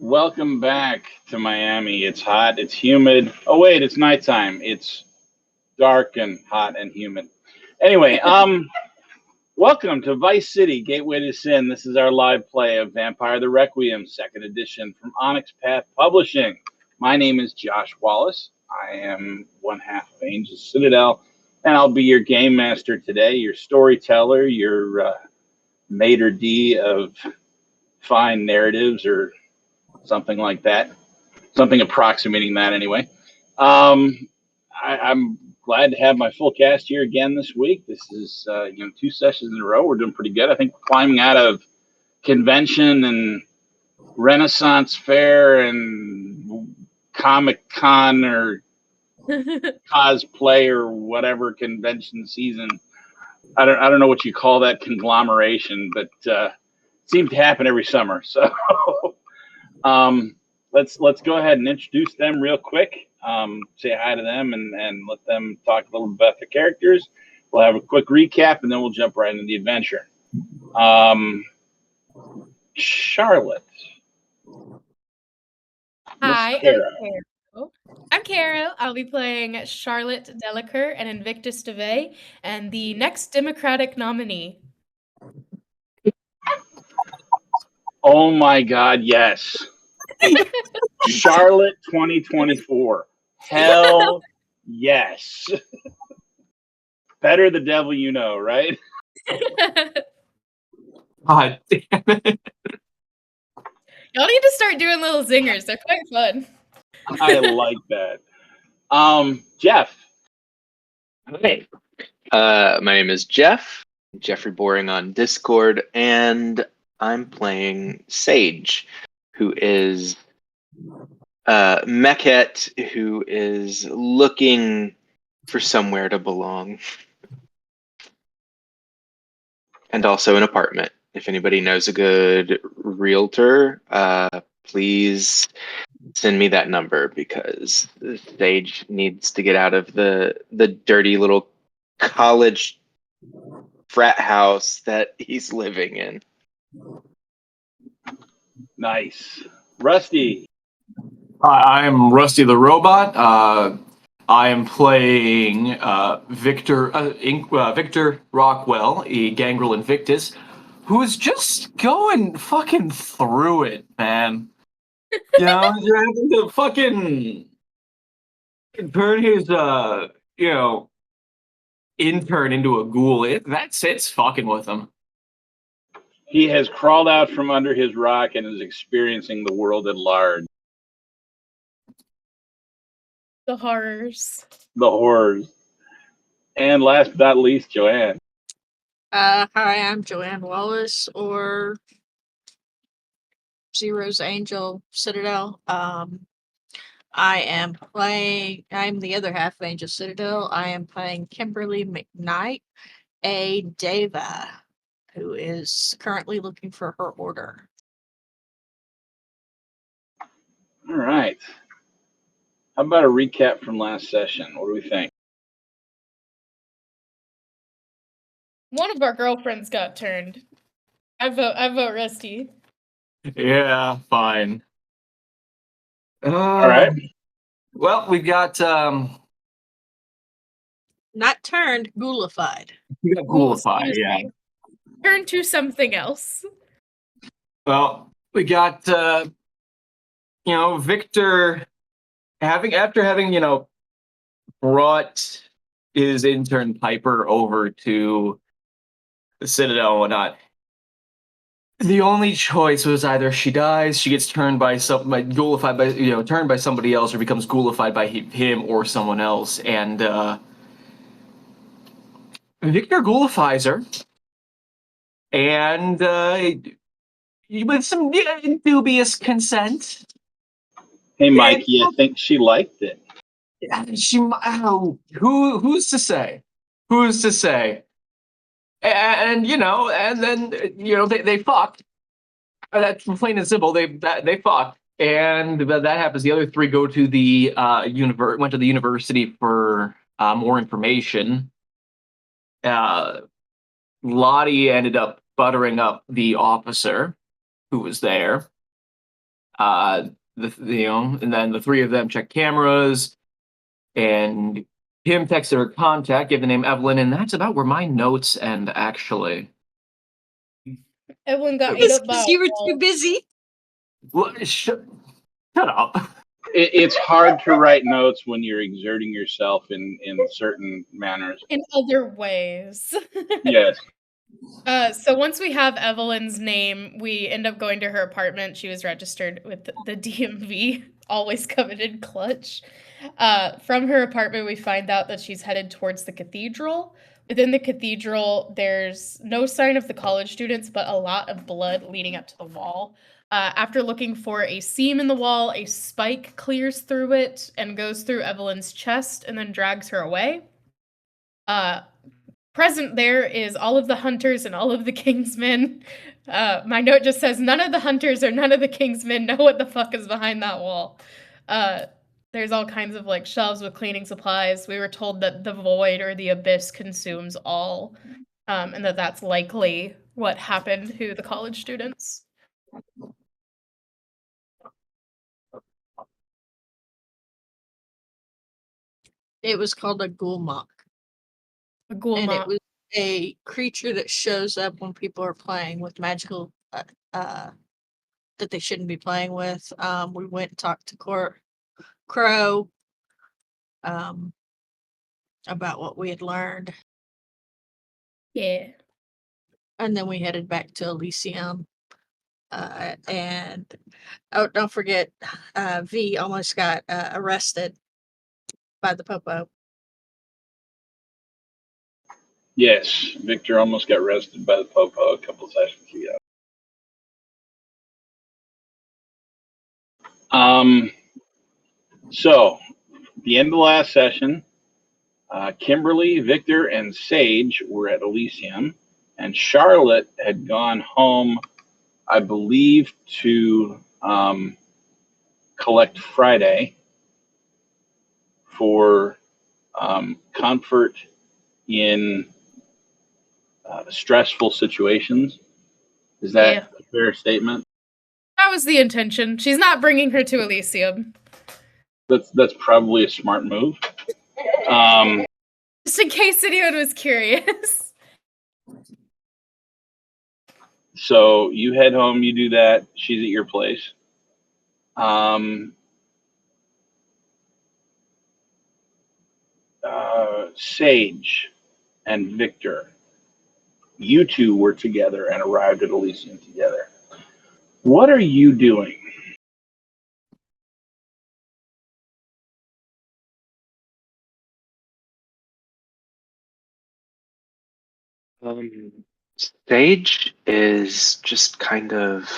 Welcome back to Miami. It's hot, it's humid. Oh wait, it's nighttime. It's dark and hot and humid. Anyway, welcome to Vice City, Gateway to Sin. This is our live play of Vampire the Requiem, second edition from Onyx Path Publishing. My name is Josh Wallace. I am one half of Angel Citadel, and I'll be your game master today, your storyteller, your maitre d' of fine narratives or something like that, something approximating that anyway. I'm glad to have my full cast here again this week. This is two sessions in a row. We're doing pretty good. I think we're climbing out of convention and Renaissance Fair and Comic Con or cosplay or whatever convention season. I don't know what you call that conglomeration, but it seems to happen every summer. So let's go ahead and introduce them real quick. Say hi to them and let them talk a little bit about the characters. We'll have a quick recap and then we'll jump right into the adventure. Charlotte. Hi, I'm Carol. I'll be playing Charlotte Delacour and Invictus DeVay, and the next Democratic nominee. Oh my God, yes. Charlotte 2024. Hell yes. Better the devil you know, right? God damn it. Y'all need to start doing little zingers. They're quite fun. I like that. Jeff. Hey, my name is Jeff, Jeffrey Boring on Discord, and I'm playing Sage, who is Meket, who is looking for somewhere to belong. And also an apartment. If anybody knows a good realtor, please send me that number because Sage needs to get out of the dirty little college frat house that he's living in. Nice. Rusty. I'm Rusty the Robot. I am playing Victor Rockwell, a Gangrel Invictus, who is just going fucking through it, man. You know, you're having to fucking turn his intern into a ghoul. It's fucking with him. He has crawled out from under his rock and is experiencing the world at large. The horrors. The horrors. And last but not least, Joanne. Hi, I'm Joanne Wallace, or Zero's Angel Citadel. I'm the other half of Angel Citadel. I am playing Kimberly McKnight, a Deva, who is currently looking for her order. All right. How about a recap from last session? What do we think? One of our girlfriends got turned. I vote Rusty. Yeah, fine. All right. Well, we got Not turned, ghoulified. we got ghoulified, Excuse yeah. me. Turn to something else. Well, we got Victor after having brought his intern Piper over to the Citadel and whatnot. The only choice was either she dies, she gets turned by ghoulified by turned by somebody else, or becomes ghoulified by him or someone else. And Victor ghoulifies her, and with some dubious consent. Hey, Mikey, I think she liked it. Who's to say? Who's to say? And then they fucked. That's plain and simple. They fucked, and that happens. The other three go to the went to the university for more information. Lottie ended up buttering up the officer who was there. And then the three of them check cameras, and Kim texted her contact, gave the name Evelyn, and that's about where my notes end. Actually, Evelyn got ate It's up by because a you were wall. too busy. Shut up. It's hard to write notes when you're exerting yourself in certain manners. In other ways. Yes. So once we have Evelyn's name, we end up going to her apartment. She was registered with the DMV, always coveted clutch. From her apartment, we find out that she's headed towards the cathedral. Within the cathedral, there's no sign of the college students, but a lot of blood leading up to the wall. After looking for a seam in the wall, a spike clears through it and goes through Evelyn's chest and then drags her away. Present there is all of the hunters and all of the Kingsmen. My note just says none of the hunters or none of the Kingsmen know what the fuck is behind that wall. There's all kinds of like shelves with cleaning supplies. We were told that the void or the abyss consumes all, and that's likely what happened to the college students. It was called a gulmok. A And it ghoul was a creature that shows up when people are playing with magical that they shouldn't be playing with. We went and talked to Crow about what we had learned, Yeah. and then we headed back to Elysium. And oh, don't forget, V almost got arrested by the Popo. Yes. Victor almost got arrested by the Popo a couple sessions ago. So, the end of the last session, Kimberly, Victor, and Sage were at Elysium, and Charlotte had gone home, I believe, to collect Friday for comfort in stressful situations. Is that Yeah. a fair statement? That was the intention. She's not bringing her to Elysium. That's probably a smart move. Just in case anyone was curious. So you head home, you do that. She's at your place. Sage and Victor, you two were together and arrived at Elysium together. What are you doing? Sage is just kind of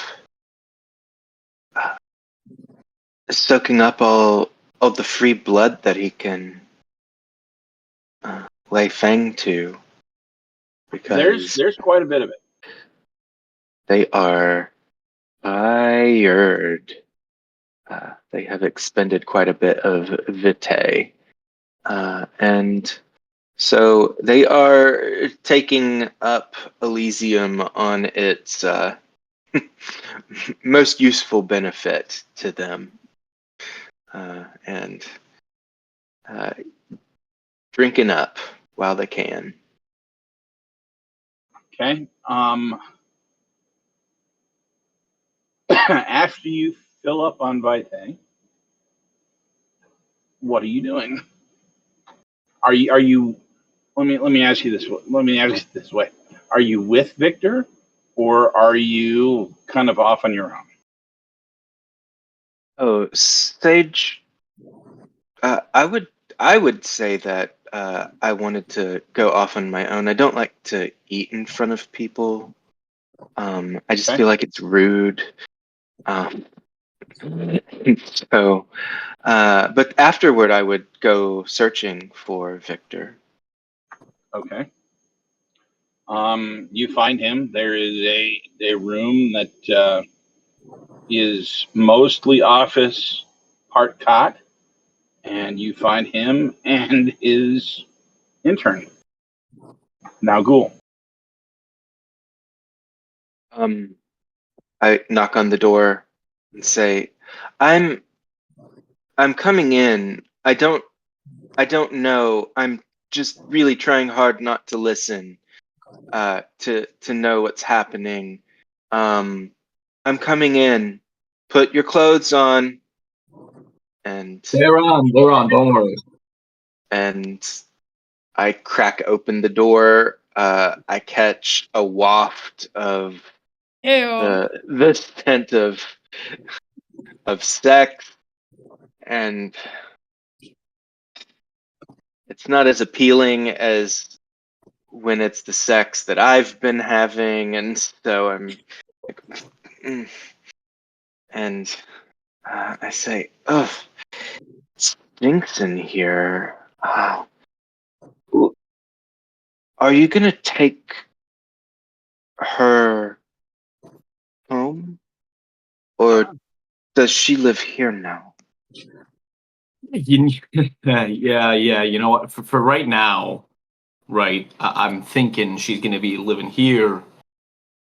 soaking up all the free blood that he can lay fang to, because There's quite a bit of it. they are tired. They have expended quite a bit of vitae, and so they are taking up Elysium on its most useful benefit to them, and drinking up while they can. Okay. After you fill up on Vitae, what are you doing? Are you? Let me ask you this. Let me ask you this way: are you with Victor, or are you kind of off on your own? Oh, Sage, I would say that I wanted to go off on my own. I don't like to eat in front of people. I just Okay. feel like it's rude. So, but afterward, I would go searching for Victor. Okay. You find him. There is a room that is mostly office, part cot, and you find him and his intern, now Ghoul. I knock on the door. and say, I'm I'm coming in. I don't know. I'm just really trying hard not to listen, to know what's happening. Um, I'm coming in. Put your clothes on, and They're on. They're on. Don't worry. and I crack open the door. I catch a waft of Ew. the scent of sex, and it's not as appealing as when it's the sex that I've been having, and so I'm like, "Mm." And I say, "Oh, stinks in here. Are you gonna take her home, or does she live here now?" You, yeah. You know what? For right now, right? I'm thinking she's gonna be living here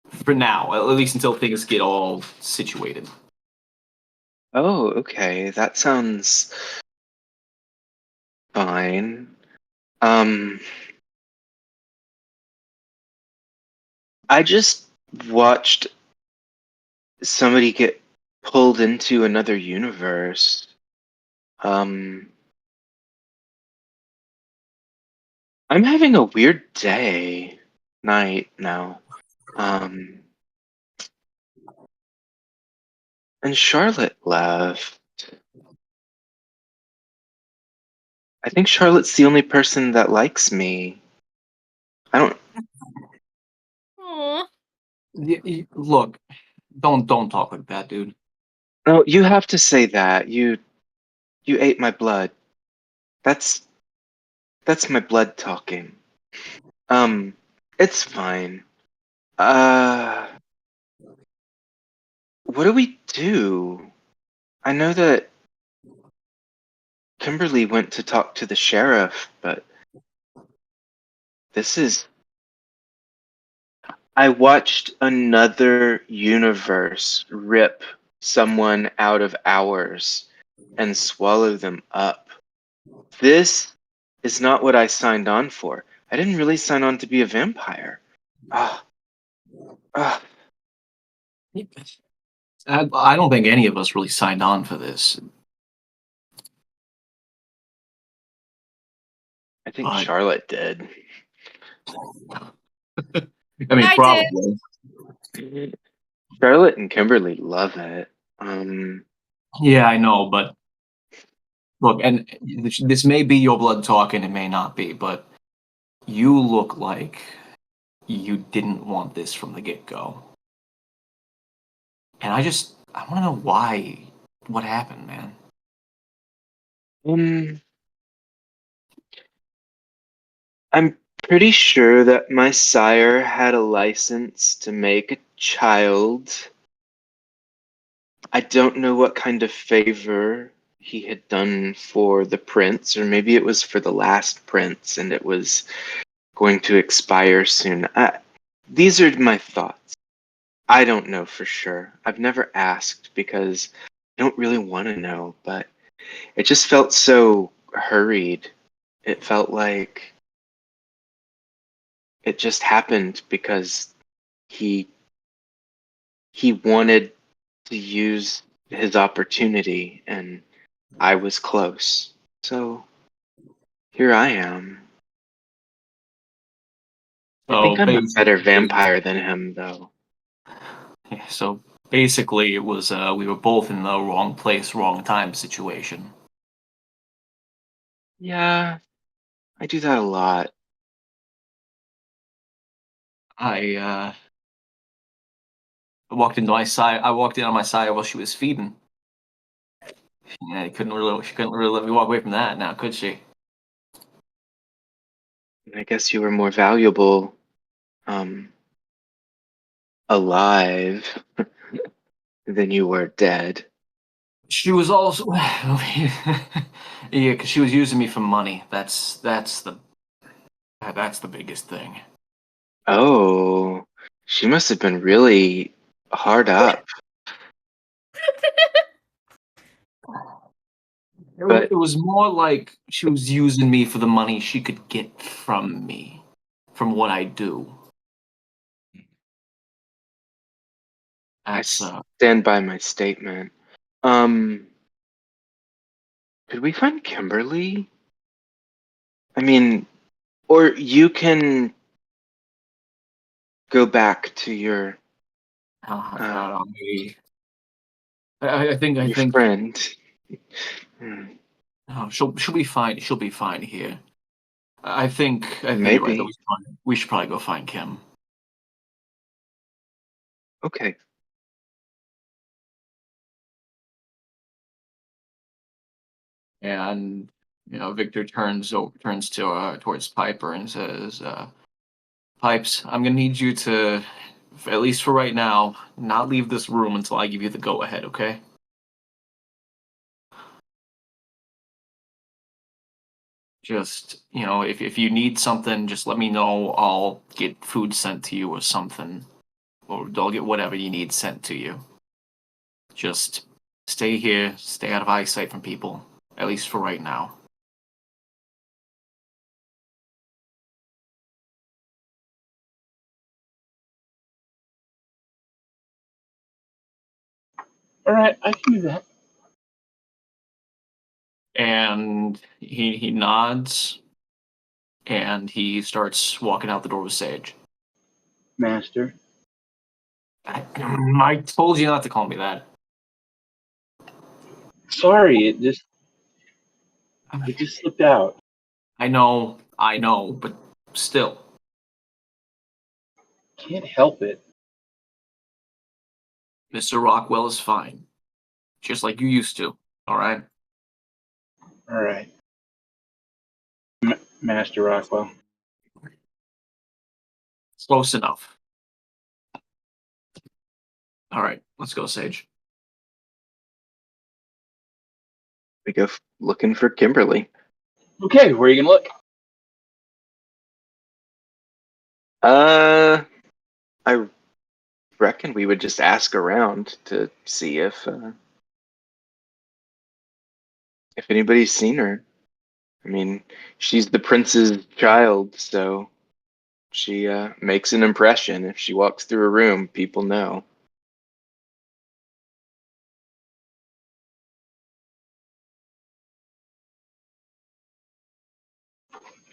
for now, at least until things get all situated. Oh, okay. That sounds fine. Um, I just watched somebody get pulled into another universe. Um, I'm having a weird night now. Um, and Charlotte left. I think Charlotte's the only person that likes me. I don't. Aw. Look, don't talk like that, dude. No, you have to say that. You ate my blood. That's that's my blood talking. Um, it's fine. Uh, what do we do? I know that Kimberly went to talk to the sheriff, but this is. I watched another universe rip someone out of ours and swallow them up. This is not what I signed on for. I didn't really sign on to be a vampire. Ah, ah. I don't think any of us really signed on for this, I think but Charlotte did. I mean, I did. probably. Charlotte and Kimberly love it. Yeah, I know, but look, and this may be your blood talking, it may not be, but you look like you didn't want this from the get go. And I want to know why, what happened, man. um, I'm pretty sure that my sire had a license to make a child. I don't know what kind of favor he had done for the prince, or maybe it was for the last prince and it was going to expire soon. These are my thoughts. I don't know for sure. I've never asked because I don't really want to know, but it just felt so hurried. It felt like it just happened because he he wanted to use his opportunity and I was close. So here I am. I So think I'm a better basically, vampire than him though. yeah, so basically, it was we were both in the wrong place, wrong time situation. Yeah, I do that a lot. I walked into my side. I walked in on my side while she was feeding. Yeah, she couldn't really let me walk away from that. Now, could she? I guess you were more valuable um alive than you were dead. She was also, yeah, because she was using me for money. That's the biggest thing. Oh, she must have been really hard up. But it was more like she was using me for the money she could get from me, from what I do. I That's stand by my statement. Could we find Kimberly? I mean, or you can go back to your I think friend. Hmm, oh, she'll be fine. She'll be fine here. I think you're right. That maybe. we should probably go find Kim. Okay. And Victor turns to towards Piper and says, "Pipes, I'm gonna need you to, at least for right now, not leave this room until I give you the go ahead. Okay?" Just, if you need something, just let me know. I'll get food sent to you or something. Or I'll get whatever you need sent to you. Just stay here, stay out of eyesight from people, at least for right now. All right, I can do that. And he nods and he starts walking out the door with Sage. Master. I told you not to call me that. Sorry, it just slipped out. I know, but still. Can't help it. Mr. Rockwell is fine. Just like you used to, alright? All right. Master Rockwell. Close enough. Alright, let's go, Sage. We go looking for Kimberly. Okay, where are you gonna look? I reckon we would just ask around to see if anybody's seen her. I mean, she's the prince's child, so she makes an impression. If she walks through a room, people know.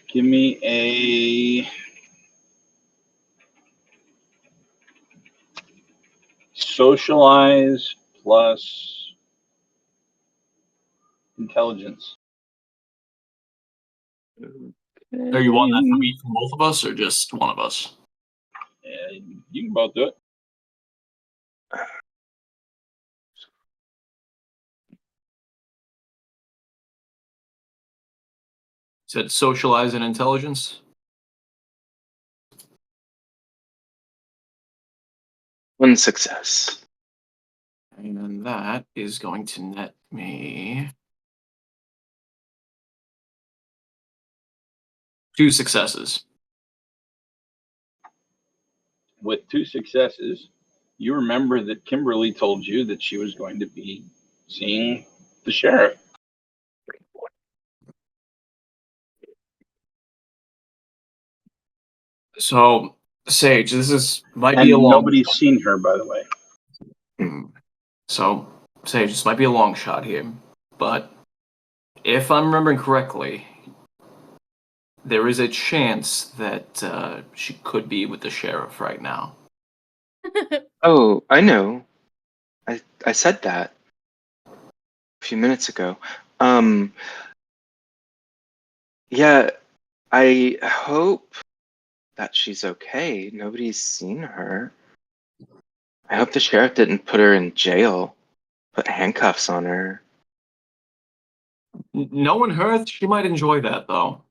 Give me a socialize plus intelligence. Are you wanting that from each from both of us or just one of us? Yeah, you can both do it. Said socialize and intelligence. One success. And that is going to net me 2 successes. With 2 successes, you remember that Kimberly told you that she was going to be seeing the sheriff. So, Sage, might be a And long nobody's seen her, by the way. So, Sage, this might be a long shot here, but if I'm remembering correctly, there is a chance that she could be with the sheriff right now. Oh, I know. I said that a few minutes ago. Yeah, I hope that she's okay. Nobody's seen her. I hope the sheriff didn't put her in jail, put handcuffs on her. Knowing her, she might enjoy that though.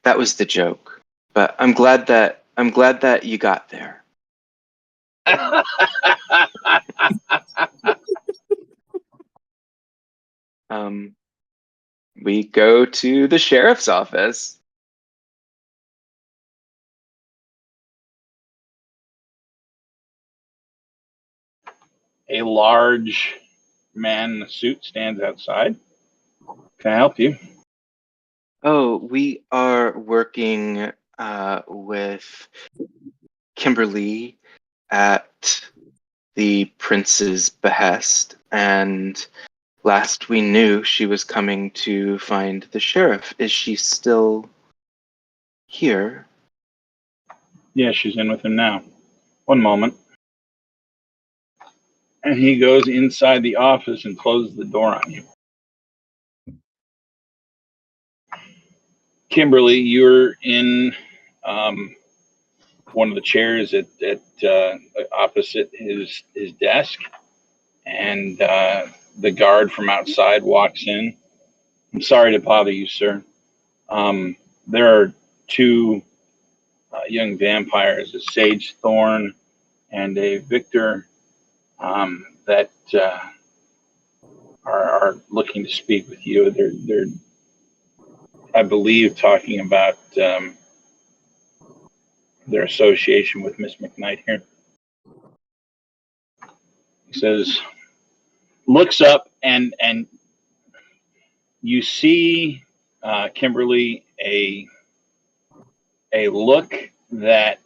That was the joke. But I'm glad that you got there. Um, we go to the sheriff's office. A large man in a suit stands outside. Can I help you? Oh, we are working with Kimberly at the prince's behest, and last we knew she was coming to find the sheriff. Is she still here? Yeah, she's in with him now. One moment. And he goes inside the office and closes the door on you. Kimberly, you're in one of the chairs at opposite his desk, and the guard from outside walks in. I'm sorry to bother you, sir. There are two young vampires, a Sage Thorn and a Victor, that are looking to speak with you. They're I believe, talking about their association with Miss McKnight here. He says, looks up, and you see, Kimberly, a look that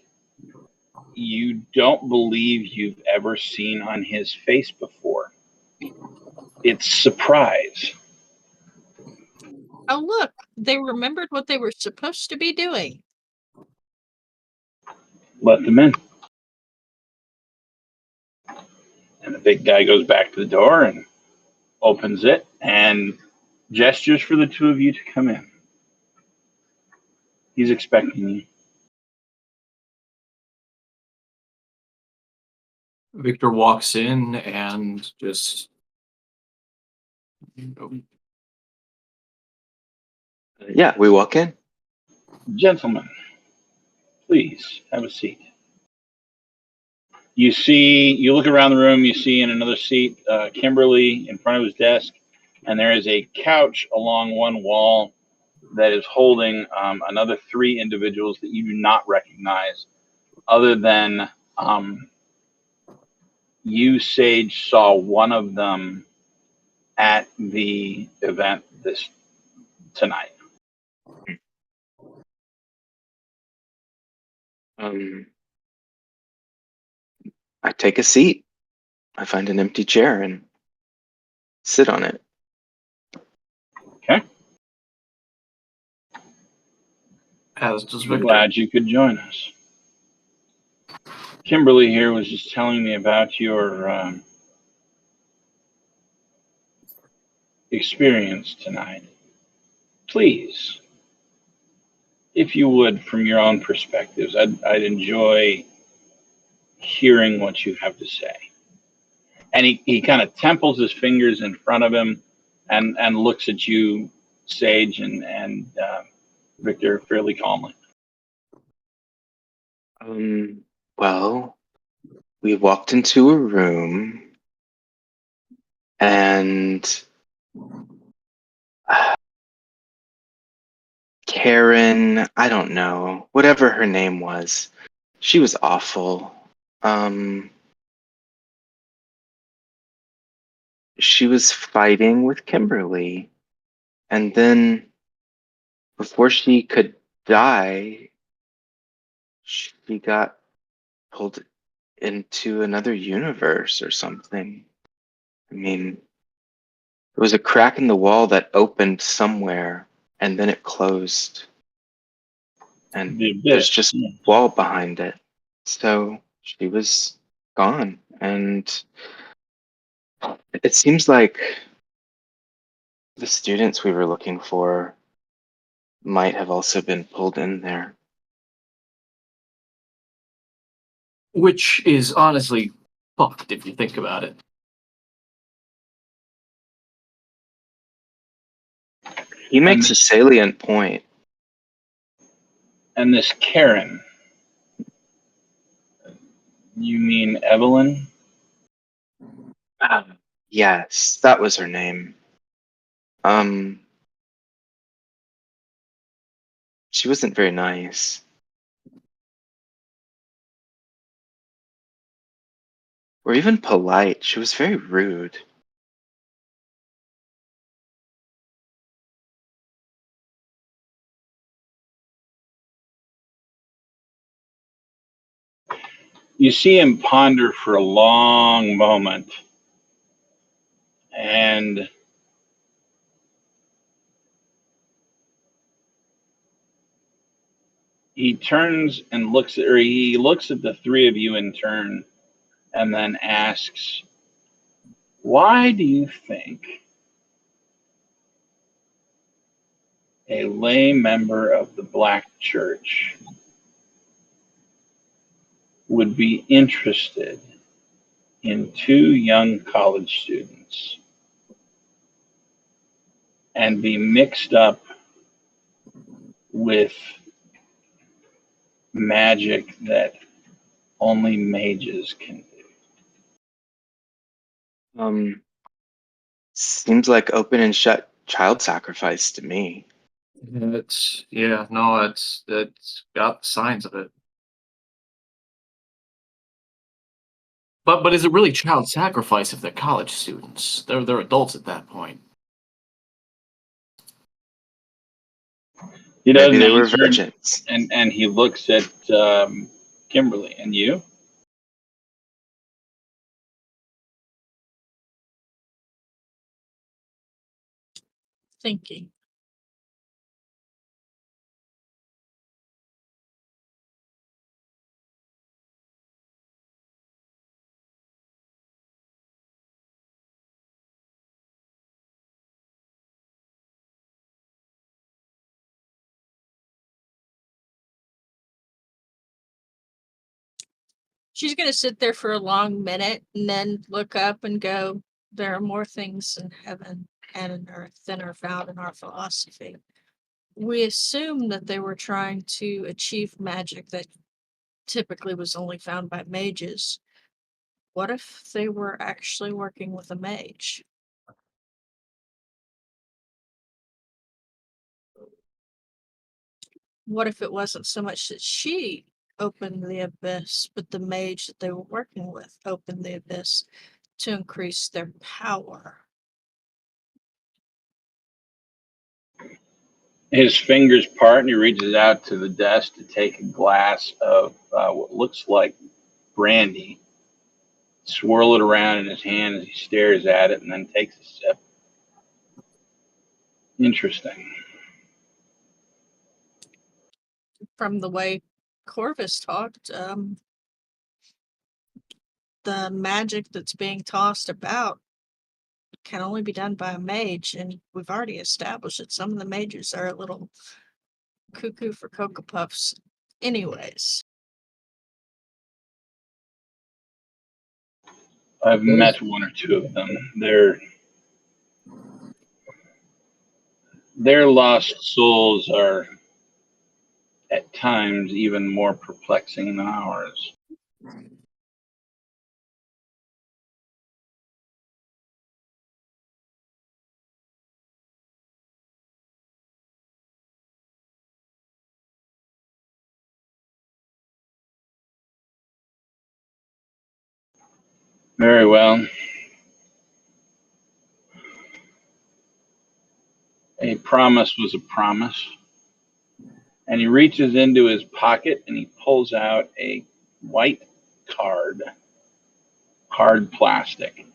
you don't believe you've ever seen on his face before. It's surprise. Oh, look, they remembered what they were supposed to be doing. Let them in. And the big guy goes back to the door and opens it and gestures for the two of you to come in. He's expecting you. Victor walks in and just Yeah, we walk in. Gentlemen, please have a seat. You look around the room, you see in another seat, Kimberly in front of his desk, and there is a couch along one wall that is holding another three individuals that you do not recognize, other than you, Sage, saw one of them at the event tonight. I take a seat. I find an empty chair and sit on it. Okay. as does I'm Victor. glad you could join us. Kimberly here was just telling me about your experience tonight. Please, if you would, from your own perspectives, I'd enjoy hearing what you have to say. And he kind of temples his fingers in front of him and looks at you, Sage, and Victor fairly calmly. Well, we walked into a room and Karen, I don't know, whatever her name was, she was awful. She was fighting with Kimberly, and then before she could die, she got pulled into another universe or something. I mean, there was a crack in the wall that opened somewhere, and then it closed. And there's just a wall behind it. So she was gone. And it seems like the students we were looking for might have also been pulled in there. Which is honestly fucked if you think about it. He makes a salient point. And this Karen, you mean Evelyn? Yes, that was her name. She wasn't very nice. Or even polite. She was very rude. You see him ponder for a long moment, and he turns and he looks at the three of you in turn, and then asks, "Why do you think a lay member of the Black Church would be interested in two young college students and be mixed up with magic that only mages can do?" Seems like open and shut child sacrifice to me. It's got signs of it. But is it really child sacrifice if they're college students? They're adults at that point. He Maybe doesn't they were answer, virgins. and he looks at Kimberly. And you? Thinking. She's going to sit there for a long minute and then look up and go, there are more things in heaven and in earth than are found in our philosophy. We assume that they were trying to achieve magic that typically was only found by mages. What if they were actually working with a mage? What if it wasn't so much that she opened the abyss, but the mage that they were working with opened the abyss to increase their power? His fingers part, and he reaches out to the desk to take a glass of what looks like brandy, swirl it around in his hand as he stares at it, and then takes a sip. Interesting. From the way Corvus talked, the magic that's being tossed about can only be done by a mage, and we've already established that some of the mages are a little cuckoo for Cocoa Puffs anyways. I've met one or two of them. Their lost souls are at times even more perplexing than ours. Very well. A promise was a promise. And he reaches into his pocket and he pulls out a white card, hard plastic.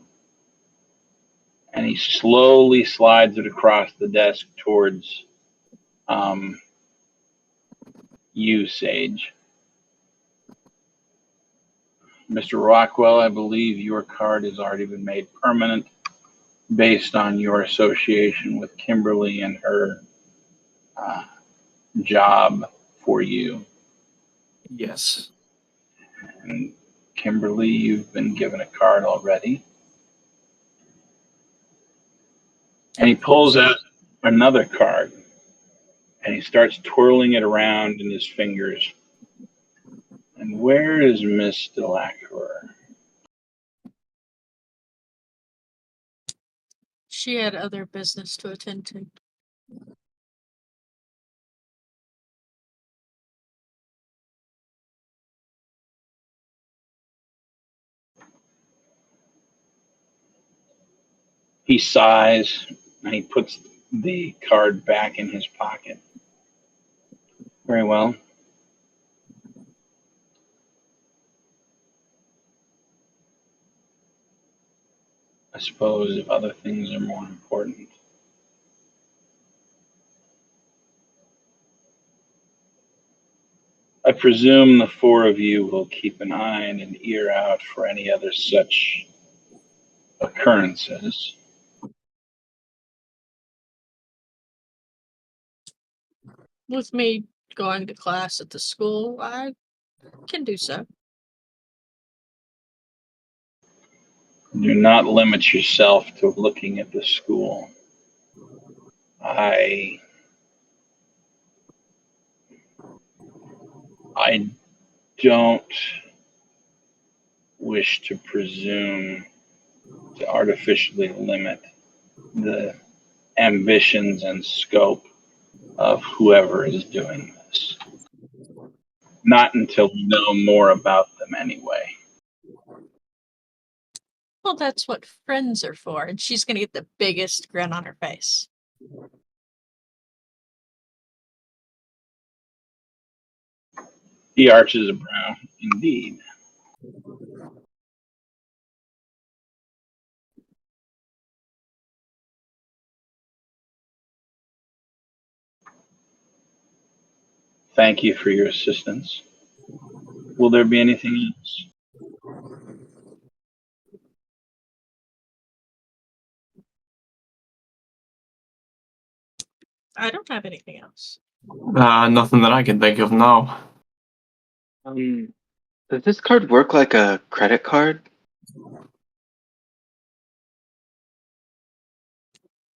And he slowly slides it across the desk towards you, Sage. Mr. Rockwell, I believe your card has already been made permanent based on your association with Kimberly and her job for you. Yes. And Kimberly, you've been given a card already. And he pulls out another card and he starts twirling it around in his fingers. And where is Miss Delacour? She had other business to attend to. He sighs and he puts the card back in his pocket. Very well. suppose if other things are more important. I presume the four of you will keep an eye and an ear out for any other such occurrences. With me going to class at the school, I can do so. Do not limit yourself to looking at the school. I don't wish to presume to artificially limit the ambitions and scope of whoever is doing this. Not until we know more about them anyway. Well, that's what friends are for, and she's gonna get the biggest grin on her face. He arches a brow. Indeed. Thank you for your assistance. Will there be anything else? I don't have anything else. Nothing that I can think of now. Does this card work like a credit card?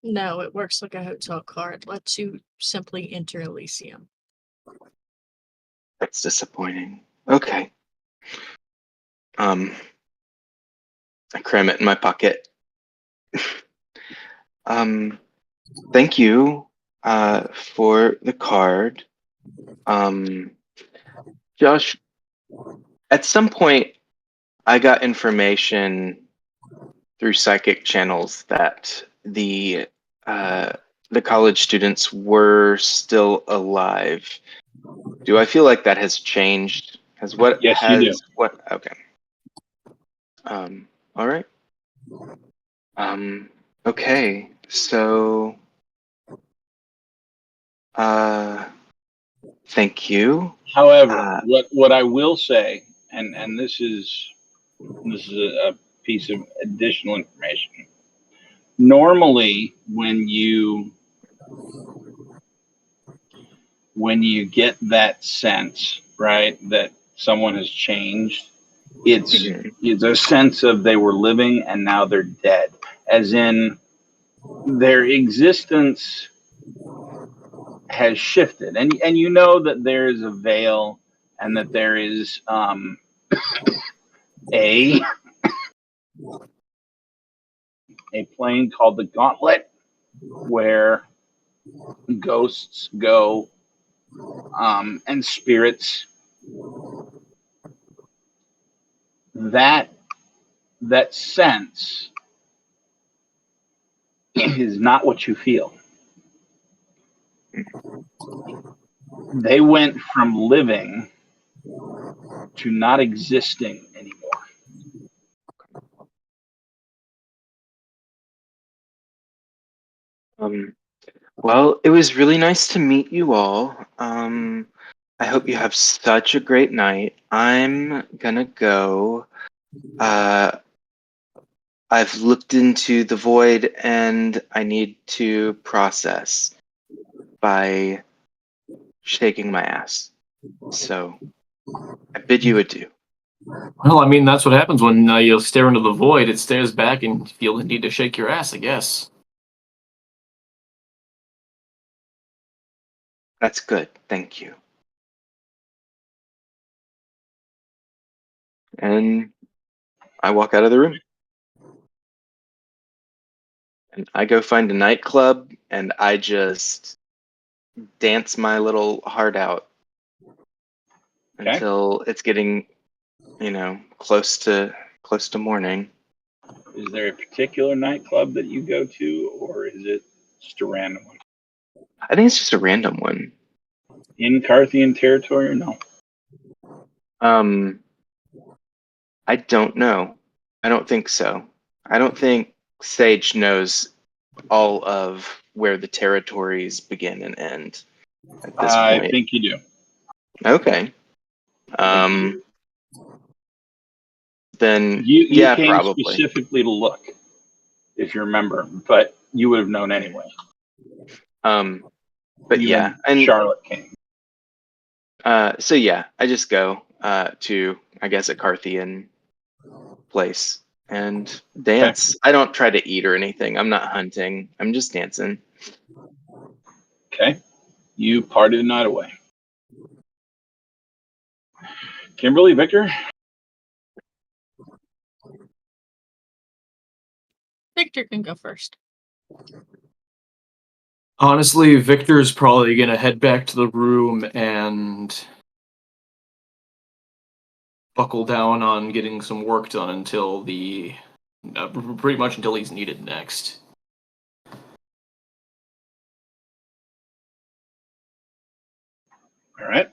No, it works like a hotel card. Lets you simply enter Elysium. That's disappointing. Okay. I cram it in my pocket. Thank you for the card. Josh, at some point I got information through psychic channels that the college students were still alive. Do I feel like that has changed? Yes, you do. Okay. All right. Okay. So thank you. However, what I will say, and this is a piece of additional information. Normally, when you get that sense, right, that someone has changed, it's a sense of they were living and now they're dead, as in their existence has shifted, and you know that there is a veil and that there is a plane called the Gauntlet where ghosts go and spirits. That sense is not what you feel. They went from living to not existing anymore. Well, it was really nice to meet you all. I hope you have such a great night. I'm gonna go. I've looked into the void and I need to process by shaking my ass. So I bid you adieu. Well, I mean, that's what happens when you stare into the void. It stares back and you feel the need to shake your ass, I guess. That's good. Thank you. And I walk out of the room. And I go find a nightclub and I just dance my little heart out until it's getting, close to morning. Is there a particular nightclub that you go to, or is it just a random one? I think it's just a random one. In Carthian territory or no? I don't know. I don't think so. I don't think Sage knows all of where the territories begin and end at this I point. think you do. Okay. Then You yeah, came probably. specifically to look, if you remember, but you would have known anyway. But You yeah, and and Charlotte came. so yeah, I just go to, I guess, a Carthian place and dance. I don't try to eat or anything. I'm not hunting. I'm just dancing. Okay. You party the night away. Kimberly, Victor? Victor can go first. Honestly, Victor's probably gonna head back to the room and buckle down on getting some work done until pretty much until he's needed next. All right.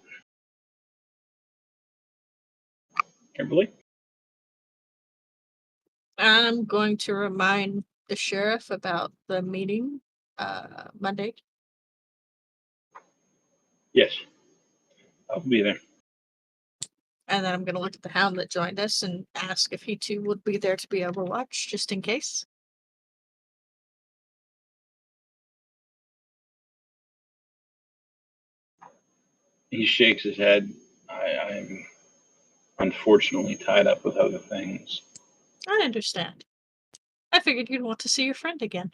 Kimberly? I'm going to remind the sheriff about the meeting Monday. Yes. I'll be there. And then I'm going to look at the hound that joined us and ask if he too would be there to be overwatched, just in case. He shakes his head. I'm unfortunately tied up with other things. I understand. I figured you'd want to see your friend again.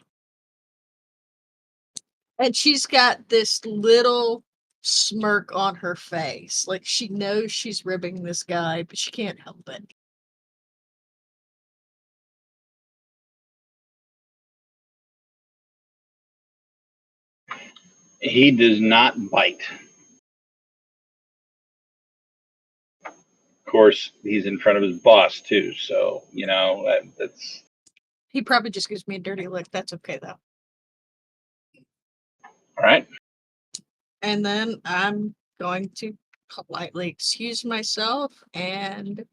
And she's got this little smirk on her face. Like she knows she's ribbing this guy, but she can't help it. He does not bite. Of course, he's in front of his boss, too. So, that's... He probably just gives me a dirty look. That's okay, though. All right. And then I'm going to politely excuse myself and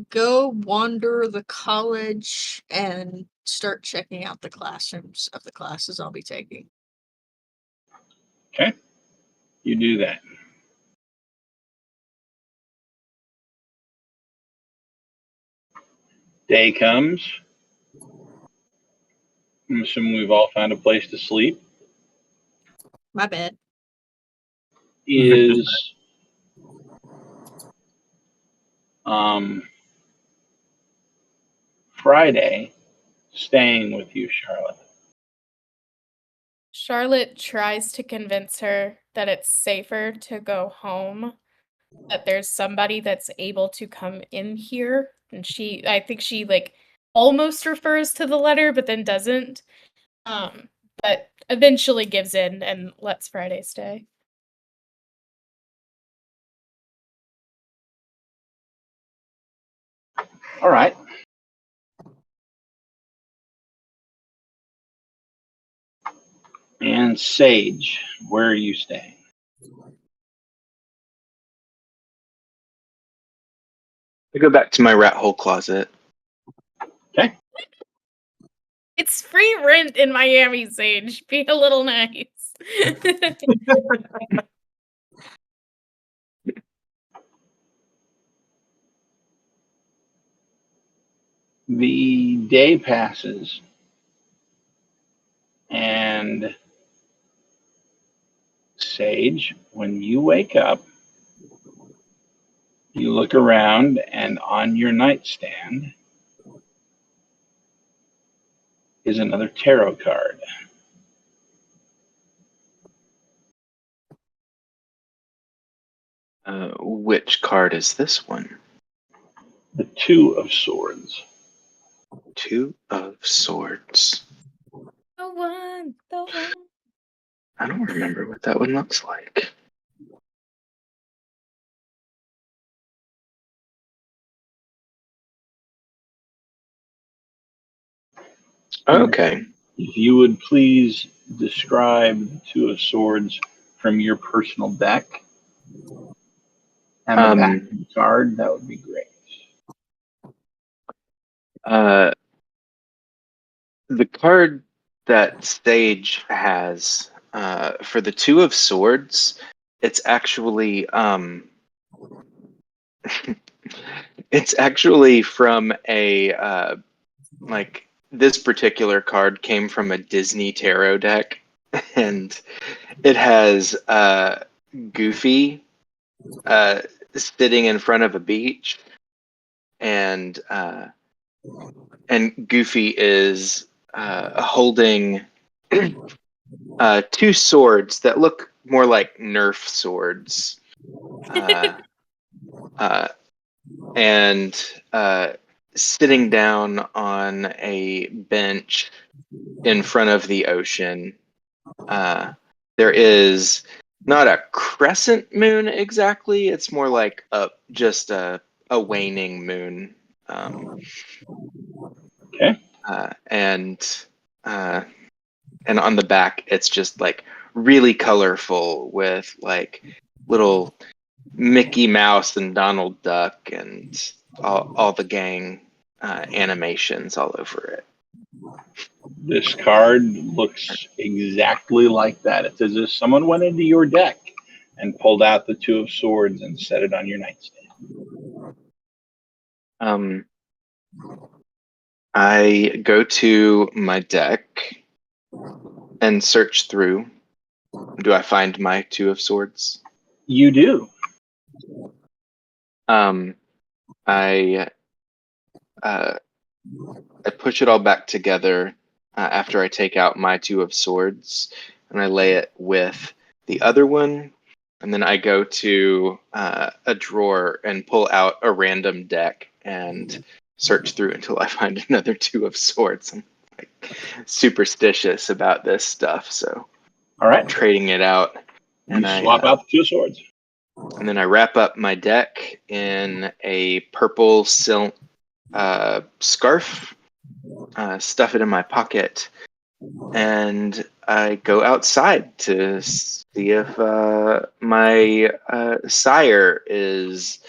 go wander the college and start checking out the classrooms of the classes I'll be taking. Okay. You do that. Day comes. I'm assuming we've all found a place to sleep. My bad. Is Friday staying with you, Charlotte? Charlotte tries to convince her that it's safer to go home, that there's somebody that's able to come in here. And I think she like almost refers to the letter, but then doesn't. But eventually gives in and lets Friday stay. All right. And Sage, where are you staying? I go back to my rat hole closet. Okay. It's free rent in Miami, Sage. Be a little nice. The day passes, and Sage, when you wake up, you look around, and on your nightstand is another tarot card. Which card is this one? The Two of Swords. Two of Swords. The one. I don't remember what that one looks like. Okay. If you would please describe the Two of Swords from your personal deck and the back of the card, that would be great. The card that Sage has for the Two of Swords, it's actually it's actually from a like this particular card came from a Disney tarot deck, and it has Goofy sitting in front of a beach, and Goofy is holding two swords that look more like Nerf swords, and sitting down on a bench in front of the ocean. There is not a crescent moon exactly. It's more like just a waning moon. Okay. And on the back, it's just like really colorful with like little Mickey Mouse and Donald Duck and all the gang animations all over it. This card looks exactly like that. It's as if someone went into your deck and pulled out the Two of Swords and set it on your nightstand. I go to my deck and search through. Do I find my Two of Swords? You do. I push it all back together after I take out my Two of Swords, and I lay it with the other one, and then I go to a drawer and pull out a random deck and search through until I find another Two of Swords. I'm like superstitious about this stuff, so All right. trading it out. You swap out the Two of Swords. And then I wrap up my deck in a purple silk scarf, stuff it in my pocket, and I go outside to see if my sire is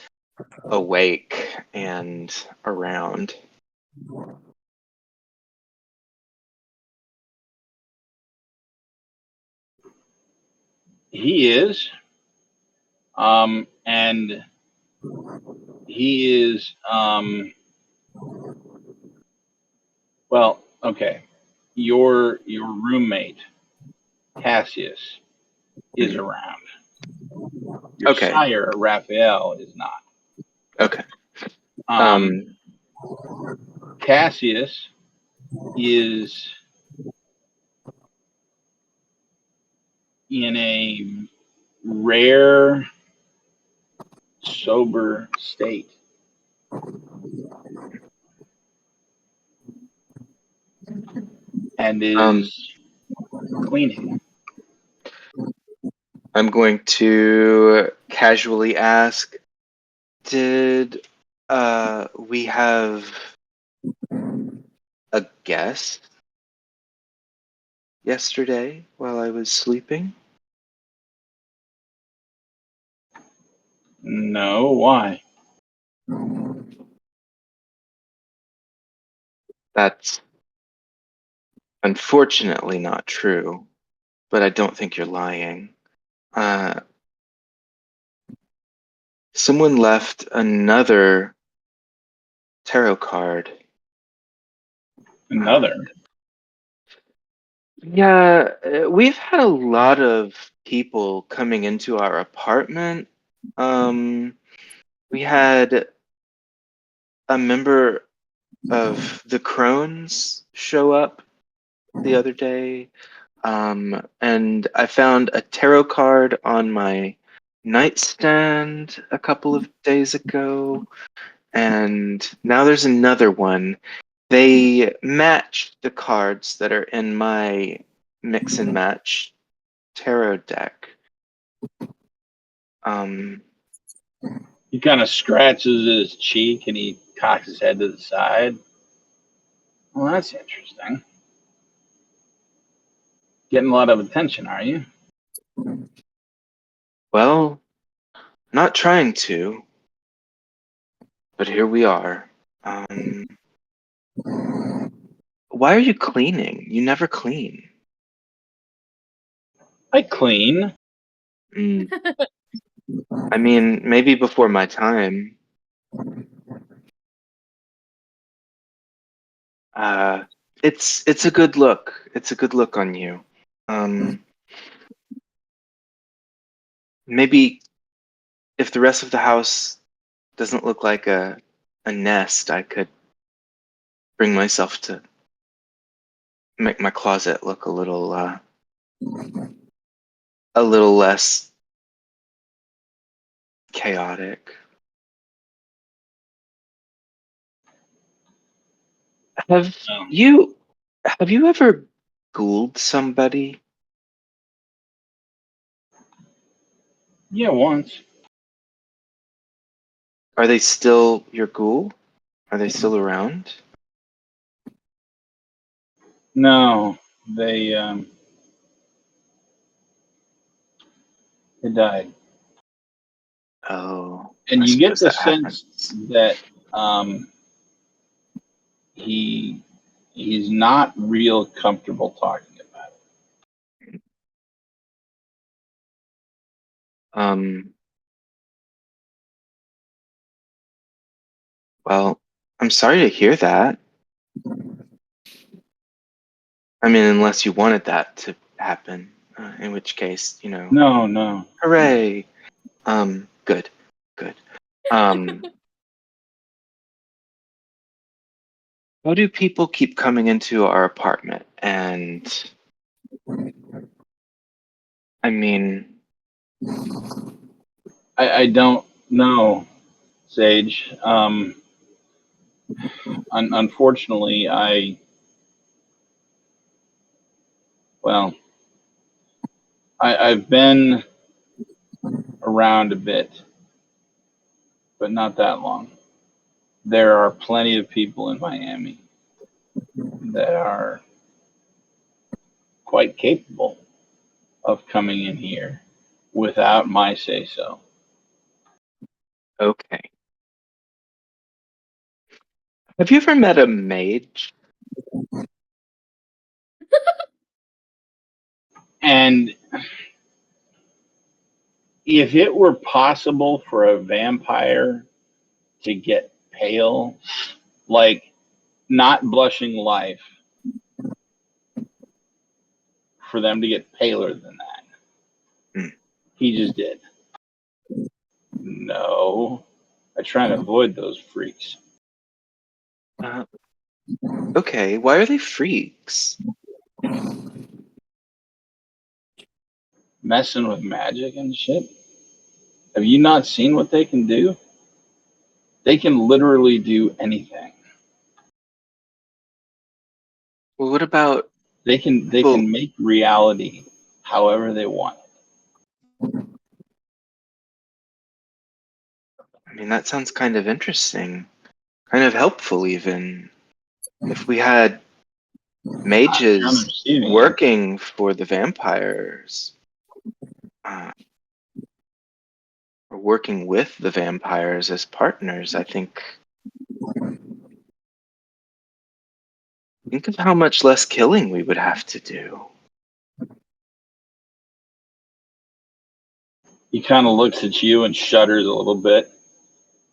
awake and around. He is. And he is, well, okay. Your roommate, Cassius, is around. Your Okay. sire, Raphael, is not. Okay. Cassius is in a rare, sober state. And is cleaning. I'm going to casually ask, did we have a guest yesterday while I was sleeping? No, why? That's unfortunately not true, but I don't think you're lying. Someone left another tarot card. Another. Yeah, we've had a lot of people coming into our apartment. We had a member of the Crones show up the other day. And I found a tarot card on my nightstand a couple of days ago. And now there's another one. They match the cards that are in my mix and match tarot deck. He kind of scratches his cheek and he cocks his head to the side. Well, that's interesting. Getting a lot of attention, are you? Well, not trying to, but here we are. Why are you cleaning? You never clean. I clean. Mm, I mean, maybe before my time. Uh, it's a good look. It's a good look on you. Um, maybe if the rest of the house doesn't look like a nest, I could bring myself to make my closet look a little less chaotic. Have Um, you have you ever ghouled somebody? yeah, once. Are they still your ghoul? Are they still around? No, they died, Oh, and I you get suppose the that sense happens. that um, he he's not real comfortable talking about it. Um, well, I'm sorry to hear that. I mean, unless you wanted that to happen, in which case, No, no. hooray. Good, good. Um, how do people keep coming into our apartment? And I mean, I don't know, Sage. Unfortunately, well, I've been around a bit, but not that long. There are plenty of people in Miami that are quite capable of coming in here without my say so. okay. Have you ever met a mage? And if it were possible for a vampire to get pale, like not blushing life, for them to get paler than that, Hmm. he just did. No, I try and avoid those freaks. Uh, okay, why are they freaks? Messing with magic and shit. Have you not seen what they can do? They can literally do anything. Well, what about They people? can make reality however they want. I mean, that sounds kind of interesting, kind of helpful, even. If we had I'm mages receiving it. working for the vampires, uh, or working with the vampires as partners, think of how much less killing we would have to do. He kind of looks at you and shudders a little bit,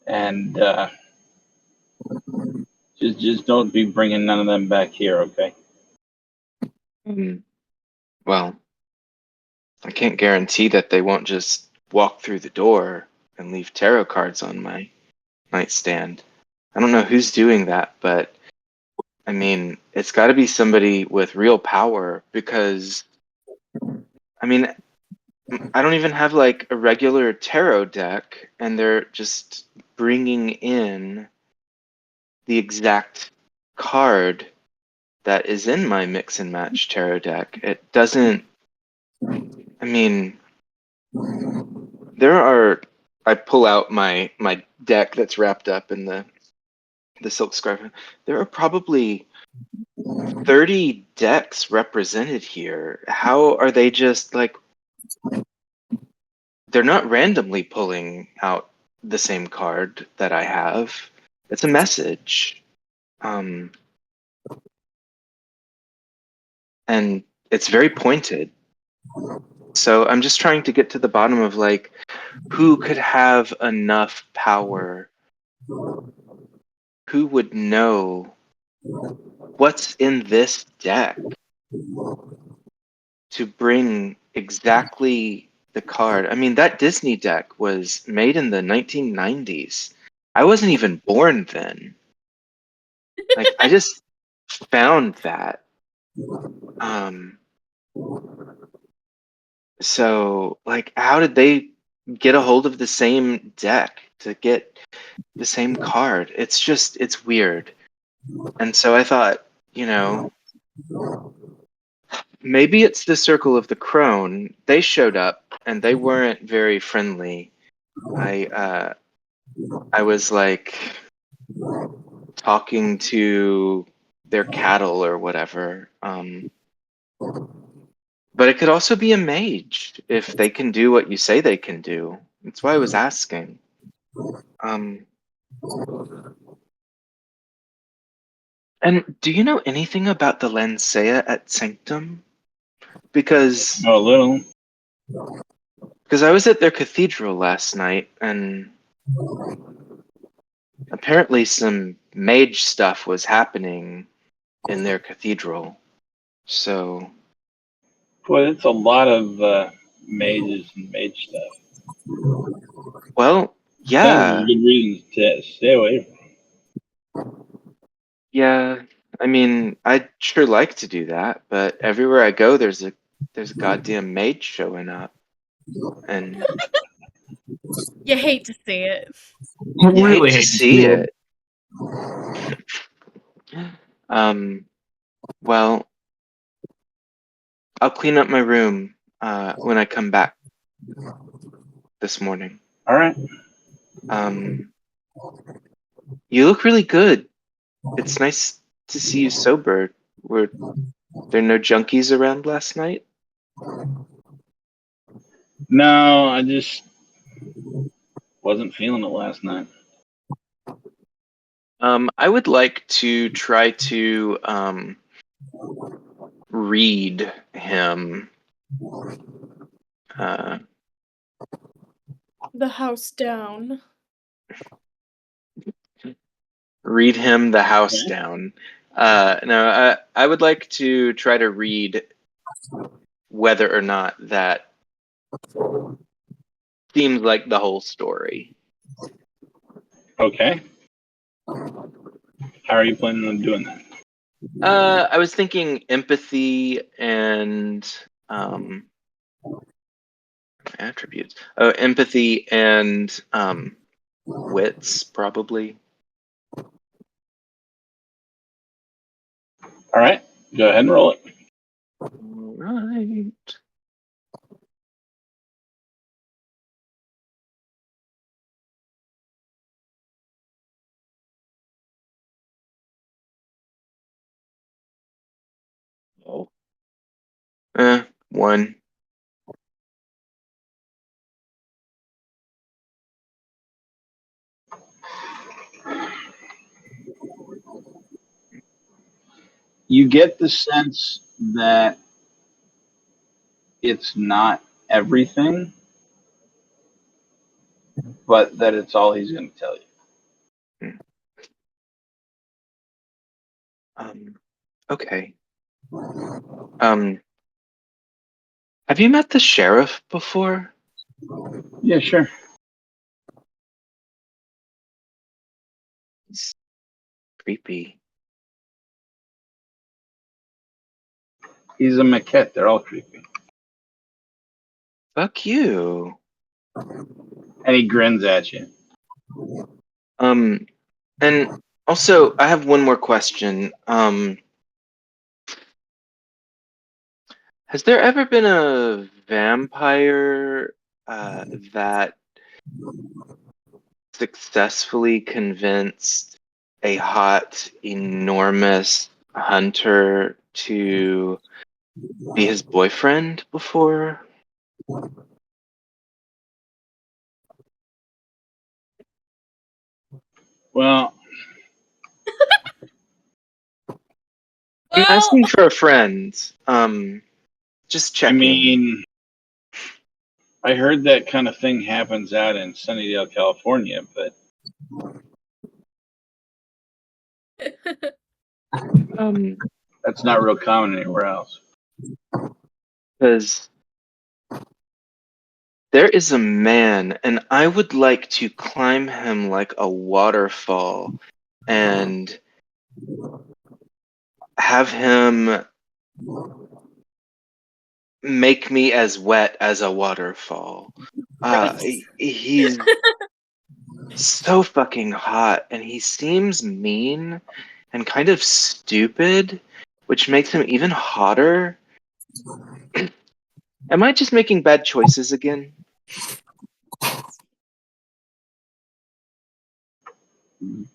and just don't be bringing none of them back here, okay? Mm, well, I can't guarantee that they won't just walk through the door and leave tarot cards on my nightstand. I don't know who's doing that, but I mean, it's got to be somebody with real power because, I mean, I don't even have like a regular tarot deck, and they're just bringing in the exact card that is in my mix and match tarot deck. It doesn't, I mean, there are, I pull out my deck that's wrapped up in the silk scarf. There are probably 30 decks represented here. How are they just like, they're not randomly pulling out the same card that I have. It's a message. Um, and it's very pointed. So I'm just trying to get to the bottom of like who could have enough power, who would know what's in this deck to bring exactly the card. I mean, that Disney deck was made in the 1990s. I wasn't even born then. Like, I just found that. So, like, how did they get a hold of the same deck to get the same card? It's weird. And so I thought, maybe it's the Circle of the Crone. They showed up and they weren't very friendly. I was like talking to their cattle or whatever. But it could also be a mage if they can do what you say they can do. That's why I was asking. And do you know anything about the Lancea at Sanctum? Because Oh, a little. I was at their cathedral last night, and apparently some mage stuff was happening in their cathedral. So, Boy, it's a lot of mages and mage stuff. well, Sounds like yeah, a good reason to stay away from. yeah. I mean, I'd sure like to do that, but everywhere I go, there's a goddamn mage showing up, and You hate to see it. I you hate really to hate to see see it. Well, I'll clean up my room when I come back this morning. All right. You look really good. It's nice to see you sober. Were there no junkies around last night? No, I just wasn't feeling it last night. I would like to try to read him. The house down. Read him the house Okay. down. No, I would like to try to read whether or not that seems like the whole story. Okay. How are you planning on doing that? I was thinking empathy and attributes. Oh, empathy and wits, probably. All right. Go ahead and roll it. All right. Oh. One. You get the sense that it's not everything, but that it's all he's going to tell you. Okay. Have you met the sheriff before? Yeah, sure. He's creepy. He's a maquette. They're all creepy. Fuck you. And he grins at you. And also, I have one more question. Has there ever been a vampire that successfully convinced a hot, enormous hunter to be his boyfriend before? Well, I'm Well, asking for a friend. Just I checking. mean, I heard that kind of thing happens out in Sunnydale, California, but Um, that's not real common anywhere else. because there is a man, and I would like to climb him like a waterfall and have him make me as wet as a waterfall. He's so fucking hot, and he seems mean and kind of stupid, which makes him even hotter. Am I just making bad choices again?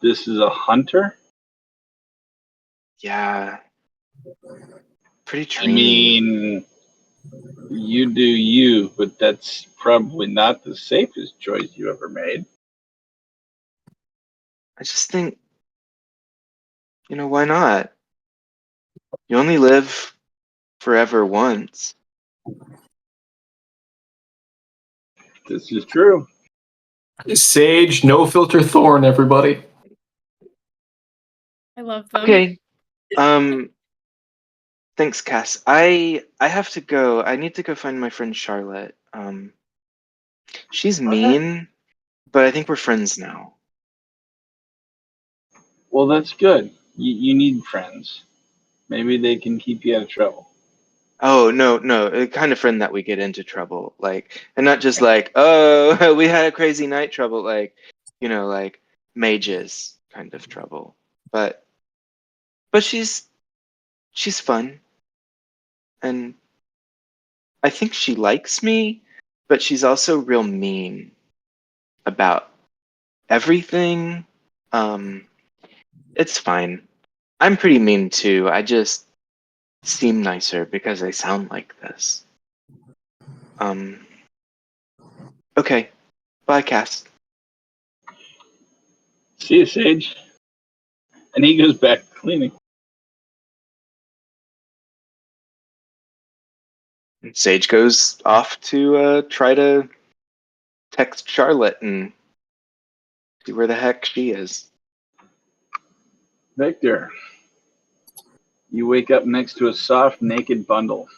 This is a hunter? Yeah. Pretty I dreamy. mean, you do you, but that's probably not the safest choice you ever made. I just think, why not? You only live forever once. This is true. Sage, no filter thorn, everybody. I love them. Okay. Thanks, Cass. I have to go. I need to go find my friend Charlotte. She's mean, but I think we're friends now. Well, that's good. You need friends. Maybe they can keep you out of trouble. Oh, no, no, the kind of friend that we get into trouble. Like, and not just like, oh, we had a crazy night trouble, like, like mages kind of trouble. But she's fun, and I think she likes me, but she's also real mean about everything. Um, it's fine. I'm pretty mean too. I just seem nicer because I sound like this. Um, okay. Bye, Cass. See you, Sage. And he goes back cleaning. And Sage goes off to try to text Charlotte and see where the heck she is. Victor, you wake up next to a soft, naked bundle.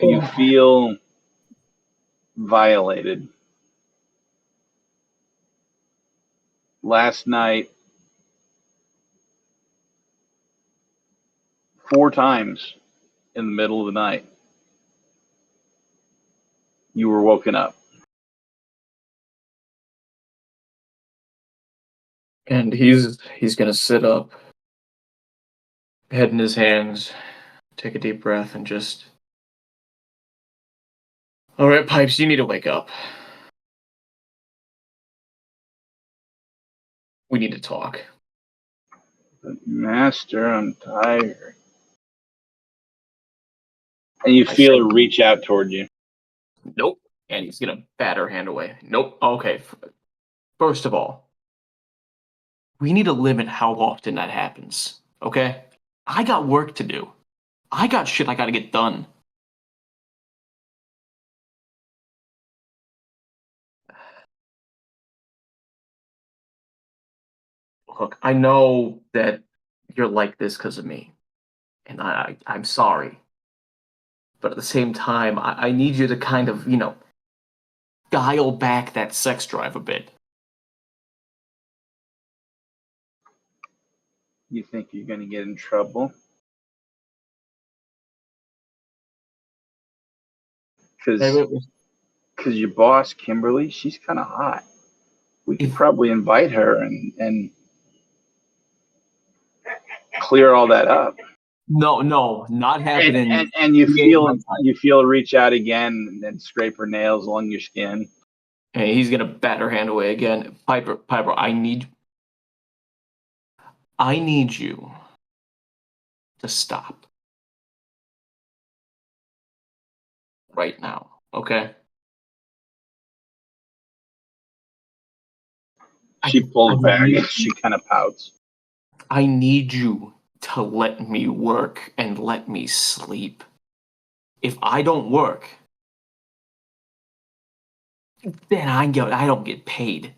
And you feel violated. Last night, 4 times in the middle of the night, you were woken up. And he's gonna sit up, head in his hands, take a deep breath, and just. All right, Pipes, you need to wake up. We need to talk. But Master, I'm tired. And you feel it reach out toward you. Nope. And he's gonna bat her hand away. Nope. Okay. First of all, we need to limit how often that happens. Okay? I got work to do. I got shit I gotta get done. Look, I know that you're like this because of me. And I'm sorry. But at the same time, I need you to kind of, dial back that sex drive a bit. You think you're going to get in trouble? Because your boss, Kimberly, she's kind of hot. We could probably invite her and clear all that up. No, not happening. And you feel her reach out again and scrape her nails along your skin. And he's gonna bat her hand away again. Piper, I need you to stop right now, okay? She pulls back need- and she kind of pouts. I need you to let me work and let me sleep. If I don't work, then I don't get paid.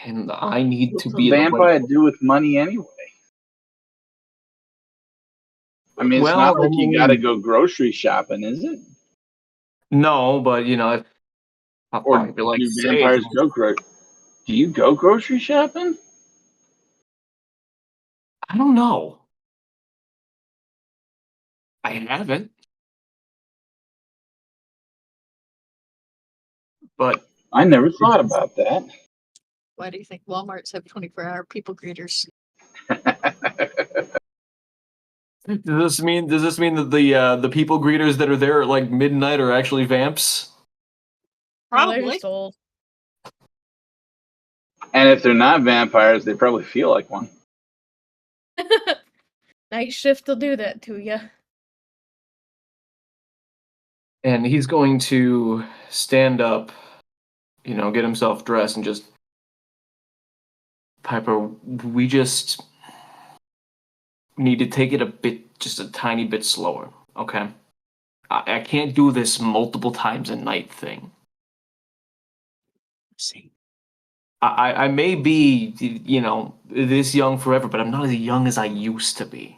And I need What's to a be vampire do with money anyway? I mean, it's not like you got to go grocery shopping, is it? No, but you know, I'll Or probably be like, do "Say, vampires go Do you go grocery shopping? I don't know. I haven't, but I never thought about that. Why do you think Walmarts have 24-hour people greeters? does this mean that the people greeters that are there at like midnight are actually vamps? Oh, they're Probably. just old. And if they're not vampires, they probably feel like one. Night shift will do that to you. And he's going to stand up, you know, get himself dressed and just Piper, we just need to take it just a tiny bit slower, okay? I can't do this multiple times a night thing. See. I may be, you know, this young forever, but I'm not as young as I used to be.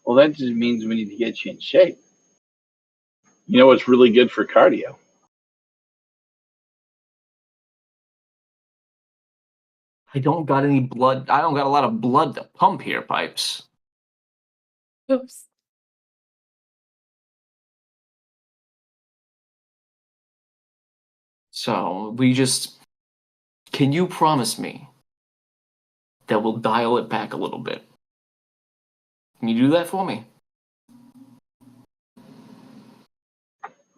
Well, that just means we need to get you in shape. You know what's really good for cardio? I don't got any blood. I don't got a lot of blood to pump here, Pipes. Oops. So can you promise me that we'll dial it back a little bit? Can you do that for me?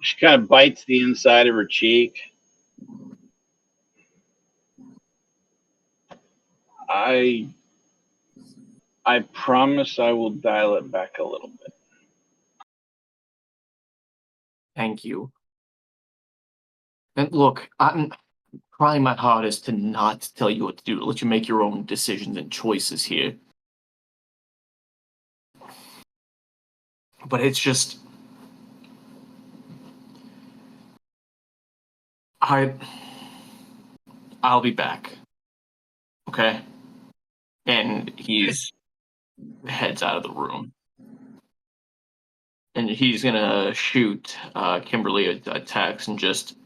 She kind of bites the inside of her cheek. I promise I will dial it back a little bit. Thank you. And look, I'm trying my hardest to not tell you what to do, to let you make your own decisions and choices here. But it's just I'll be back. Okay? And he's heads out of the room. And he's gonna shoot Kimberly a text and just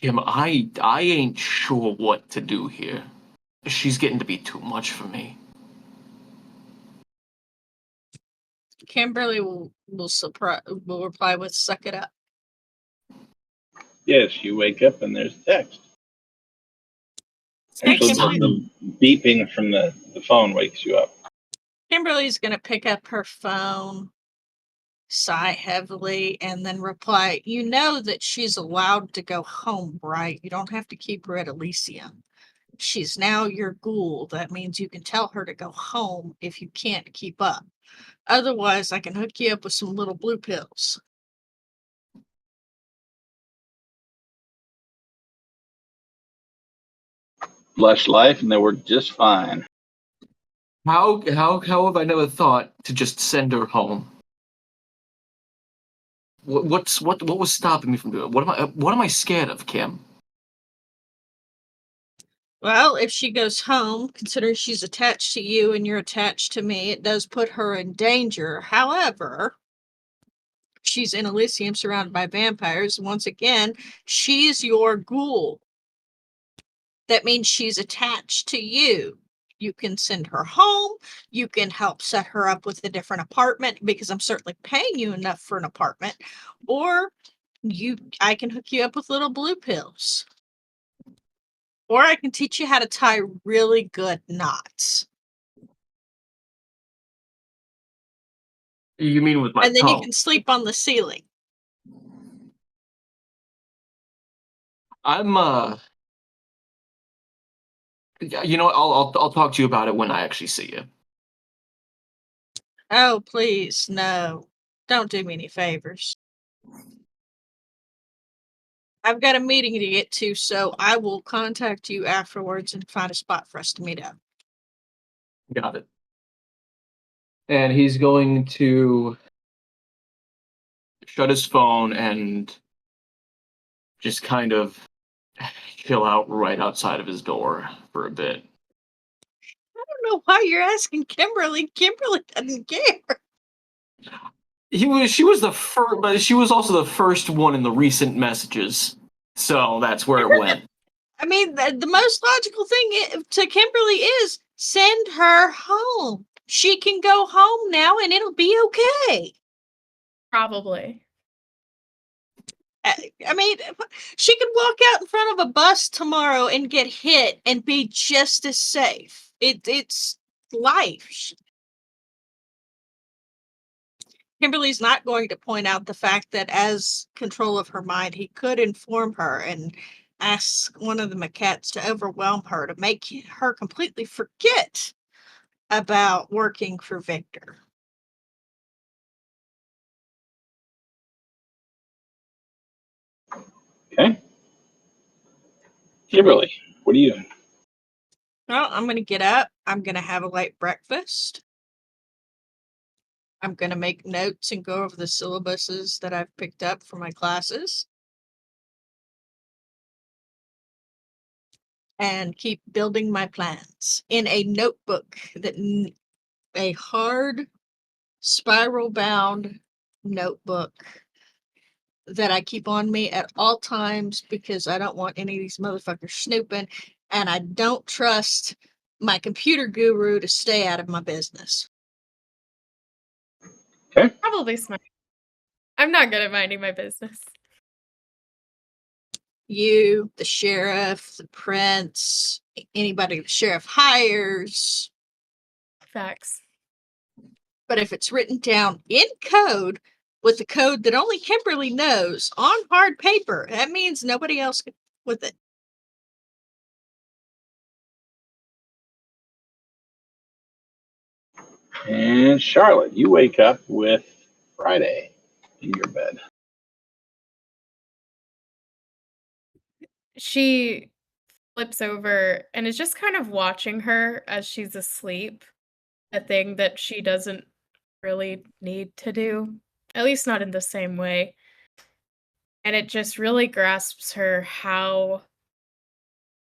Kim, I ain't sure what to do here. She's getting to be too much for me. Kimberly will reply with "suck it up." Yes, you wake up and there's text. Hey, Actually, Kimberly. the beeping from the phone wakes you up. Kimberly's gonna pick up her phone, sigh heavily, and then reply, "You know that she's allowed to go home, right? You don't have to keep her at Elysium. She's now your ghoul. That means you can tell her to go home if you can't keep up. Otherwise, I can hook you up with some little blue pills." Lush Life, and they work just fine. How have I never thought to just send her home? What was stopping me from doing it? What am I scared of, Kim? Well, if she goes home, considering she's attached to you and you're attached to me, it does put her in danger. However, she's in Elysium surrounded by vampires. Once again, she's your ghoul. That means she's attached to you. You can send her home. You can help set her up with a different apartment because I'm certainly paying you enough for an apartment. Or I can hook you up with little blue pills. Or I can teach you how to tie really good knots. You mean with my And then you tongue? can sleep on the ceiling. I'm you know what, I'll talk to you about it when I actually see you. Oh, please, no. Don't do me any favors. I've got a meeting to get to, so I will contact you afterwards and find a spot for us to meet up. Got it. And he's going to shut his phone and just kind of chill out right outside of his door for a bit. I don't know why you're asking Kimberly. Kimberly doesn't care. She was the first, but she was also the first one in the recent messages. So that's where it went. I mean, the most logical thing to Kimberly is send her home. She can go home now and it'll be okay. Probably. I mean, she could walk out in front of a bus tomorrow and get hit and be just as safe. It's life. Kimberly's not going to point out the fact that as control of her mind, he could inform her and ask one of the Maquettes to overwhelm her to make her completely forget about working for Victor. Okay. Kimberly, what do you? Well, I'm going to get up. I'm going to have a late breakfast. I'm going to make notes and go over the syllabuses that I've picked up for my classes. And keep building my plans in a notebook a hard spiral bound notebook that I keep on me at all times because I don't want any of these motherfuckers snooping, and I don't trust my computer guru to stay out of my business. Probably smart. I'm not good at minding my business. You, the sheriff, the prince, anybody the sheriff hires. Facts. But if it's written down in code with the code that only Kimberly knows on hard paper, that means nobody else can with it. And Charlotte, you wake up with Friday in your bed. She flips over and is just kind of watching her as she's asleep, a thing that she doesn't really need to do, at least not in the same way. And it just really grasps her how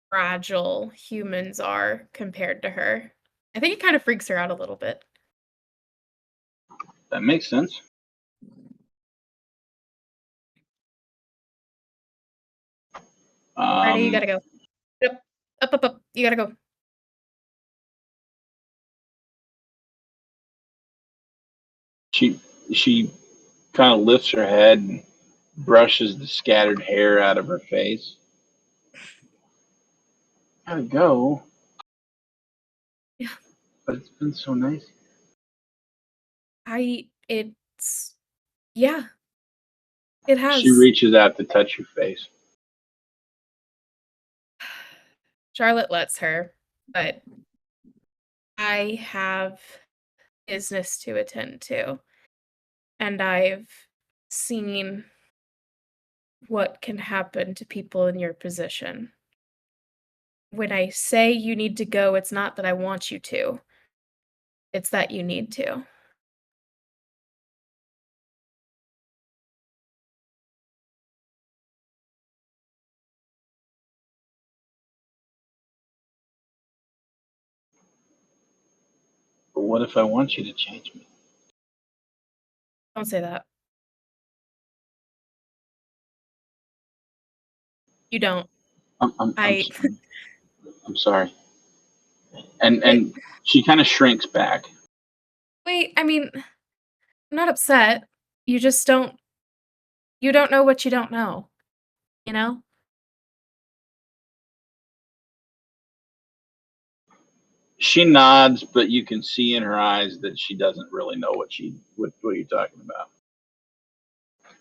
fragile humans are compared to her. I think it kind of freaks her out a little bit. That makes sense. Friday, you gotta go. Up, up, up, up. You gotta go. She kind of lifts her head and brushes the scattered hair out of her face. Gotta go. Yeah. But it's been so nice. Yeah. It has. She reaches out to touch your face. Charlotte lets her, but I have business to attend to. And I've seen what can happen to people in your position. When I say you need to go, it's not that I want you to. It's that you need to. But what if I want you to change me? Don't say that. You don't. I'm sorry. And she kind of shrinks back. Wait, I mean, I'm not upset. You just don't know what you don't know. You know? She nods, but you can see in her eyes that she doesn't really know what you're talking about.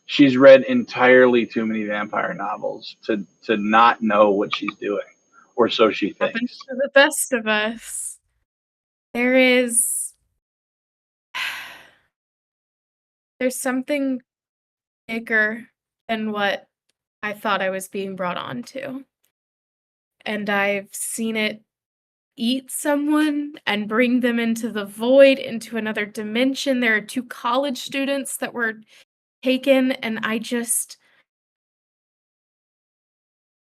She's read entirely too many vampire novels to not know what she's doing, or so she thinks. Happens to the best of us. There is there's something bigger than what I thought I was being brought on to. And I've seen it eat someone and bring them into the void, into another dimension. There are 2 college students that were taken, and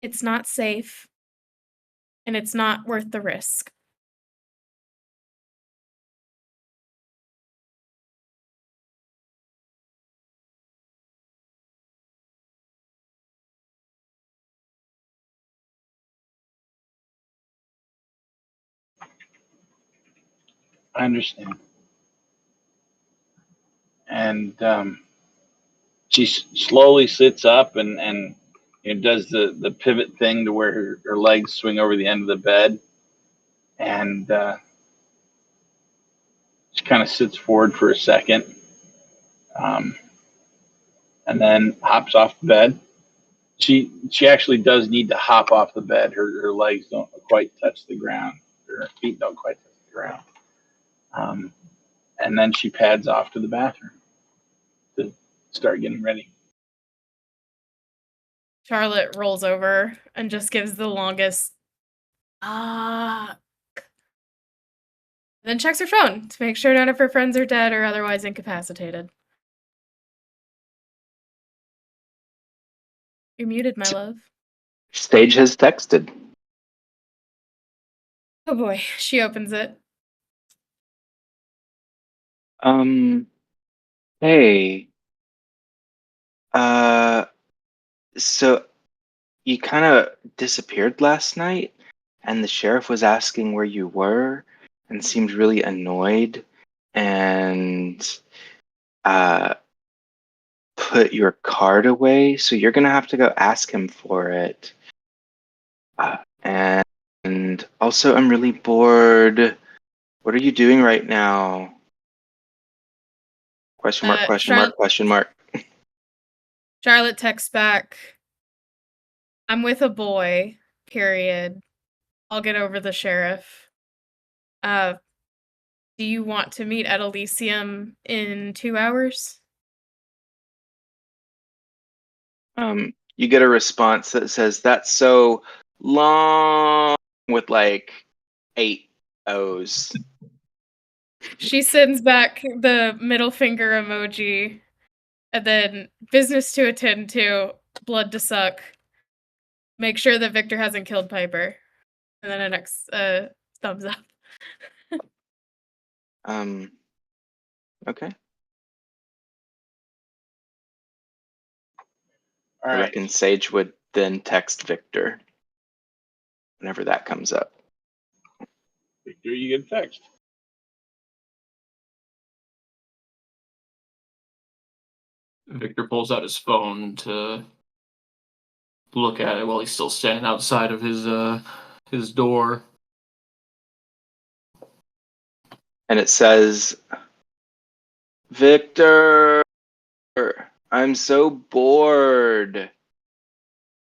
it's not safe, and it's not worth the risk. I understand. And she slowly sits up and does the pivot thing to where her legs swing over the end of the bed. And she kind of sits forward for a second, and then hops off the bed. She actually does need to hop off the bed. Her legs don't quite touch the ground. Her feet don't quite touch the ground. And then she pads off to the bathroom to start getting ready. Charlotte rolls over and just gives the longest then checks her phone to make sure none of her friends are dead or otherwise incapacitated. You're muted, my love. Sage has texted. Oh boy, she opens it. Hey. So you kind of disappeared last night, and the sheriff was asking where you were and seemed really annoyed and put your card away, so you're gonna have to go ask him for it. And also, I'm really bored. What are you doing right now? Question mark, question mark, question mark. Charlotte texts back, I'm with a boy, period. I'll get over the sheriff. Do you want to meet at Elysium in 2 hours? You get a response that says, "That's so long," with like 8 O's. She sends back the middle finger emoji, and then business to attend to, blood to suck. Make sure that Victor hasn't killed Piper. And then a next thumbs up. Okay. All I right. reckon Sage would then text Victor whenever that comes up. Victor, you get a text. Victor pulls out his phone to look at it while he's still standing outside of his door. And it says, "Victor, I'm so bored.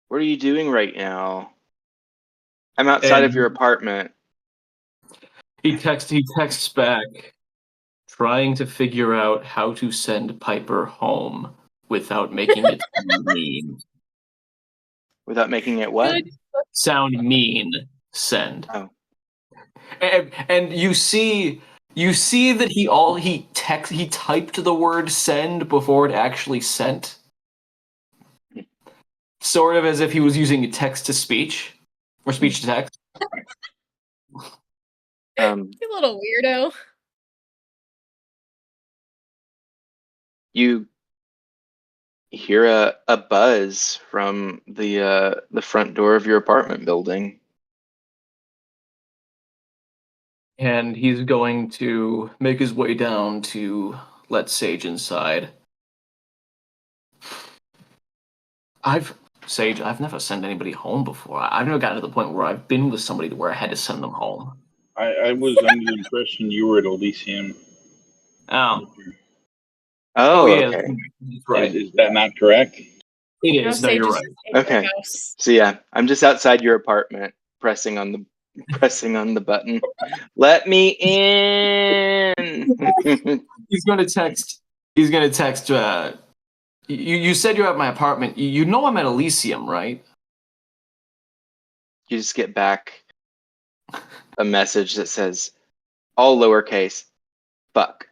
What are you doing right now? I'm outside of And your apartment." he texts back, trying to figure out how to send Piper home without making it sound mean. Without making it what? Good. Sound mean. Send. Oh. And you see that he typed the word send before it actually sent. Sort of as if he was using text to speech or speech to text. You little weirdo. You hear a buzz from the front door of your apartment building. And he's going to make his way down to let Sage inside. I've never sent anybody home before. I've never gotten to the point where I've been with somebody to where I had to send them home. I was under the impression you were at Elysium. Oh. Oh, Yeah. okay. That's right. Is that not correct? It is. No, Sage you're is right. in the Okay. house. So yeah, I'm just outside your apartment, pressing on the button. Let me in. He's going to text He's gonna text. You said you're at my apartment. You know I'm at Elysium, right? You just get back a message that says, all lowercase, fuck.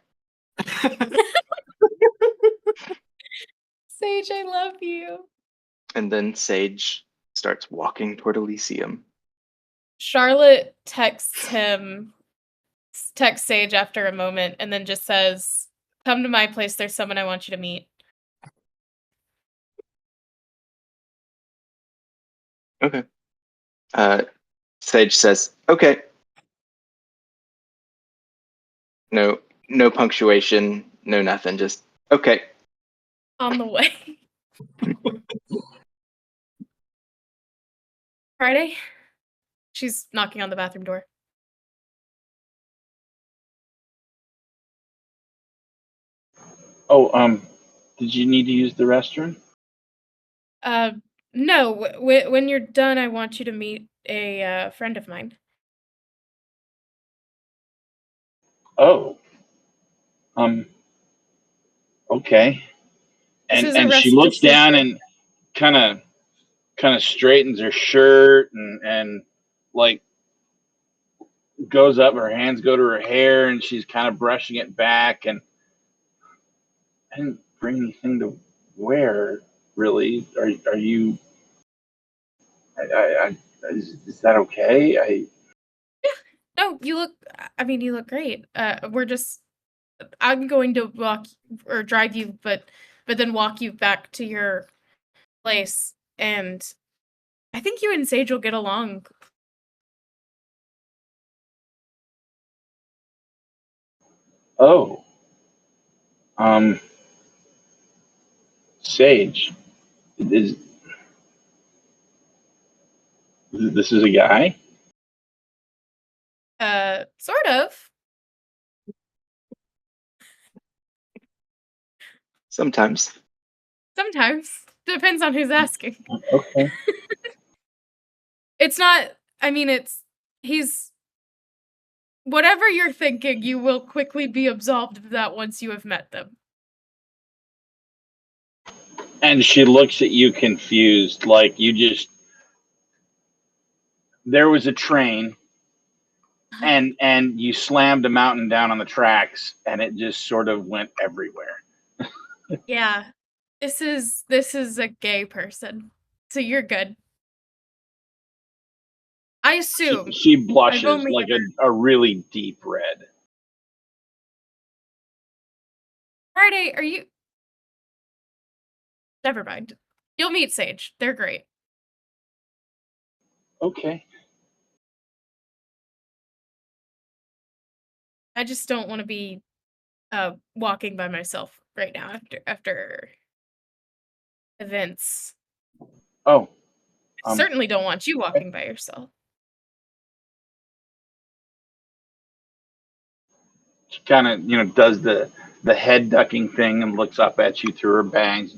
Sage, I love you. And then Sage starts walking toward Elysium. Charlotte texts Sage after a moment, and then just says, "Come to my place. There's someone I want you to meet." Okay. Sage says, okay. No punctuation, no nothing, just okay. On the way. Friday? She's knocking on the bathroom door. Oh, did you need to use the restroom? No. When you're done, I want you to meet a friend of mine. Oh. Okay. This And is a and she rest looks down assistant. and kind of straightens her shirt and like goes up, her hands go to her hair and she's kind of brushing it back, and I didn't bring anything to wear really. Are you I is that okay? No, you look. I mean, you look great. I'm going to walk or drive you, but then walk you back to your place, and I think you and Sage will get along. Oh. Sage, is this is a guy? Sort of. Sometimes. Sometimes. Depends on who's asking. Okay. It's not, I mean, he's, whatever you're thinking, you will quickly be absolved of that once you have met them. And she looks at you confused, like there was a train and you slammed a mountain down on the tracks and it just sort of went everywhere. Yeah. This is a gay person. So you're good. I assume. She I've blushes only like a really deep red. Friday, are you? Never mind. You'll meet Sage. They're great. Okay. I just don't want to be walking by myself right now after events. Oh. Certainly don't want you walking by yourself. She kind of, does the head ducking thing and looks up at you through her bangs.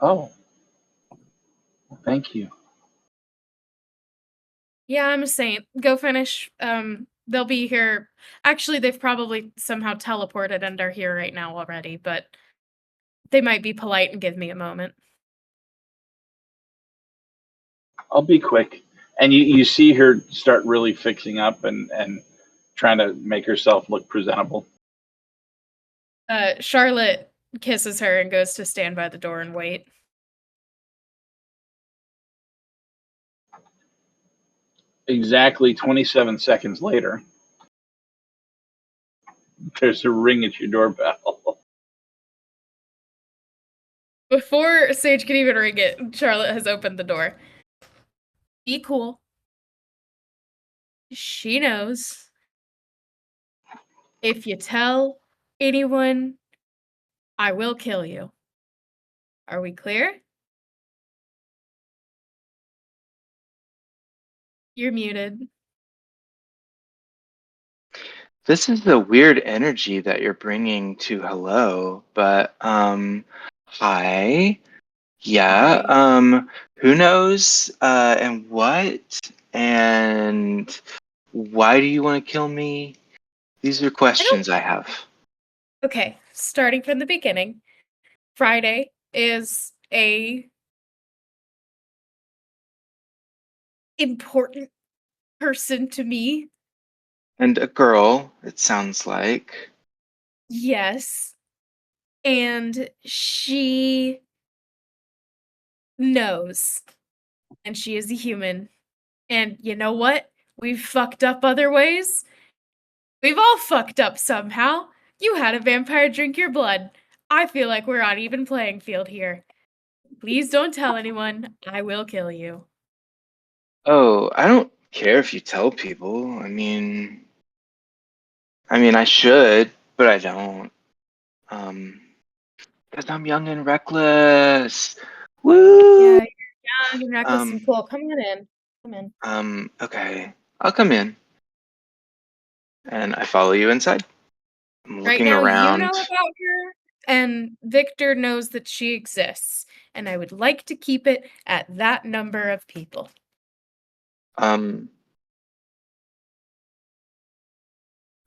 Oh. Thank you. Yeah, I'm a saint. Go finish. They'll be here. Actually, they've probably somehow teleported and are here right now already, but they might be polite and give me a moment. I'll be quick. And you see her start really fixing up and trying to make herself look presentable. Charlotte kisses her and goes to stand by the door and wait. Exactly 27 seconds later, there's a ring at your doorbell. Before Sage can even ring it, Charlotte has opened the door. Be cool. She knows. If you tell anyone, I will kill you. Are we clear? You're muted. This is the weird energy that you're bringing to hello, but hi. Yeah, Hi. who knows and what and why do you want to kill me? These are questions I have. Okay, starting from the beginning. Friday is a important person to me. And a girl, it sounds like. Yes. And she knows. And she is a human. And you know what? We've fucked up other ways. We've all fucked up somehow. You had a vampire drink your blood. I feel like we're on even playing field here. Please don't tell anyone. I will kill you. Oh, I don't care if you tell people. I should, but I don't. Because I'm young and reckless. Woo! Yeah, you're young and reckless and Um, cool. Come on in. Come in. okay. I'll come in. And I follow you inside. I'm Right looking now, you know around. about her, and Victor knows that she exists. And I would like to keep it at that number of people. Um,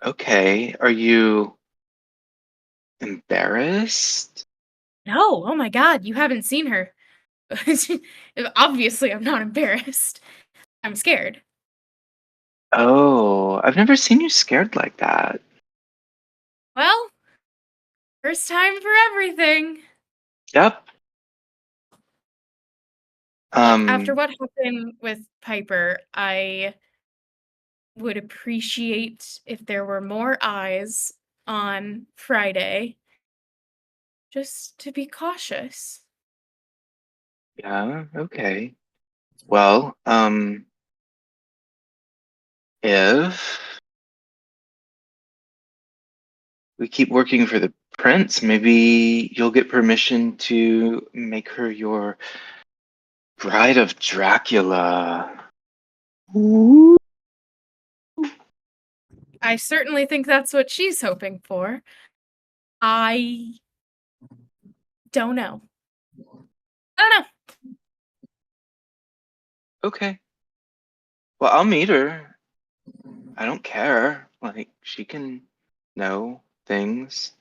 okay. Are you embarrassed? No, oh my god, you haven't seen her. Obviously, I'm not embarrassed. I'm scared. Oh, I've never seen you scared like that. Well, first time for everything. Yep. Look, after Um, what happened with Piper, I would appreciate if there were more eyes on Friday, just to be cautious. yeah, okay. Well, if we keep working for the prince, maybe you'll get permission to make her your bride of Dracula. Ooh. I certainly think that's what she's hoping for. I don't know. I don't know. Okay. Well, I'll meet her. I don't care. Like, she can know things.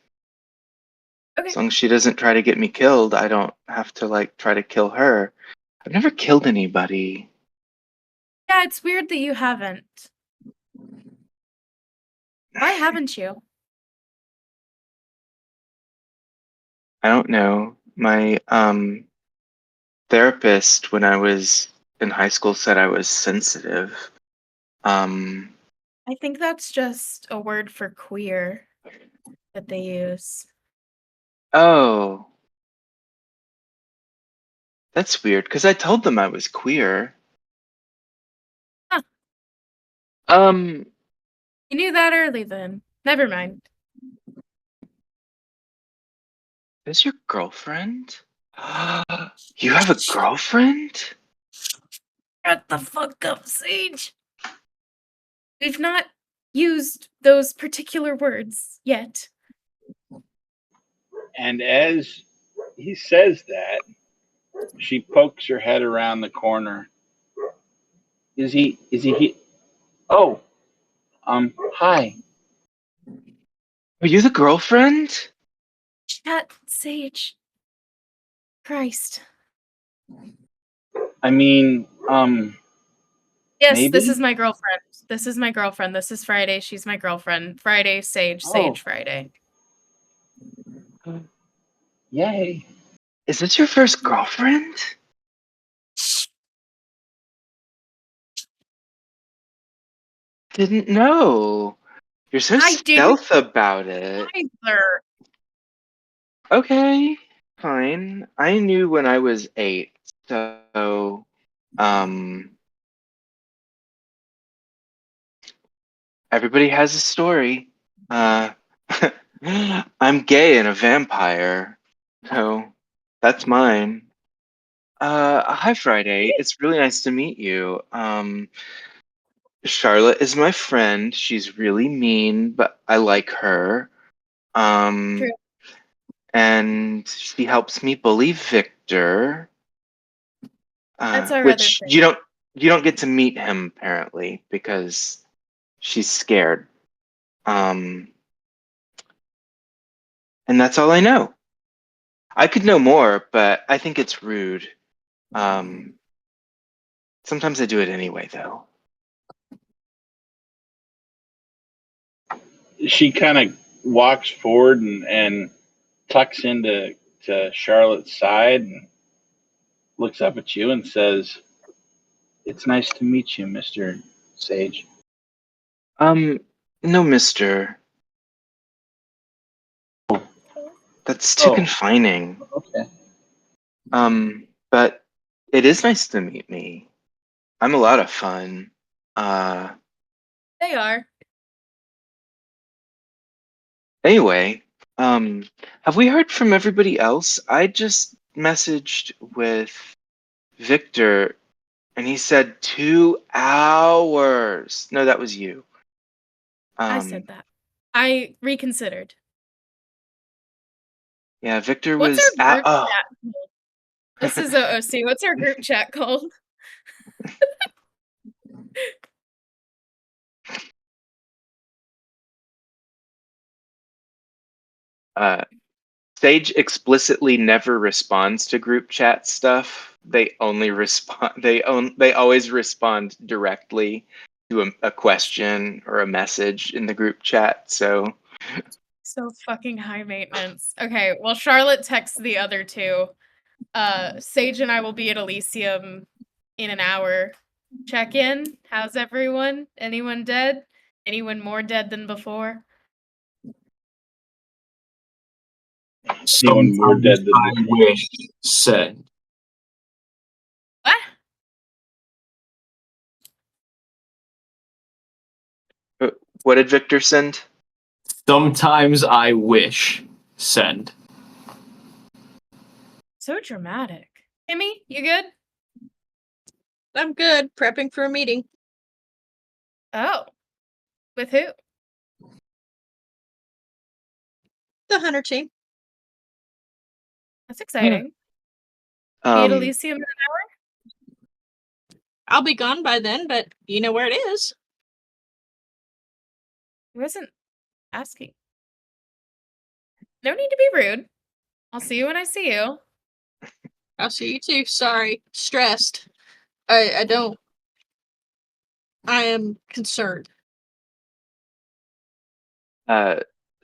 As Okay. long as she doesn't try to get me killed, I don't have to, like, try to kill her. I've never killed anybody. Yeah, it's weird that you haven't. Why haven't you? I don't know. My therapist when I was in high school said I was sensitive. Um, I think that's just a word for queer that they use. oh, that's weird because I told them I was queer. Huh, Um, you knew that early then. Never mind. is your girlfriend? You have a girlfriend? Shut the fuck up, Sage. We've not used those particular words yet. And as he says that, she pokes her head around the corner. Is he? Oh, hi. Are you the girlfriend? Shut, Sage. Christ. I mean, Yes, this is maybe? my girlfriend. This is my girlfriend. This is Friday. She's my girlfriend. Friday, Sage, Oh, Sage, Friday. yay. Is this your first girlfriend? Didn't know. You're so I didn't stealth about it. either. Okay, fine. I knew when I was 8, so um everybody has a story. Uh I'm gay and a vampire. So that's mine. Hi Friday. It's really nice to meet you. Charlotte is my friend. She's really mean, but I like her. True. Um and she helps me bully Victor. That's our other Which friend. you don't get to meet him apparently because she's scared. Um, And that's all I know. I could know more, but I think it's rude. Sometimes I do it anyway, though. She kind of walks forward and tucks into Charlotte's side and looks up at you and says, "It's nice to meet you, Mr. Sage." No, mister. That's too Oh. confining. Okay. But it is nice to meet me. I'm a lot of fun. They are. Anyway, have we heard from everybody else? I just messaged with Victor and he said 2 hours. No, that was you. I said that. I reconsidered. Yeah, Victor What's was our at. group Oh. chat called? This is OOC. What's our group chat called? Sage explicitly never responds to group chat stuff. They only respond. They always respond directly to a question or a message in the group chat. So So fucking high maintenance. Okay, well, Charlotte texts the other two. Sage and I will be at Elysium in an hour. Check in. How's everyone? Anyone dead? Anyone more dead than before? Anyone more dead than I before? wish said. What? what did Victor send? Sometimes I wish send. So dramatic. Kimmy, you good? I'm good, prepping for a meeting. Oh. With who? The hunter team. That's exciting. Be at Elysium in an hour? I'll be gone by then, but you know where it is. I wasn't asking. No need to be rude. I'll see you when I see you. I'll see you too. Sorry. Stressed. I am concerned.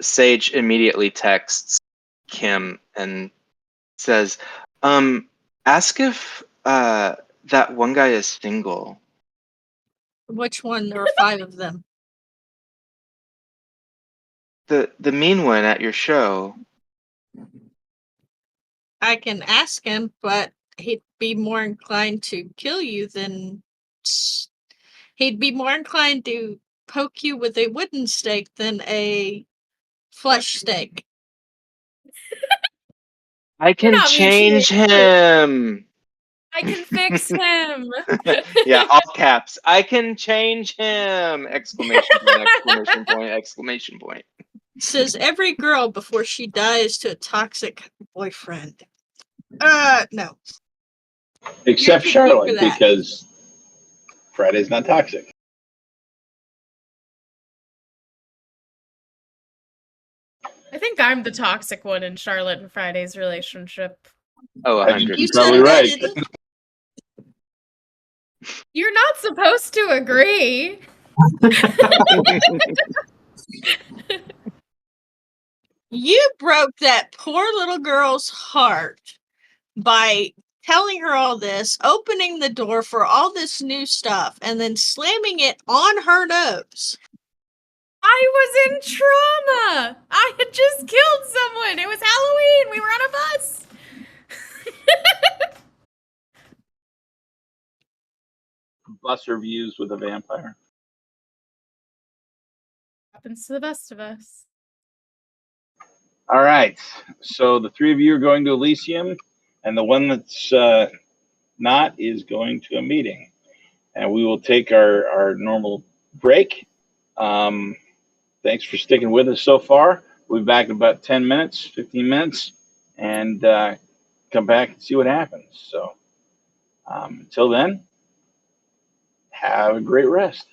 Sage immediately texts Kim and says, ask if that one guy is single." Which one? There are 5 of them. The mean one at your show. I can ask him, but he'd be more inclined to kill you than he'd be more inclined to poke you with a wooden stake than a flesh stake. I can not change mutually him. I can fix him. Yeah, all caps. I can change him! Exclamation point, exclamation point, exclamation point. Says every girl before she dies to a toxic boyfriend. No. Except You're too weak for Charlotte, that. because Friday's not toxic. I think I'm the toxic one in Charlotte and Friday's relationship. Oh, I think 100. You You're probably said right. that. You're not supposed to agree. You broke that poor little girl's heart by telling her all this, opening the door for all this new stuff, and then slamming it on her nose. I was in trauma. I had just killed someone. It was Halloween. We were on a bus. Bus reviews with a vampire. Happens to the best of us. All right. So the 3 of you are going to Elysium, and the one that's not is going to a meeting. And we will take our normal break. Thanks for sticking with us so far. We'll be back in about 10 minutes, 15 minutes, and come back and see what happens. So until then, have a great rest.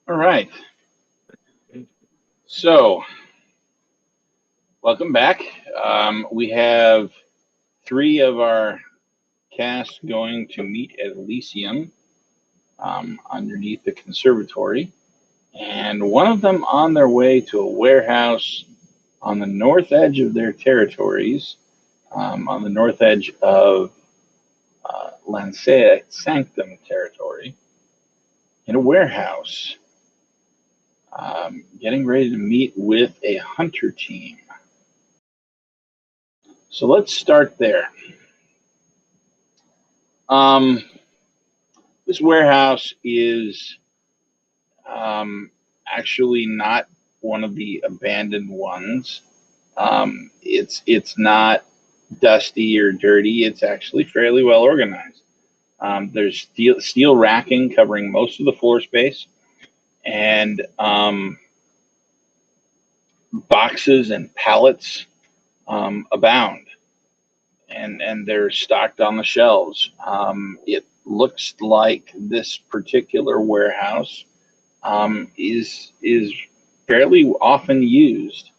All right. So, welcome back. We have 3 of our cast going to meet at Elysium underneath the conservatory, and one of them on their way to a warehouse on the north edge of their territories, on the north edge of Lancea Sanctum territory, in a warehouse, getting ready to meet with a hunter team. So let's start there. This warehouse is actually not one of the abandoned ones. It's not dusty or dirty. It's actually fairly well organized. There's steel racking covering most of the floor space, and boxes and pallets abound, and they're stocked on the shelves. It looks like this particular warehouse is fairly often used.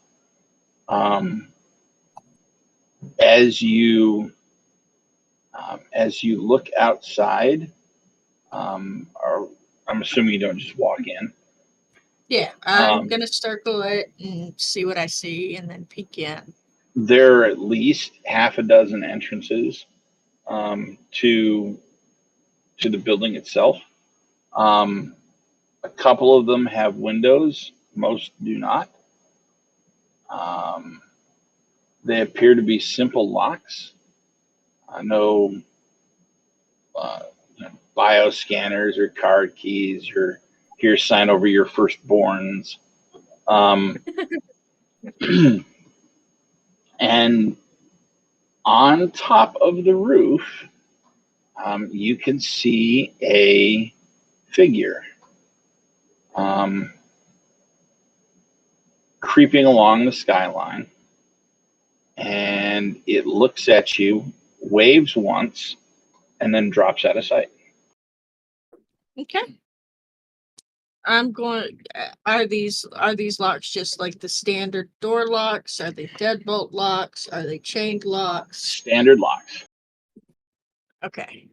As you look outside, or I'm assuming you don't just walk in. Yeah, I'm Um, gonna circle it and see what I see and then peek in. There are at least half a dozen entrances to the building itself. A couple of them have windows, most do not. Um, they appear to be simple locks. No uh, bio scanners or card keys or here sign over your firstborns. Um, and on top of the roof, you can see a figure creeping along the skyline, and it looks at you, waves once, and then drops out of sight. Okay. I'm going. Are these locks just like the standard door locks? Are they deadbolt locks? Are they chained locks? Standard locks. Okay.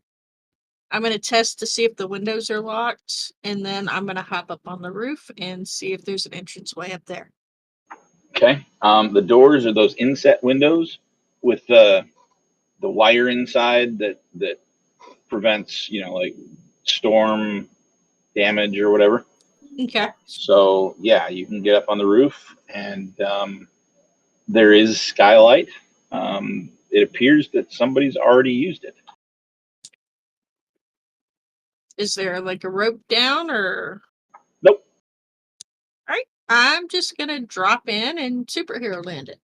I'm gonna test to see if the windows are locked, and then I'm gonna hop up on the roof and see if there's an entranceway up there. Okay. The doors are those inset windows with the wire inside that prevents like storm damage or whatever. Okay. So yeah, you can get up on the roof, and there is skylight. It appears that somebody's already used it. Is there like a rope down or? Nope. All right. I'm just gonna drop in and superhero land it.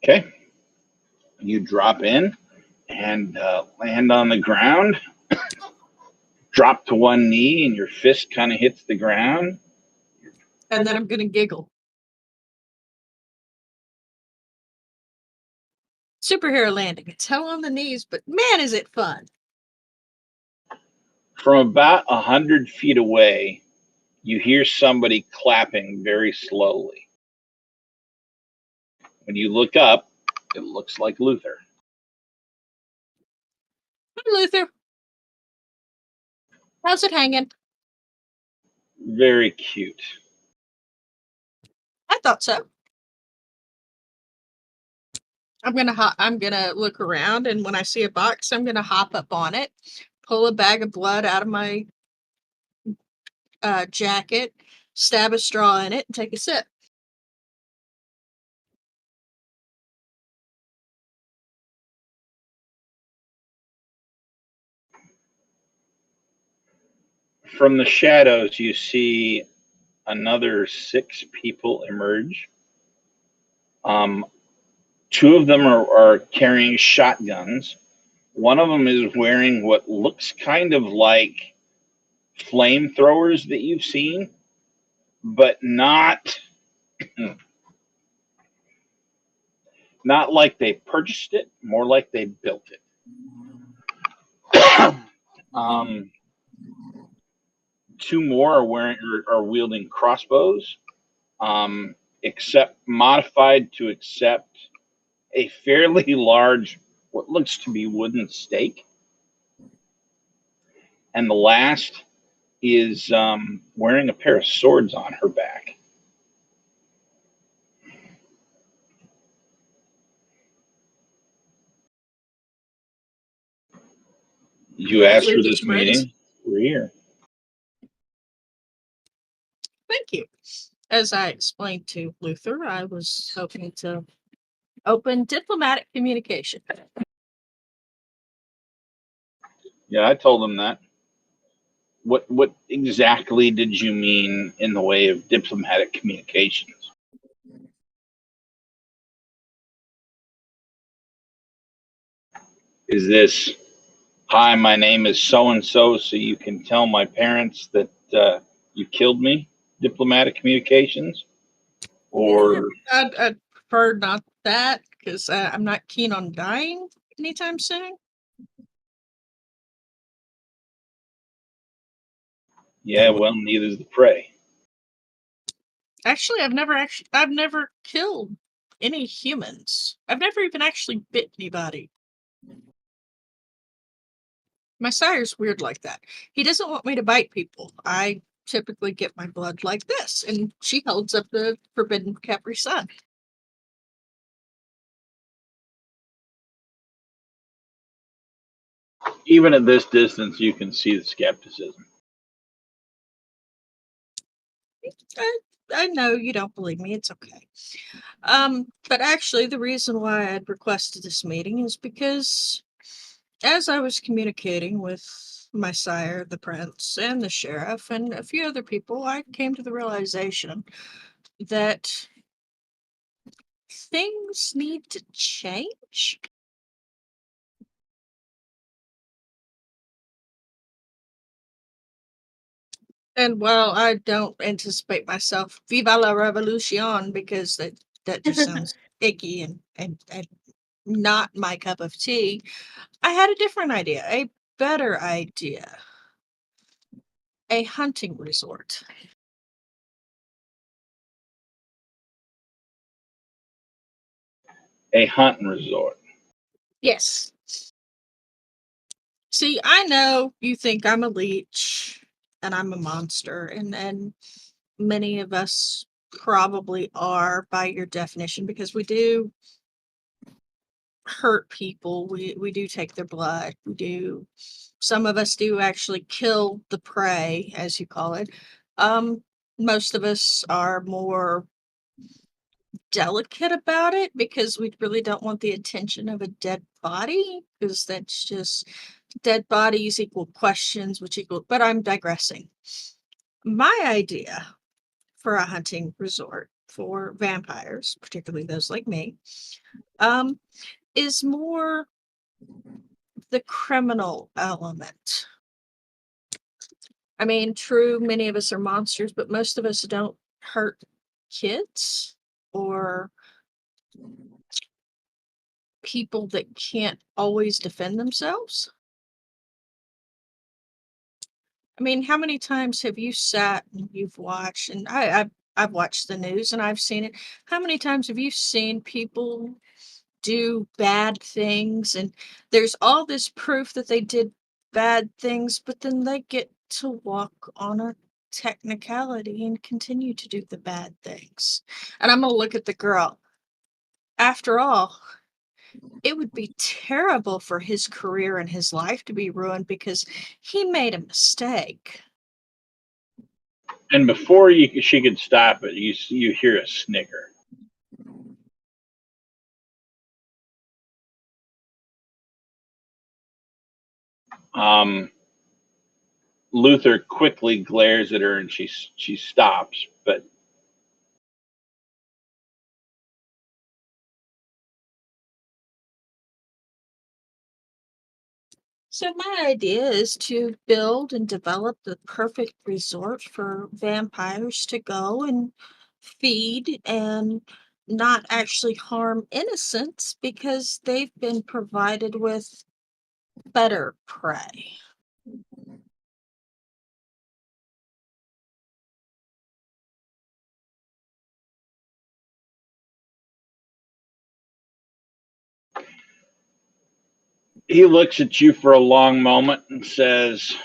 Okay. You drop in and land on the ground. Drop to one knee, and your fist kind of hits the ground. And then I'm gonna giggle. Superhero landing. It's hell on the knees, but man, is it fun. From about 100 feet away, you hear somebody clapping very slowly. When you look up, it looks like Luther. Hi, Luther. How's it hanging? Very cute. I thought so. I'm gonna look around, and when I see a box, I'm gonna hop up on it, pull a bag of blood out of my jacket, stab a straw in it, and take a sip. From the shadows, you see another 6 people emerge. 2 of them are carrying shotguns. One of them is wearing what looks kind of like flamethrowers that you've seen, but not like they purchased it, more like they built it. two more are wearing are wielding crossbows, except modified to accept a fairly large, what looks to be wooden stake. And the last is wearing a pair of swords on her back. You asked for this meeting. We're here. Thank you. As I explained to Luther, I was hoping to open diplomatic communication. Yeah, I told him that. What exactly did you mean in the way of diplomatic communications? Is this, hi, my name is so and so you can tell my parents that you killed me? Diplomatic communications? Or I'd prefer not that because I'm not keen on dying anytime soon. yeah, well, neither is the prey. Actually, I've never killed any humans. I've never even actually bit anybody. My sire's weird like that. He doesn't want me to bite people. I typically get my blood like this, and she holds up the forbidden Capri Sun. Even at this distance, you can see the skepticism. I know you don't believe me. It's okay. But actually, the reason why I'd requested this meeting is because as I was communicating with my sire, the prince, and the sheriff, and a few other people, I came to the realization that things need to change. And while I don't anticipate myself Viva la Revolution because that just sounds icky and not my cup of tea, I had a different idea, a better idea. A hunting resort. A hunting resort. Yes. See, I know you think I'm a leech and I'm a monster, and many of us probably are by your definition because we do hurt people. We do take their blood. We do. Some of us do actually kill the prey, as you call it. Most of us are more delicate about it because we really don't want the attention of a dead body because that's just dead bodies equal questions, which equal. But I'm digressing. My idea for a hunting resort for vampires, particularly those like me, is more the criminal element. I mean, true, many of us are monsters, but most of us don't hurt kids or people that can't always defend themselves. I mean, how many times have you sat and you've watched, and I've watched the news and I've seen it. How many times have you seen people do bad things and there's all this proof that they did bad things, but then they get to walk on a technicality and continue to do the bad things. And I'm gonna look at the girl. After all, it would be terrible for his career and his life to be ruined because he made a mistake. And before she could stop it, you hear a snicker. Luther quickly glares at her and she stops, but So my idea is to build and develop the perfect resort for vampires to go and feed and not actually harm innocents because they've been provided with better prey. He looks at you for a long moment and says,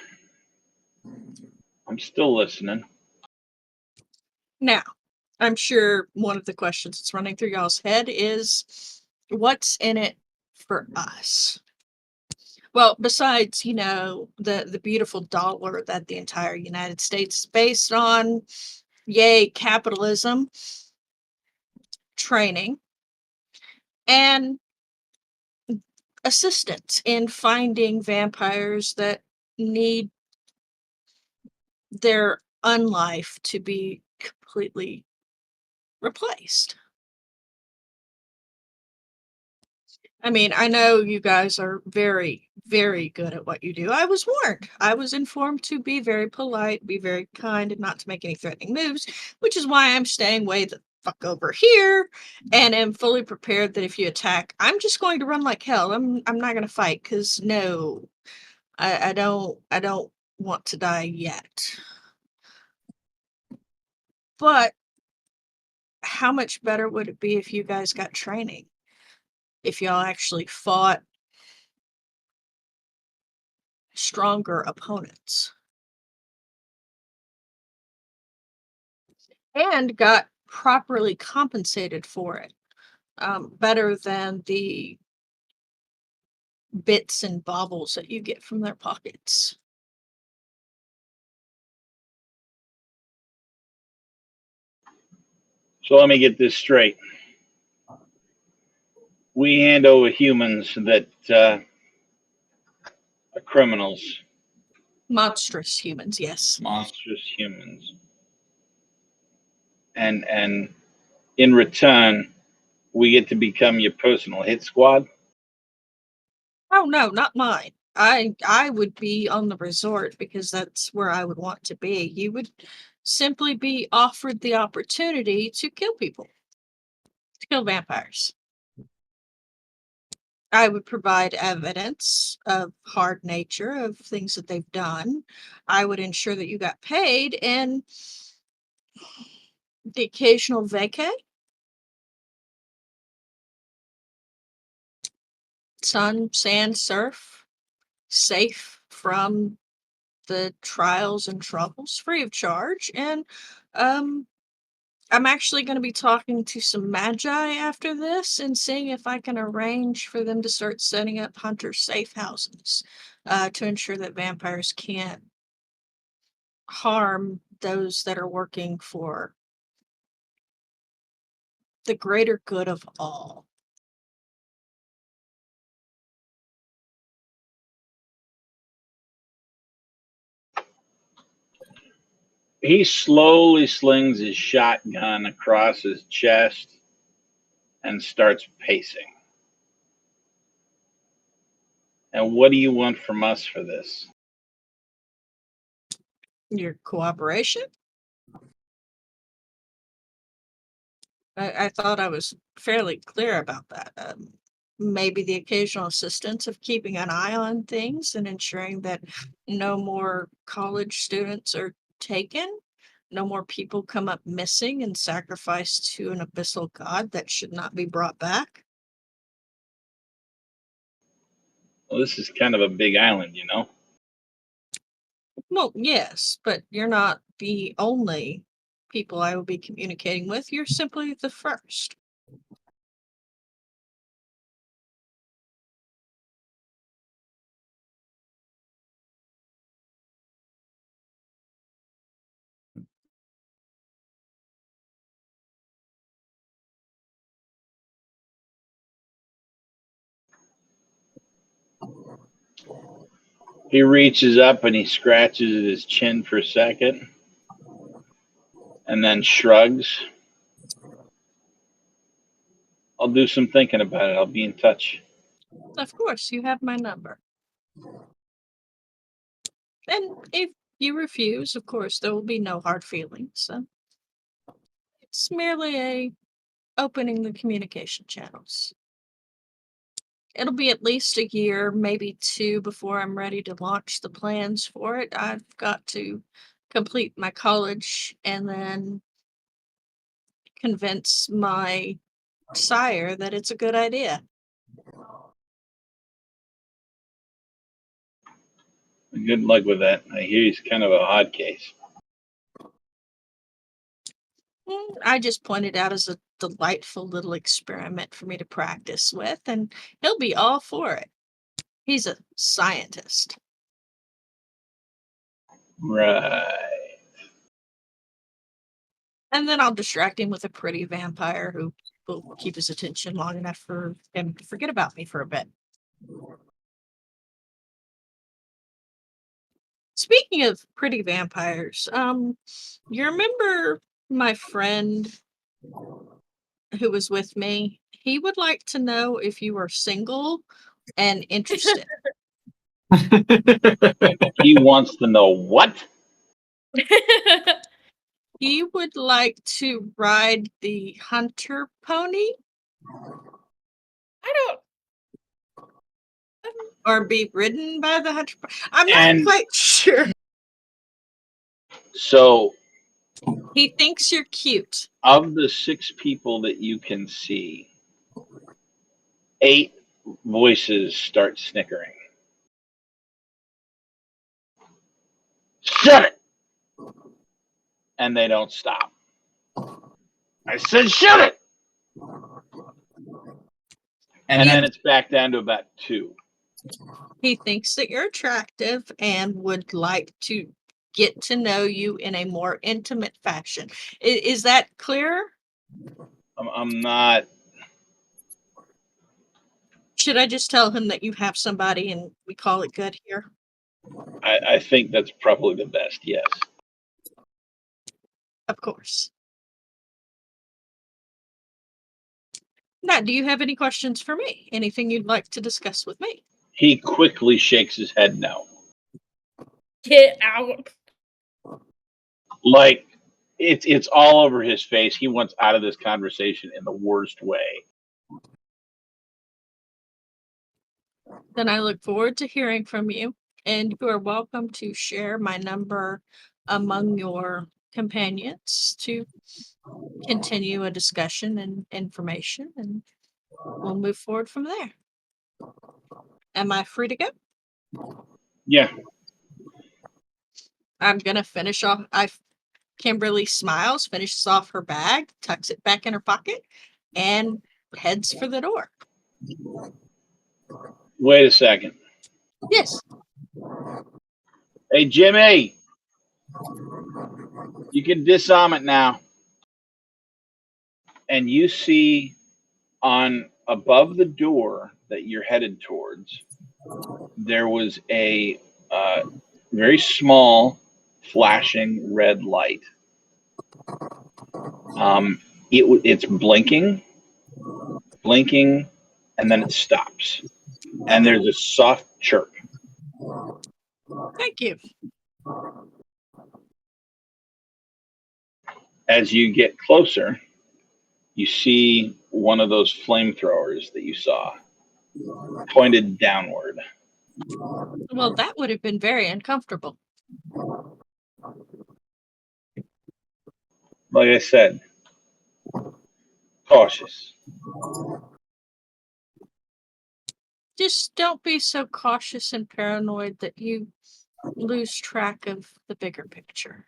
I'm still listening. Now, I'm sure one of the questions that's running through y'all's head is, what's in it for us? Well, besides, the beautiful dollar that the entire United States is based on, yay, capitalism, training, and assistance in finding vampires that need their unlife to be completely replaced. I mean, I know you guys are very, very good at what you do. I was warned. I was informed to be very polite, be very kind, and not to make any threatening moves, which is why I'm staying way the fuck over here and am fully prepared that if you attack, I'm just going to run like hell. I'm not gonna fight because no, I don't want to die yet. But how much better would it be if you guys got training? If y'all actually fought stronger opponents and got properly compensated for it, better than the bits and baubles that you get from their pockets. So let me get this straight. We hand over humans that are criminals, Monstrous humans, yes. monstrous humans. And in return, we get to become your personal hit squad. Oh no, not mine. I would be on the resort because that's where I would want to be. You would simply be offered the opportunity to kill people, to kill vampires. I would provide evidence of hard nature, of things that they've done. I would ensure that you got paid, and the occasional vacay. Sun, sand, surf, safe from the trials and troubles, free of charge. And I'm actually going to be talking to some magi after this and seeing if I can arrange for them to start setting up hunter safe houses to ensure that vampires can't harm those that are working for the greater good of all. He slowly slings his shotgun across his chest and starts pacing. And what do you want from us for this? Your cooperation? I thought I was fairly clear about that. Maybe the occasional assistance of keeping an eye on things and ensuring that no more college students are taken, no more people come up missing and sacrificed to an abyssal god that should not be brought back. Well, this is kind of a big island, you know? Well, yes, but you're not the only people I will be communicating with. You're simply the first. He reaches up and he scratches at his chin for a second and then shrugs. I'll do some thinking about it. I'll be in touch. Of course, you have my number. And if you refuse, of course, there will be no hard feelings. It's merely a opening the communication channels. It'll be at least a year, maybe two, before I'm ready to launch the plans for it. I've got to complete my college and then convince my sire that it's a good idea. Good luck with that. I hear he's kind of a hot case. I just pointed out as a delightful little experiment for me to practice with, and he'll be all for it. He's a scientist. Right. And then I'll distract him with a pretty vampire who will keep his attention long enough for him to forget about me for a bit. Speaking of pretty vampires, you remember my friend who was with me? He would like to know if you are single and interested. He wants to know what? He would like to ride the hunter pony I don't. or be ridden by the hunter. I'm And- not quite sure. So, He thinks you're cute. of the 6 people that you can see, 8 voices start snickering. Shut it! And they don't stop. I said, shut it! And then it's back down to about 2. He thinks that you're attractive and would like to get to know you in a more intimate fashion. Is that clear? I'm not. Should I just tell him that you have somebody and we call it good here? I think that's probably the best, yes. Of course. Now, do you have any questions for me? Anything you'd like to discuss with me? He quickly shakes his head no. Get out. Like, it's all over his face. He wants out of this conversation in the worst way. Then I look forward to hearing from you, and you are welcome to share my number among your companions to continue a discussion and information, and we'll move forward from there. Am I free to go? Yeah. I'm gonna finish off. Kimberly smiles, finishes off her bag, tucks it back in her pocket, and heads for the door. Wait a second. Yes. Hey, Jimmy. You can disarm it now. And you see on above the door that you're headed towards, there was a very small flashing red light. It's blinking, and then it stops. And there's a soft chirp. Thank you. As you get closer, you see one of those flamethrowers that you saw pointed downward. Well, that would have been very uncomfortable. Like I said, cautious. Just don't be so cautious and paranoid that you lose track of the bigger picture.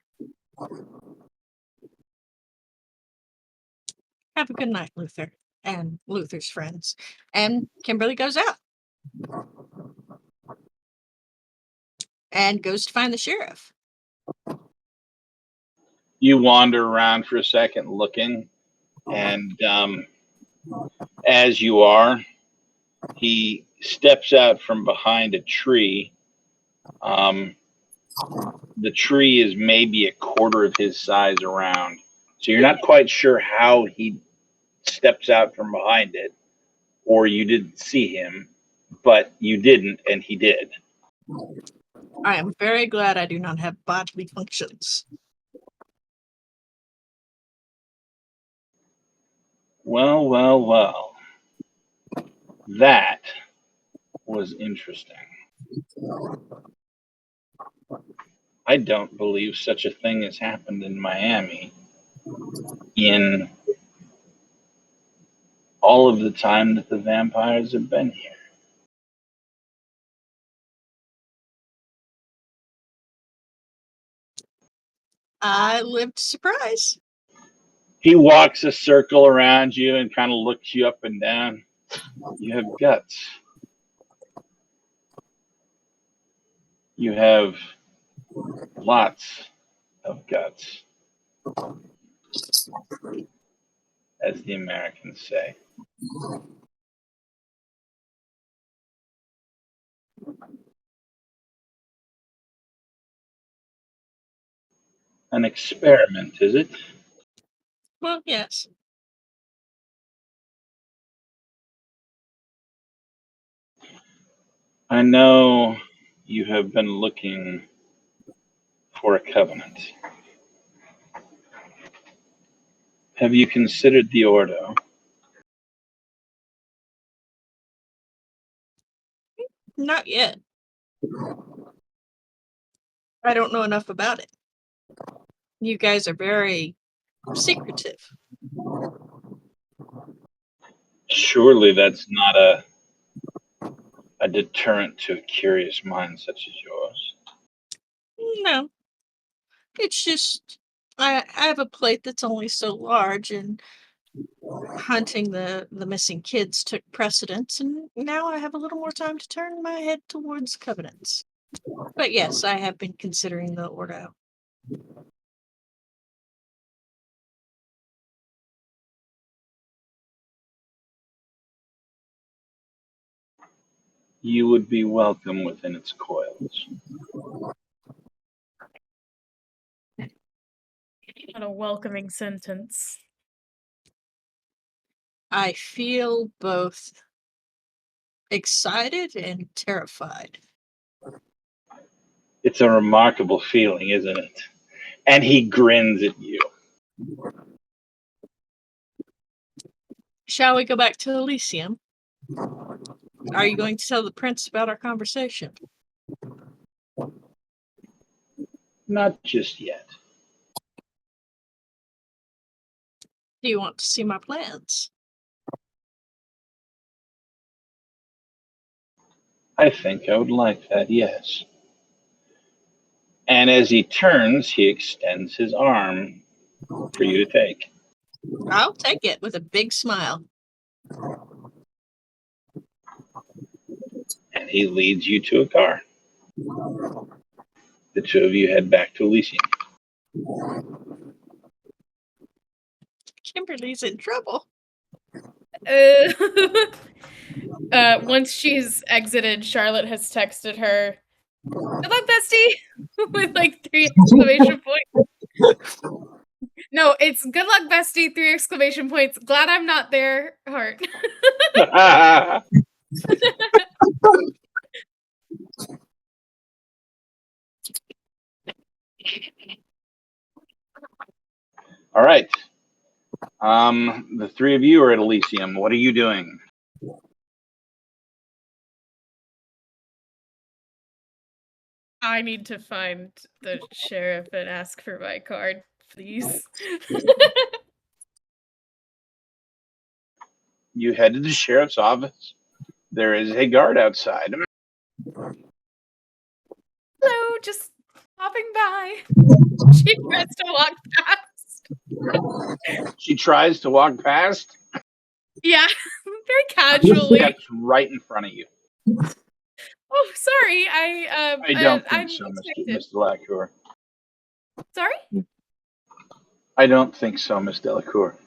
Have a good night, Luther, and Luther's friends. And Kimberly goes out and goes to find the sheriff. You wander around for a second looking, and as you are, he steps out from behind a tree. The tree is maybe a quarter of his size around, so you're not quite sure how he steps out from behind it, or you didn't see him, but you didn't, and he did. I am very glad I do not have bodily functions. Well. That was interesting. I don't believe such a thing has happened in Miami in all of the time that the vampires have been here. I lived to surprise. He walks a circle around you and kind of looks you up and down. You have guts. You have lots of guts, as the Americans say. An experiment, is it? Well, yes. I know you have been looking for a covenant. Have you considered the Ordo? Not yet. I don't know enough about it. You guys are very secretive. Surely that's not a deterrent to a curious mind such as yours. No. It's just I have a plate that's only so large, and hunting the missing kids took precedence, and now I have a little more time to turn my head towards covenants. But yes, I have been considering the Ordo. You would be welcome within its coils. What a welcoming sentence. I feel both excited and terrified. It's a remarkable feeling, isn't it? And he grins at you. Shall we go back to Elysium? Are you going to tell the prince about our conversation? Not just yet. Do you want to see my plans? I think I would like that, yes. And as he turns, he extends his arm for you to take. I'll take it with a big smile. And he leads you to a car. The two of you head back to Elysium. Kimberly's in trouble. Once she's exited, Charlotte has texted her, "Good luck, bestie!" with like 3 exclamation points. No, it's "Good luck, bestie!" 3 exclamation points. Glad I'm not there. Heart. All right. The three of you are at Elysium. What are you doing? I need to find the sheriff and ask for my card, please. You head to the sheriff's office. There is a guard outside. Hello, just popping by. She tries to walk past. She tries to walk past. Yeah, very casually. That's right in front of you. Oh, sorry. I don't think I'm so, expected. Mr. Delacour. Sorry? I don't think so, Miss Delacour.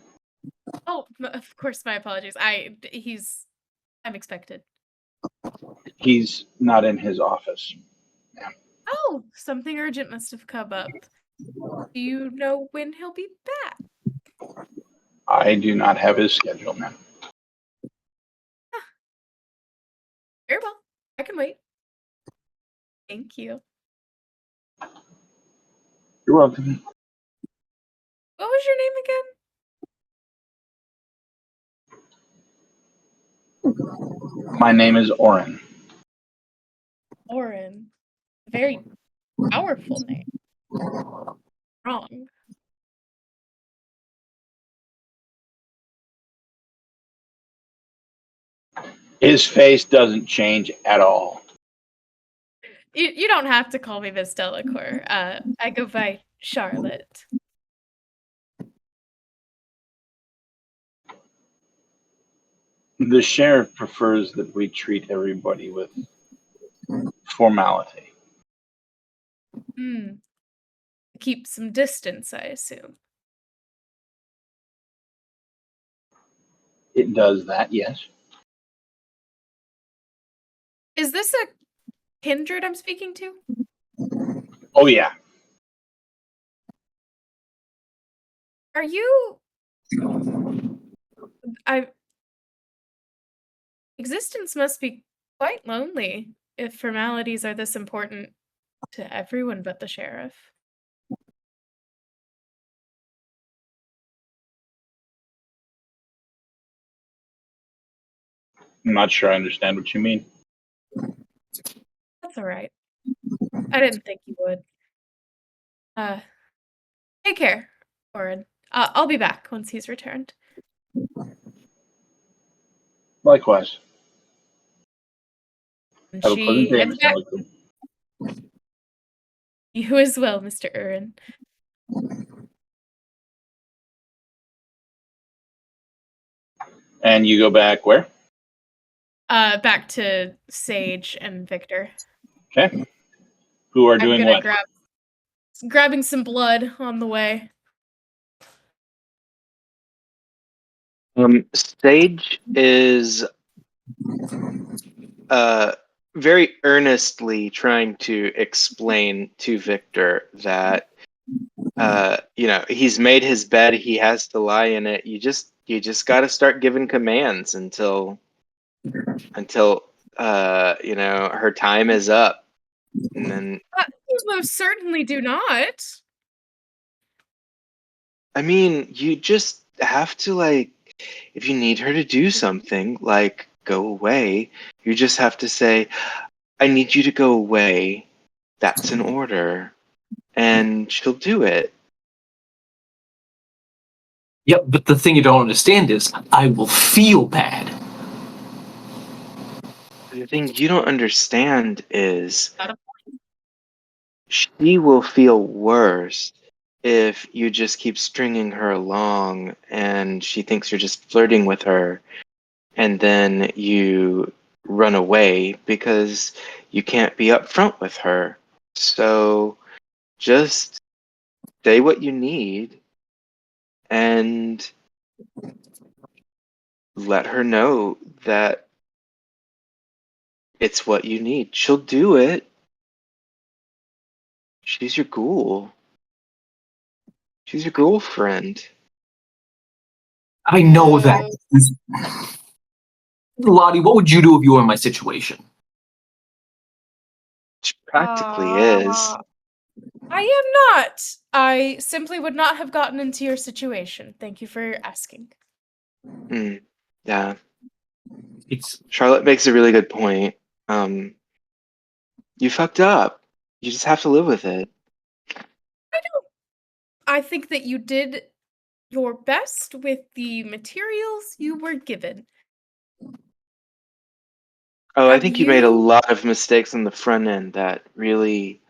Oh, of course, my apologies. I'm expected. He's not in his office. Oh, something urgent must have come up. Do you know when he'll be back? I do not have his schedule, ma'am. Very well. I can wait. Thank you. You're welcome. What was your name again? My name is Oren. Oren. Very powerful name. Wrong. His face doesn't change at all. You don't have to call me Miss Delacour. I go by Charlotte. The sheriff prefers that we treat everybody with formality. Hmm. Keep some distance, I assume. It does that, yes. Is this a kindred I'm speaking to? Oh, yeah. Are you existence must be quite lonely if formalities are this important to everyone but the sheriff. I'm not sure I understand what you mean. That's all right. I didn't think you would. Take care, Orin. I'll be back once he's returned. Likewise. And Have a pleasant she day, heads Mr. back. Lincoln. You as well, Mr. Urin. And you go back where? Back to Sage and Victor. Okay. Who are I'm doing gonna what? grabbing some blood on the way. Sage is very earnestly trying to explain to Victor that he's made his bed, he has to lie in it. You just got to start giving commands until her time is up, and then You most certainly do not. I mean, you just have to, like, if you need her to do something, like go away, you just have to say, I need you to go away. That's an order. And she'll do it. Yep, but the thing you don't understand is I will feel bad. The thing you don't understand is Got a she will feel worse if you just keep stringing her along and she thinks you're just flirting with her, and then you run away because you can't be upfront with her. So just say what you need and let her know that it's what you need. She'll do it. She's your ghoul. She's your girlfriend. I know that. Lottie, what would you do if you were in my situation? She practically is. I am not. I simply would not have gotten into your situation. Thank you for asking. Yeah. It's Charlotte makes a really good point. You fucked up. You just have to live with it. I think that you did your best with the materials you were given. Oh, I Have think you made a you- lot of mistakes on the front end that really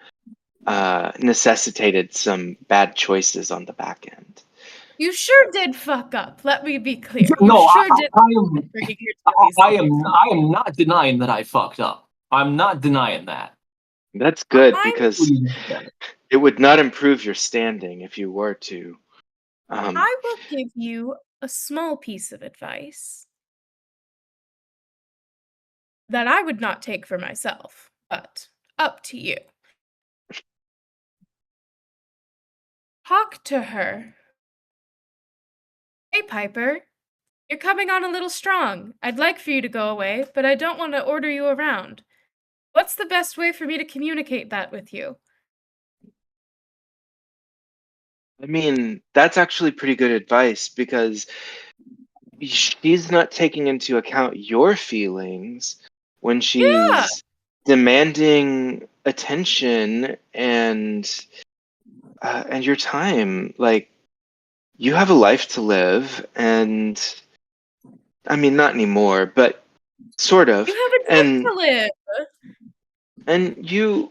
necessitated some bad choices on the back end. You sure did fuck up. Let me be clear. no, You sure did I am. bringing her to these I am not denying that I fucked up. I'm not denying that. That's good I'm- because it would not improve your standing if you were to. I will give you a small piece of advice that I would not take for myself, but up to you. Talk to her. Hey, Piper. You're coming on a little strong. I'd like for you to go away, but I don't want to order you around. What's the best way for me to communicate that with you? I mean, that's actually pretty good advice because she's not taking into account your feelings when she's demanding attention and your time. Like, you have a life to live, and I mean, not anymore, but sort of. You have a life to live. And you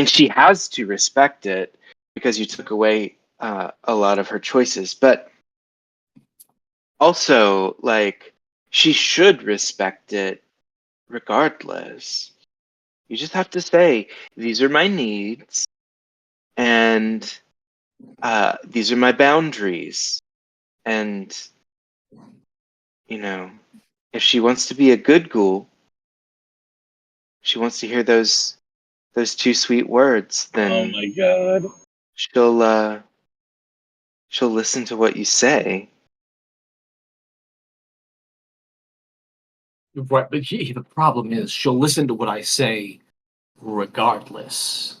she has to respect it because you took away a lot of her choices, but also, like, she should respect it regardless. You just have to say, these are my needs, and these are my boundaries. And, if she wants to be a good ghoul, she wants to hear those two sweet words, Oh then my god. she'll listen to what you say. Right, but the problem is she'll listen to what I say regardless.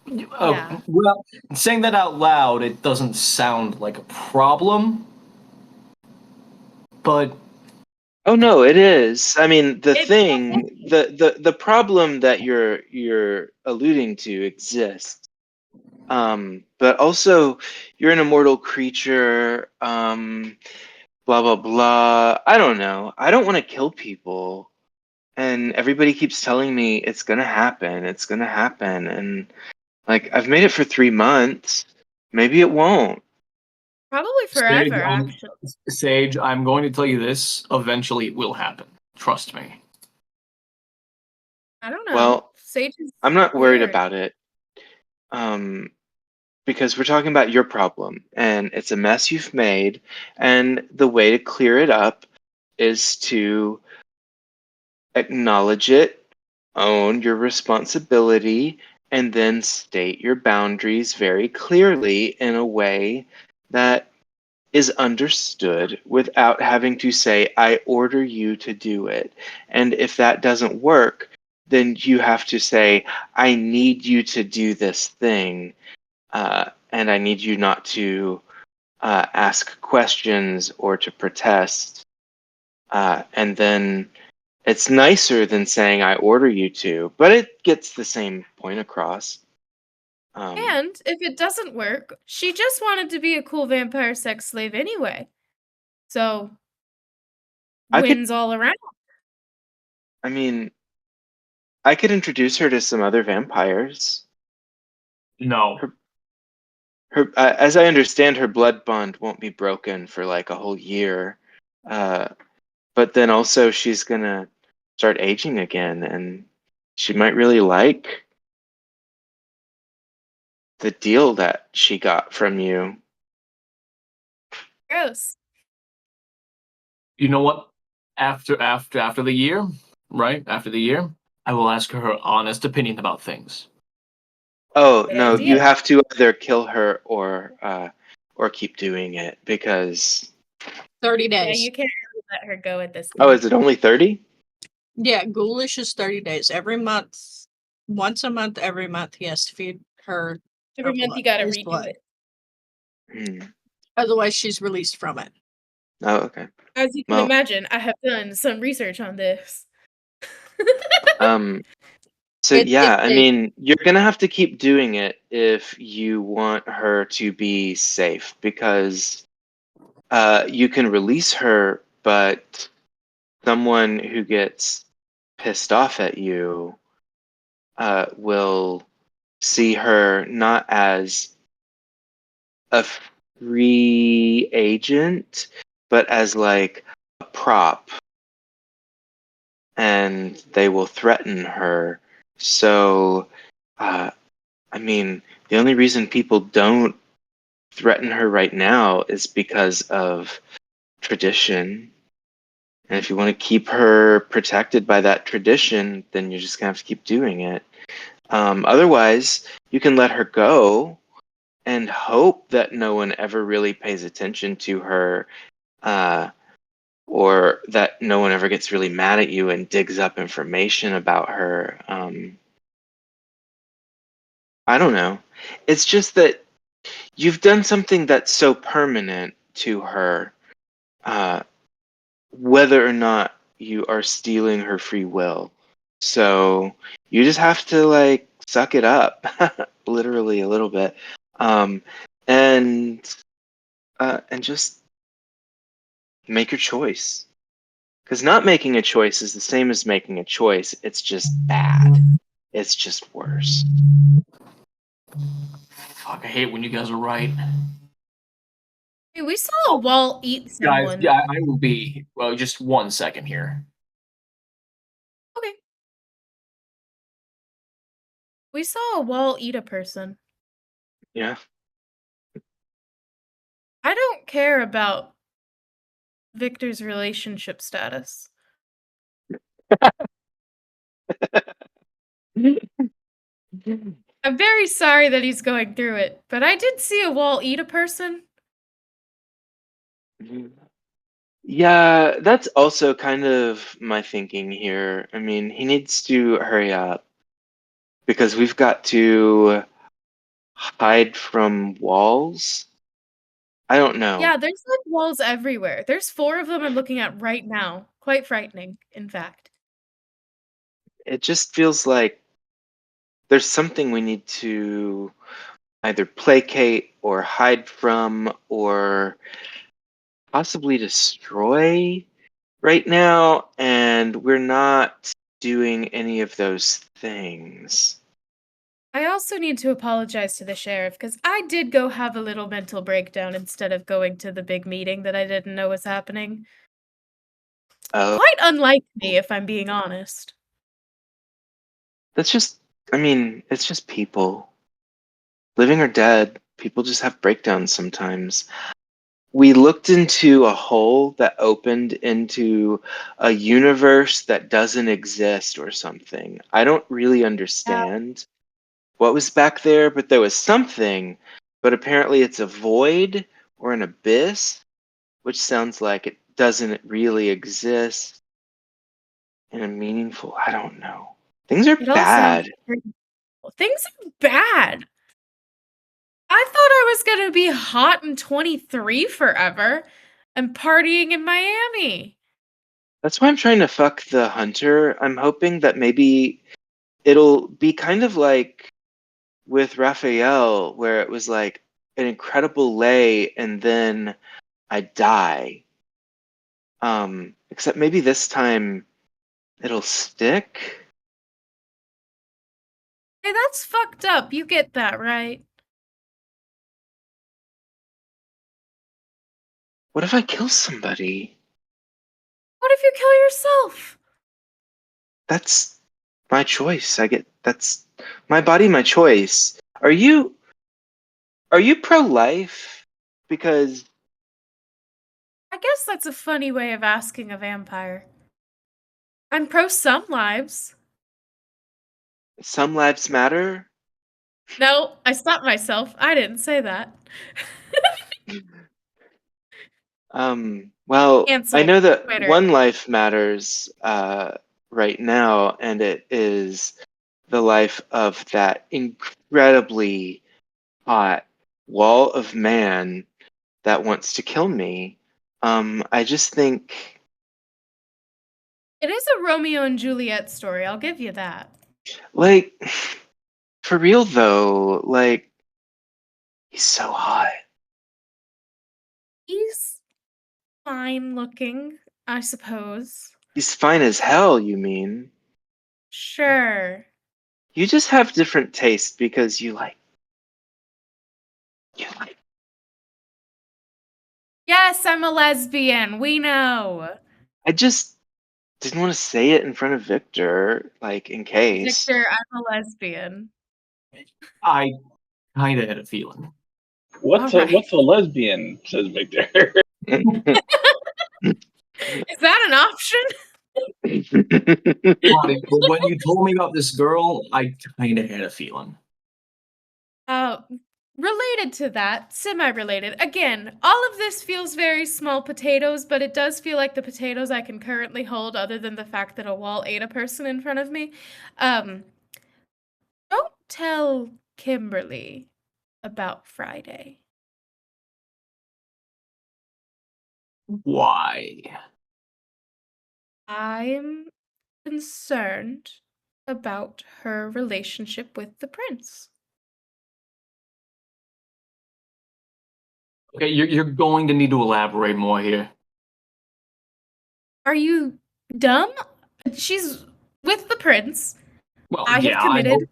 Yeah. Well, saying that out loud, it doesn't sound like a problem, but Oh no, it is. I mean, It, the problem that you're alluding to exists. But also, you're an immortal creature. Blah blah blah. I don't know. I don't want to kill people, and everybody keeps telling me it's gonna happen. It's gonna happen, and like I've made it for 3 months. Maybe it won't. probably Sage, forever, actually. Sage, I'm going to tell you this. Eventually, it will happen. Trust me. I don't know. Well, Sage is I'm not worried weird. about it. Um, because we're talking about your problem and it's a mess you've made, and the way to clear it up is to acknowledge it, own your responsibility, and then state your boundaries very clearly in a way that is understood without having to say, I order you to do it. And if that doesn't work, then you have to say, I need you to do this thing, and I need you not to ask questions or to protest. And then it's nicer than saying I order you to, but it gets the same point across. And if it doesn't work, she just wanted to be a cool vampire sex slave anyway. So, I could, wins all around. I mean, I could introduce her to some other vampires. No. As I understand, her blood bond won't be broken for like a whole year. Uh, but then also she's gonna start aging again, and she might really like the deal that she got from you. Gross. You know what? After the year, right? After the year, I will ask her honest opinion about things. Oh Good no, idea. you have to either kill her or keep doing it because 30 Yeah, days. you can't really let her go at this oh, point. is it only 30? Yeah, ghoulish is 30 days. Every month, once a month, every month, he has to feed her Every month you gotta his redo blood. it. Hmm. Otherwise, she's released from it. Oh, okay. As you can Well, imagine, I have done some research on this. um, so It, yeah, it, I it mean, you're gonna have to keep doing it if you want her to be safe because you can release her, but someone who gets pissed off at you will see her not as a free agent, but as like a prop, and they will threaten her. So, I mean, the only reason people don't threaten her right now is because of tradition. And if you want to keep her protected by that tradition, then you're just gonna have to keep doing it. Otherwise, you can let her go and hope that no one ever really pays attention to her, uh, or that no one ever gets really mad at you and digs up information about her. I don't know. It's just that you've done something that's so permanent to her, uh, whether or not you are stealing her free will. So you just have to like suck it up, literally a little bit, um, and just make your choice. Because not making a choice is the same as making a choice. It's just bad. It's just worse. Fuck, I hate when you guys are right. Hey, we saw a wall eat Guys, someone. yeah, I will be. Well, just 1 second here. Okay. We saw a wall eat a person. Yeah. I don't care about Victor's relationship status. I'm very sorry that he's going through it, but I did see a wall eat a person. Yeah, that's also kind of my thinking here. I mean, he needs to hurry up because we've got to hide from walls. I don't know. Yeah, there's like walls everywhere. There's 4 of them I'm looking at right now. Quite frightening, in fact. It just feels like there's something we need to either placate or hide from or possibly destroy right now, and we're not doing any of those things. I also need to apologize to the sheriff because I did go have a little mental breakdown instead of going to the big meeting that I didn't know was happening. Oh, Quite unlike me, if I'm being honest. that's just, I mean, it's just people. Living or dead, people just have breakdowns sometimes. We looked into a hole that opened into a universe that doesn't exist or something. I don't really understand what was back there, but there was something. But apparently it's a void or an abyss, which sounds like it doesn't really exist in a meaningful, I don't know. Things are It all sounds bad. things are bad. I thought I was gonna be hot and 23 forever and partying in Miami. That's why I'm trying to fuck the hunter. I'm hoping that maybe it'll be kind of like with Raphael, where it was like an incredible lay and then I die. Except maybe this time it'll stick. Hey, that's fucked up. You get that, right? What if I kill somebody? What if you kill yourself? That's my choice. That's my body, my choice. Are you pro-life? Because I guess that's a funny way of asking a vampire. I'm pro some lives. some lives matter. No, I stopped myself. I didn't say that. Well, I Cancel know that Twitter. one life matters right now, and it is the life of that incredibly hot wall of man that wants to kill me. I just think, It is a Romeo and Juliet story. I'll give you that. like, for real though, like, he's so hot. He's fine looking, I suppose. He's fine as hell, you mean? Sure. You just have different tastes because you like. Yes, I'm a lesbian. We know. I just didn't want to say it in front of Victor, like in case. Victor, I'm a lesbian. I kind of had a feeling. What's Alright. what's a lesbian? Says Victor. Is that an option? But when you told me about this girl, I kind of had a feeling. Related to that, semi-related. Again, all of this feels very small potatoes, but it does feel like the potatoes I can currently hold, other than the fact that a wall ate a person in front of me. Don't tell Kimberly about Friday. Why? I'm concerned about her relationship with the prince. Okay, you're going to need to elaborate more here. Are you dumb? She's with the prince. Well, I have yeah, I committed know.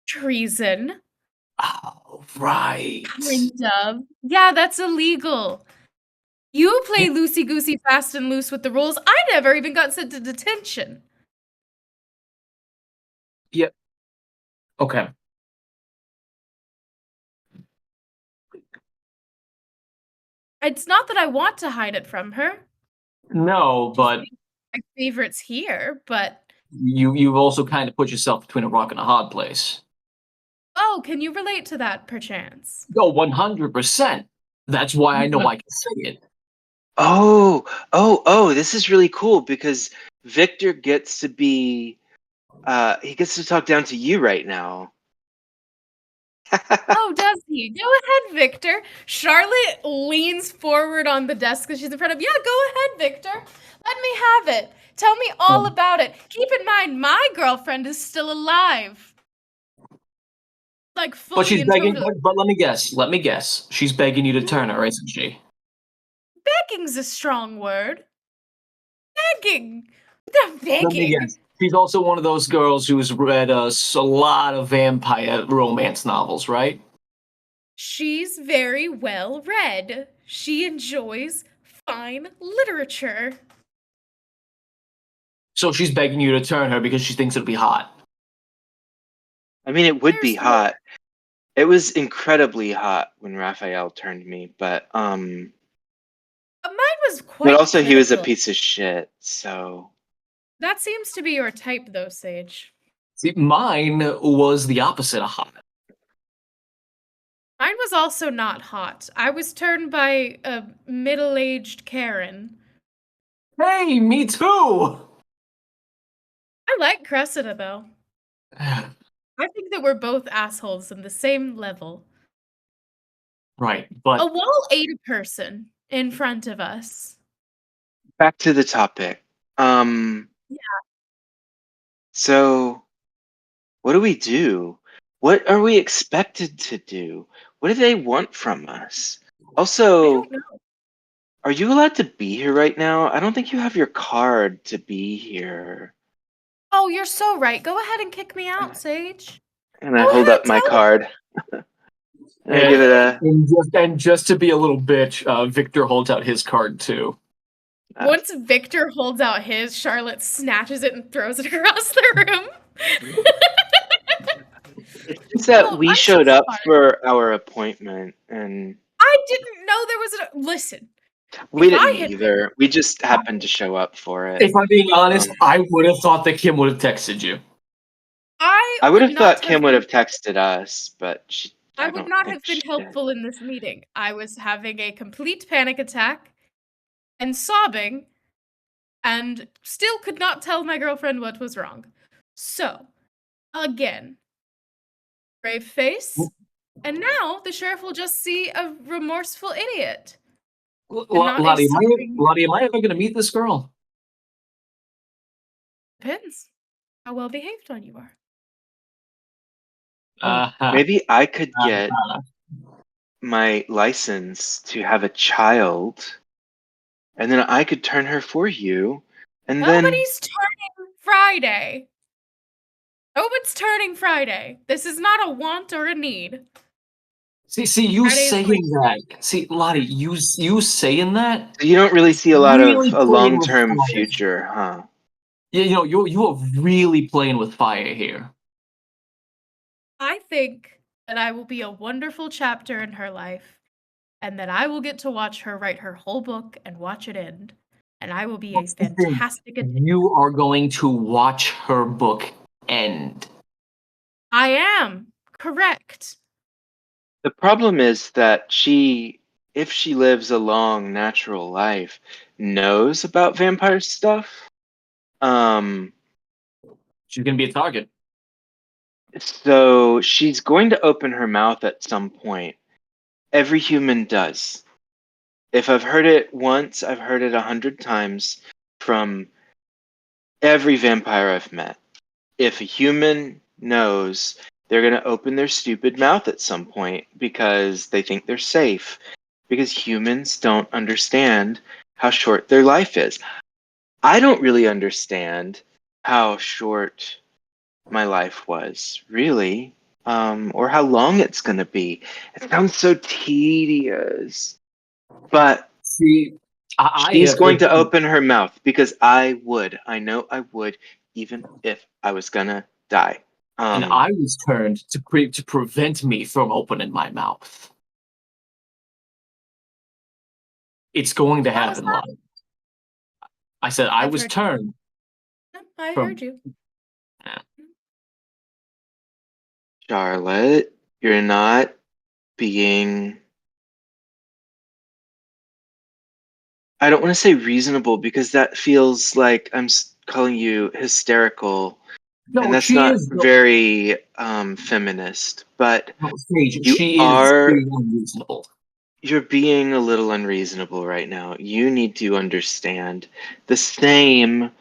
treason. Oh, right. Kind of. Yeah, that's illegal. You play loosey goosey fast and loose with the rules. I never even got sent to detention. Yep. Okay. It's not that I want to hide it from her. No, She's but my favorites here, but you've also kind of put yourself between a rock and a hard place. oh, can you relate to that perchance? No, 100%. That's why I know I can say it. Oh, this is really cool because Victor gets to be he gets to talk down to you right now. Oh, does he? Go ahead, Victor. Charlotte leans forward on the desk that she's in front of. Yeah, go ahead, Victor. Let me have it. Tell me all about it. Keep in mind, my girlfriend is still alive. Like, fully But she's and begging. totally. But let me guess. Let me guess. She's begging you to turn her, isn't she? Begging's a strong word. Begging. Let me Begging. guess. She's also one of those girls who's read a lot of vampire romance novels, right? She's very well read. She enjoys fine literature. So she's begging you to turn her because she thinks it'll be hot. I mean, it would be There's more. hot. It was incredibly hot when Raphael turned me, but Mine was quite but also he was a critical. piece of shit. So That seems to be your type, though, Sage. See, mine was the opposite of hot. Mine was also not hot. I was turned by a middle-aged Karen. Hey, me too. I like Cressida, though. I think that we're both assholes in the same level. Right, A but wall ate a person in front of us. back to the topic. Yeah. So what do we do? What are we expected to do? What do they want from us? I Also, don't know. are you allowed to be here right now? I don't think you have your card to be here. Oh, you're so right. Go ahead and kick me out, Sage. And I Go hold ahead, up my tell card. And I Yeah. give it a and just to be a little bitch, Victor holds out his card too. Once Victor holds out his, Charlotte snatches it and throws it across the room. It's just that Oh, we I'm so showed up sorry. for our appointment and I didn't know there was a listen. we If I didn't had either. We just happened to show up for it. If I'm being honest, Um, I would have thought that Kim would have texted you. I would have thought Kim would have texted us, but I I would don't not think have been she did. helpful in this meeting. I was having a complete panic attack and sobbing and still could not tell my girlfriend what was wrong. So, again, brave face. And now the sheriff will just see a remorseful idiot. And not a Lottie, sobbing. Am I ever going to meet this girl? Depends how well behaved on you are. Maybe I could get my license to have a child, and then I could turn her for you, and then Nobody's turning Friday. Nobody's turning Friday. This is not a want or a need. See, you Friday's saying like- that. See, Lottie, you saying that. you don't really see a lot Really of a playing with long-term fire. future, huh? Yeah, you are really playing with fire here. I think that I will be a wonderful chapter in her life, and that I will get to watch her write her whole book and watch it end. And I will be a That's the thing. fantastic addition. You are going to watch her book end. I am correct. The problem is that she, if she lives a long, natural life, knows about vampire stuff. She's going to be a target. So she's going to open her mouth at some point. Every human does. If I've heard it once, I've heard it 100 times from every vampire I've met. If a human knows, they're going to open their stupid mouth at some point because they think they're safe. Because humans don't understand how short their life is. I don't really understand how short my life was, really, or how long it's going to be. It sounds so tedious. But See, I she's have going to been, open her mouth because I would. I know I would, even if I was going to die. and I was turned to prevent me from opening my mouth. It's going to What was happen, that? Lottie. I said I I've was heard- turned I from. heard you. Charlotte, you're not being. I don't want to say reasonable because that feels like I'm calling you hysterical, No, and that's she not is. very feminist. But No, Sage, you she is are. being unreasonable. You're being a little unreasonable right now. You need to understand the same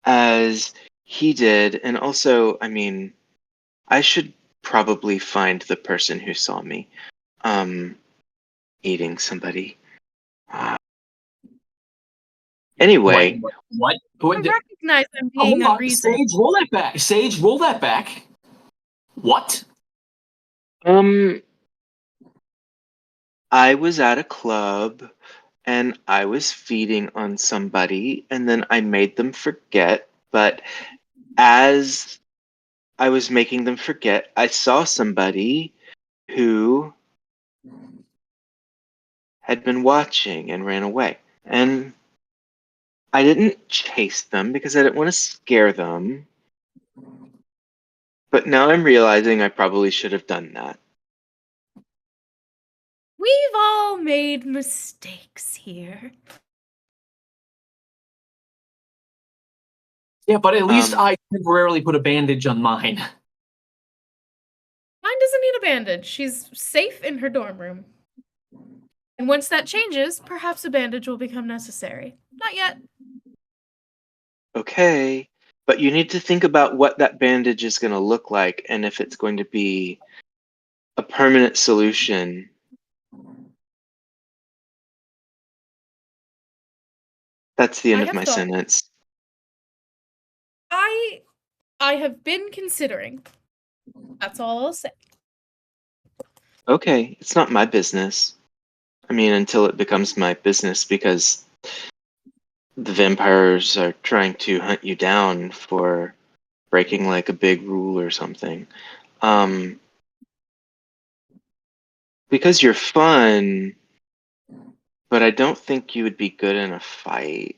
as he did. And also, I mean, I should probably find the person who saw me eating somebody. Anyway, What? I recognize I'm Oh, being hold on, unreasonable. Sage, roll that back. Sage, roll that back. What? I was at a club and I was feeding on somebody and then I made them forget, but as I was making them forget, I saw somebody who had been watching and ran away. And I didn't chase them because I didn't want to scare them. But now I'm realizing I probably should have done that. We've all made mistakes here. Yeah, but at least Um, I temporarily put a bandage on mine. Mine doesn't need a bandage. She's safe in her dorm room. And once that changes, perhaps a bandage will become necessary. Not yet. Okay, but you need to think about what that bandage is going to look like and if it's going to be a permanent solution. That's the I end of have my thought. sentence. I have been considering. That's all I'll say. Okay, it's not my business. I mean, until it becomes my business because the vampires are trying to hunt you down for breaking like a big rule or something. Because you're fun, but I don't think you would be good in a fight.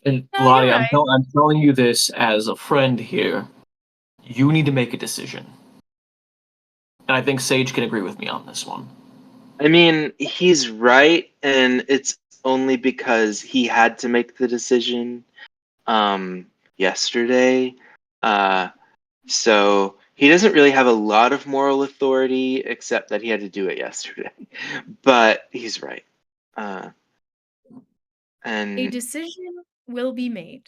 And No, Lottie, you're I'm, right. I'm telling you this as a friend here. You need to make a decision. And I think Sage can agree with me on this one. I mean, he's right, and it's only because he had to make the decision yesterday. So he doesn't really have a lot of moral authority, except that he had to do it yesterday. But he's right. A And decision will be made.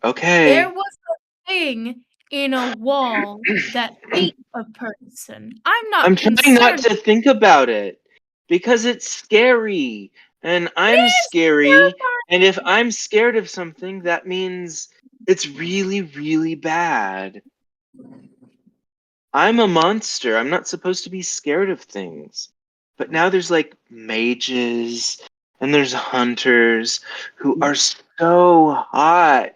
okay. There was a thing in a wall that ate a person. I'm not I'm trying not concerned. to think about it because it's scary and It I'm is scary. terrifying. And if I'm scared of something, that means it's really, really bad. I'm a monster. I'm not supposed to be scared of things. But now there's like mages and there's hunters who are so hot.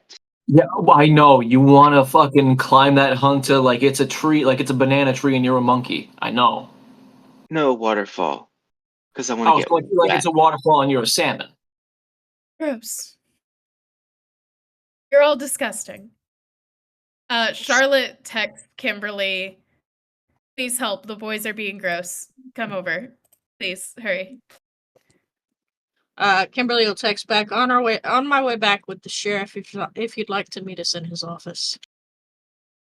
Yeah, I know. You want to fucking climb that hunter like it's a tree, like it's a banana tree and you're a monkey. I know. No waterfall because I want I to was get going to like wet. it's a waterfall and you're a salmon. Gross. You're all disgusting. Charlotte texts Kimberly, please help. The boys are being gross. Come over. Please, hurry. Kimberly will text back on my way back with the sheriff if you'd like to meet us in his office.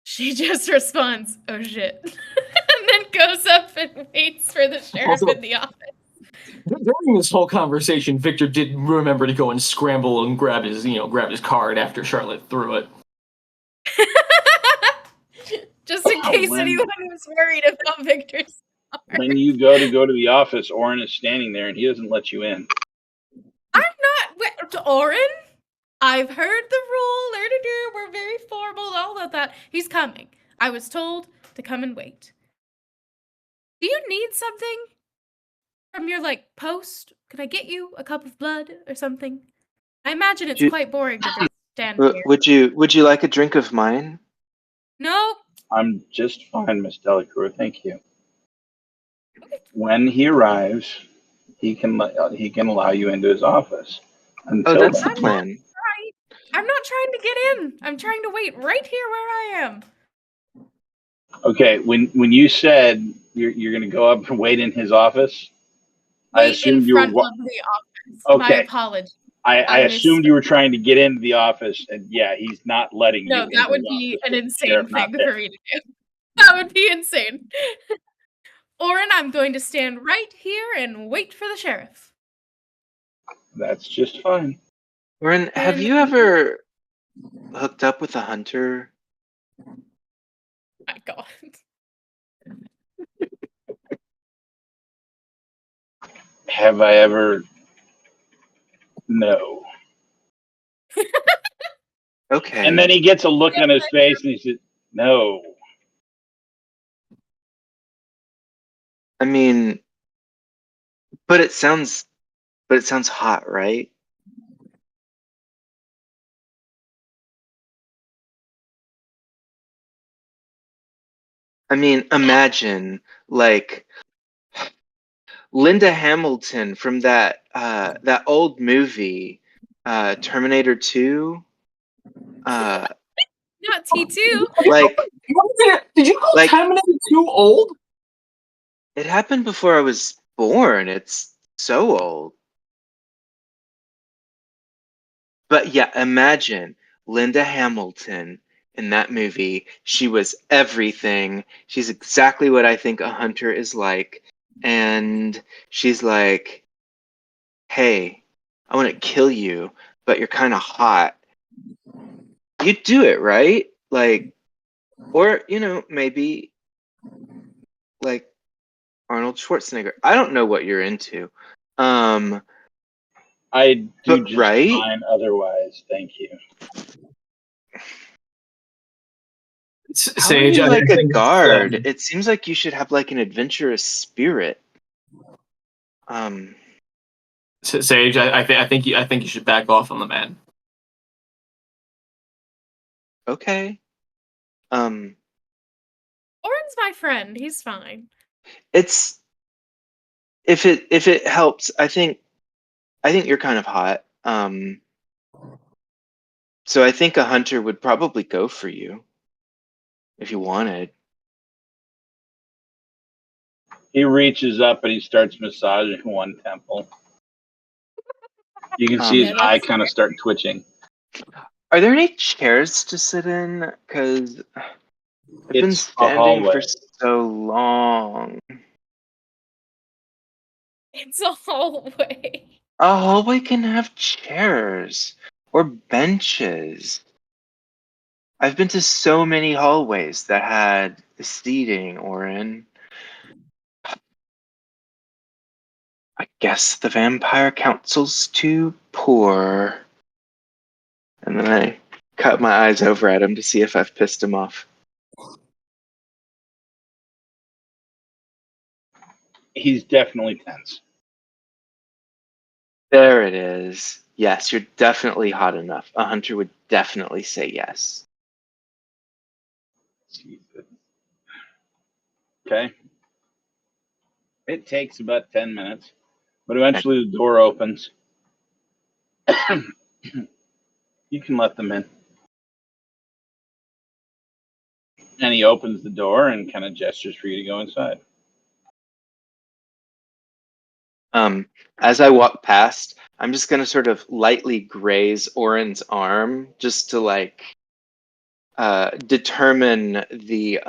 She just responds, oh shit. And then goes up and waits for the sheriff Also- in the office. During this whole conversation, Victor did remember to go and scramble and grab his card after Charlotte threw it. Just in case When- anyone was worried about Victor's card. When you go to the office, Orin is standing there and he doesn't let you in. I'm not. To Oren? I've heard the rule. We're very formal, all of that. He's coming. I was told to come and wait. Do you need something from your, like, post? Could I get you a cup of blood or something? I imagine it's You- quite boring to just stand W- here. would you like a drink of mine? No? I'm just fine, Miss Delacroix. Thank you. When he arrives, he can allow you into his office. Oh, Until that's the then, plan. I'm not trying to get in. I'm trying to wait right here where I am. okay. When you said you're going to go up and wait in his office, I Wait assumed in you were. front of the office. My Okay. apologies. I I assumed you were trying to get into the office, and yeah, he's not letting you. No, into that would his be office an with the sheriff insane not thing there. for me to do. That would be insane. Orin, I'm going to stand right here and wait for the sheriff. That's just fine. Orin, have And- you ever hooked up with a hunter? My God. Have I ever? No. Okay. And then he gets a look on his face, and he says, "No." I mean, but it sounds hot, right? I mean, imagine like Linda Hamilton from that old movie, Terminator 2. Not T2. Like Did you call Like- Terminator 2 old? it happened before I was born. It's so old. But yeah, imagine Linda Hamilton in that movie. She was everything. She's exactly what I think a hunter is like. And she's like, hey, I want to kill you, but you're kind of hot. You'd do it, right? Like, or, maybe like Arnold Schwarzenegger. I don't know what you're into. I do But just right? fine otherwise. Thank you. How are Sage, you I like a think, guard? It seems like you should have like an adventurous spirit. Sage, I think you should back off on the man. Okay. Orin's my friend. He's fine. It's if it helps, I think you're kind of hot. So I think a hunter would probably go for you if you wanted. He reaches up and he starts massaging one temple. You can see his Yeah, eye that's kind of start twitching. Are there any chairs to sit in? Because I've been It's a standing for hallway. so long. It's a hallway. A hallway can have chairs or benches. I've been to so many hallways that had seating, Orin. I guess the vampire council's too poor. And then I cut my eyes over at him to see if I've pissed him off. He's definitely tense. There it is. Yes, you're definitely hot enough. A hunter would definitely say yes. Jesus. Okay. It takes about 10 minutes, but eventually the door opens. You can let them in. And he opens the door and kind of gestures for you to go inside. As I walk past, I'm just gonna sort of lightly graze Orin's arm just to like determine the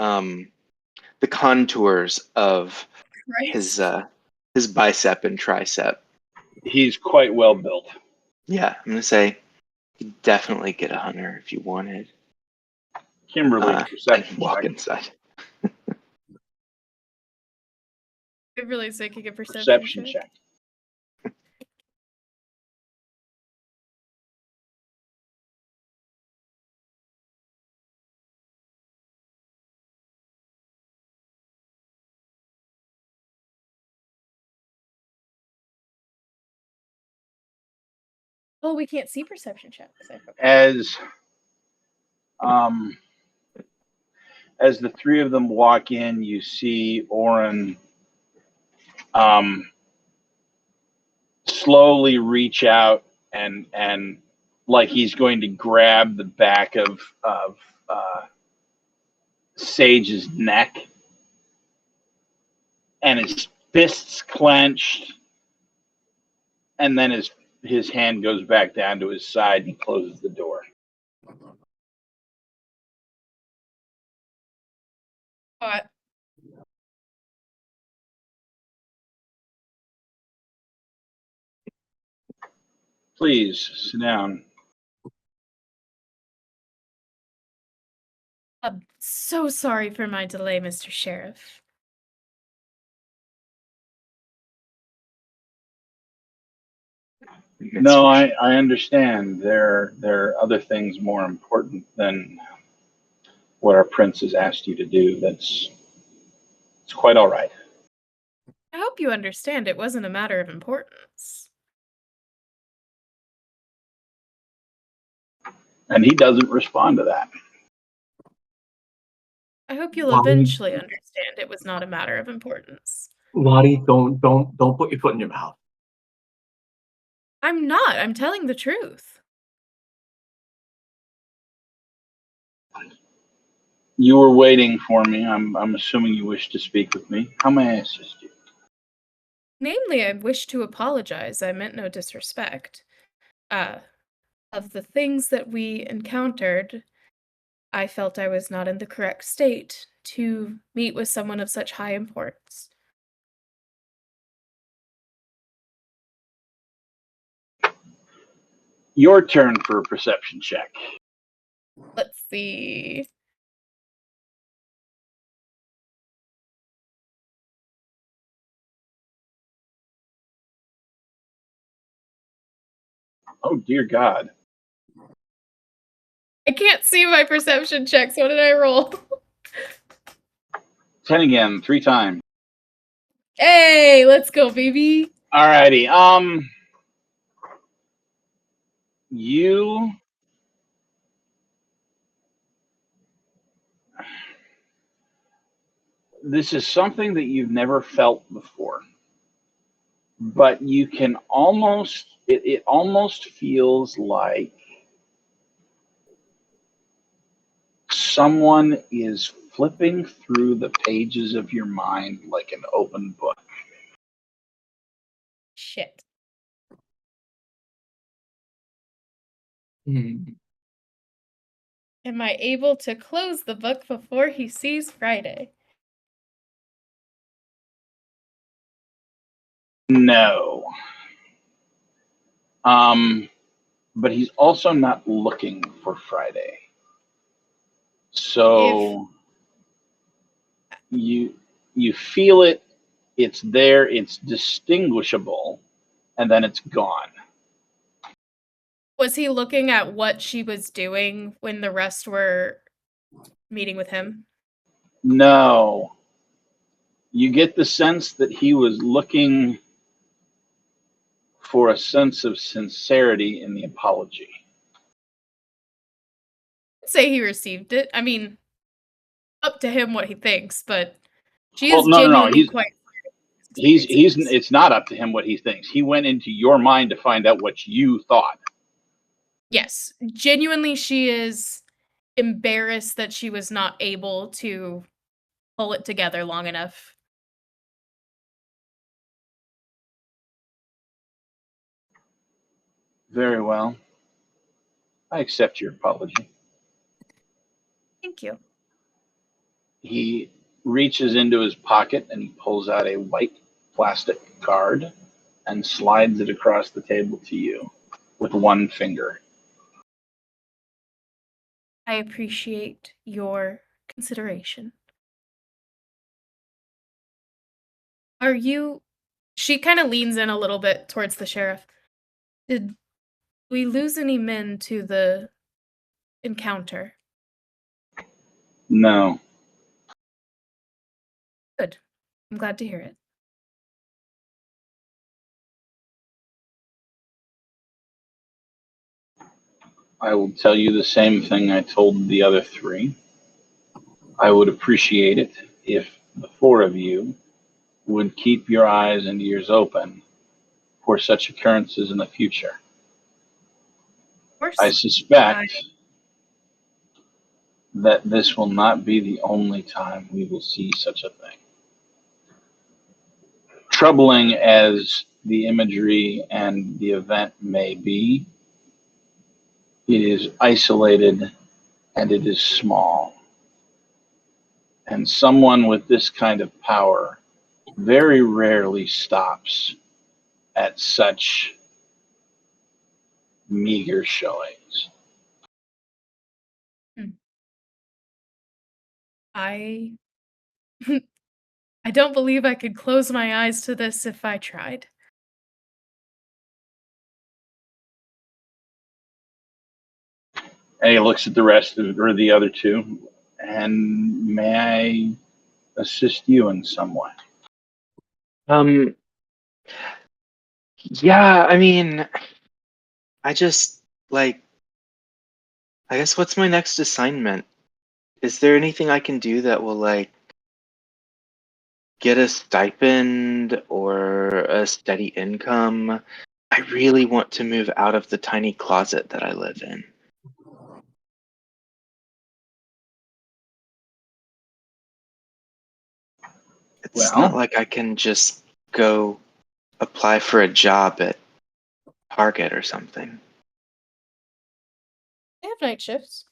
contours of Christ. his bicep and tricep. He's quite well built. Yeah, I'm gonna say you'd definitely get a hunter if you wanted. Kimberly, And perception walk check. inside. It really is like a perception Perception check. check. Oh, we can't see perception checks. I forgot. um, as the three of them walk in, you see Oren slowly reach out and like he's going to grab the back of Sage's neck, and his fists clenched, and then his hand goes back down to his side and he closes the door. What? Please sit down. I'm so sorry for my delay, Mr. Sheriff. No, I understand. There are other things more important than what our prince has asked you to do. It's quite all right. I hope you understand it wasn't a matter of importance. And he doesn't respond to that. I hope you'll Lottie- eventually understand it was not a matter of importance. Lottie, don't put your foot in your mouth. I'm not. I'm telling the truth. You were waiting for me. I'm assuming you wish to speak with me. How may I assist you? Namely, I wish to apologize. I meant no disrespect. Of the things that we encountered, I felt I was not in the correct state to meet with someone of such high importance. Your turn for a perception check. Let's see. Oh, dear God. I can't see my perception checks. What did I roll? 10 again, 3 times. Hey, let's go, baby. Alrighty. You this is something that you've never felt before, but you can almost it almost feels like someone is flipping through the pages of your mind like an open book. Shit. Hmm. Am I able to close the book before he sees Friday? No. But he's also not looking for Friday. So you feel it, it's there, it's distinguishable, and then it's gone. Was he looking at what she was doing when the rest were meeting with him? No. You get the sense that he was looking for a sense of sincerity in the apology. I'd say he received it. I mean, up to him what he thinks, but she Well, is no. genuinely quite. He's it's not up to him what he thinks. He went into your mind to find out what you thought. Yes, genuinely, she is embarrassed that she was not able to pull it together long enough. Very well. I accept your apology. Thank you. He reaches into his pocket and he pulls out a white plastic card and slides it across the table to you with one finger. I appreciate your consideration. Are you... She kind of leans in a little bit towards the sheriff. Did we lose any men to the encounter? No. Good. I'm glad to hear it. I will tell you the same thing I told the other three. I would appreciate it if the four of you would keep your eyes and ears open for such occurrences in the future. Of course. I suspect that this will not be the only time we will see such a thing. Troubling as the imagery and the event may be, it is isolated and it is small. And someone with this kind of power very rarely stops at such meager showings. I I don't believe I could close my eyes to this if I tried. And he looks at the rest of, or the other two, and may I assist you in some way? Yeah, I mean, I just like, I guess what's my next assignment? Is there anything I can do that will like get a stipend or a steady income? I really want to move out of the tiny closet that I live in. It's not Well, like I can just go apply for a job at Target or something. They have night shifts.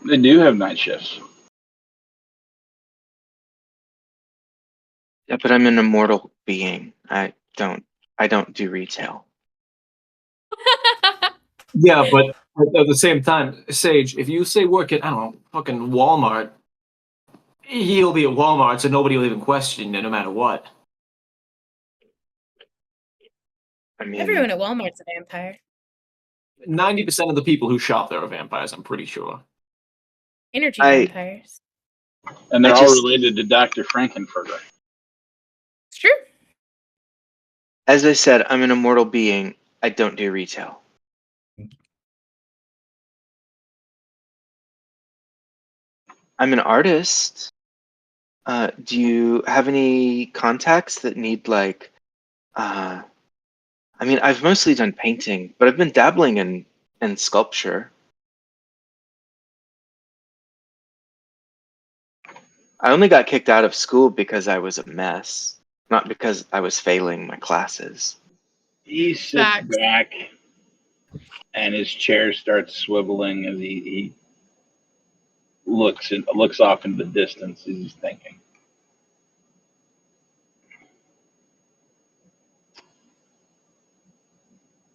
they do have night shifts. Yeah, but I'm an immortal being. I don't do retail. Yeah, but at the same time, Sage, if you say work at, I don't know, fucking Walmart, he'll be at Walmart, so nobody will even question it no matter what. I mean, Everyone at Walmart's a vampire. 90% of the people who shop there are vampires, I'm pretty sure. Energy I- vampires. And they're I all just- related to Dr. Frankenfurter. It's true. as I said, I'm an immortal being. I don't do retail. I'm an artist. Do you have any contacts that need like I mean, I've mostly done painting, but I've been dabbling in sculpture. I only got kicked out of school because I was a mess, not because I was failing my classes. He sits Facts. back and his chair starts swiveling as he looks off into the distance as he's thinking.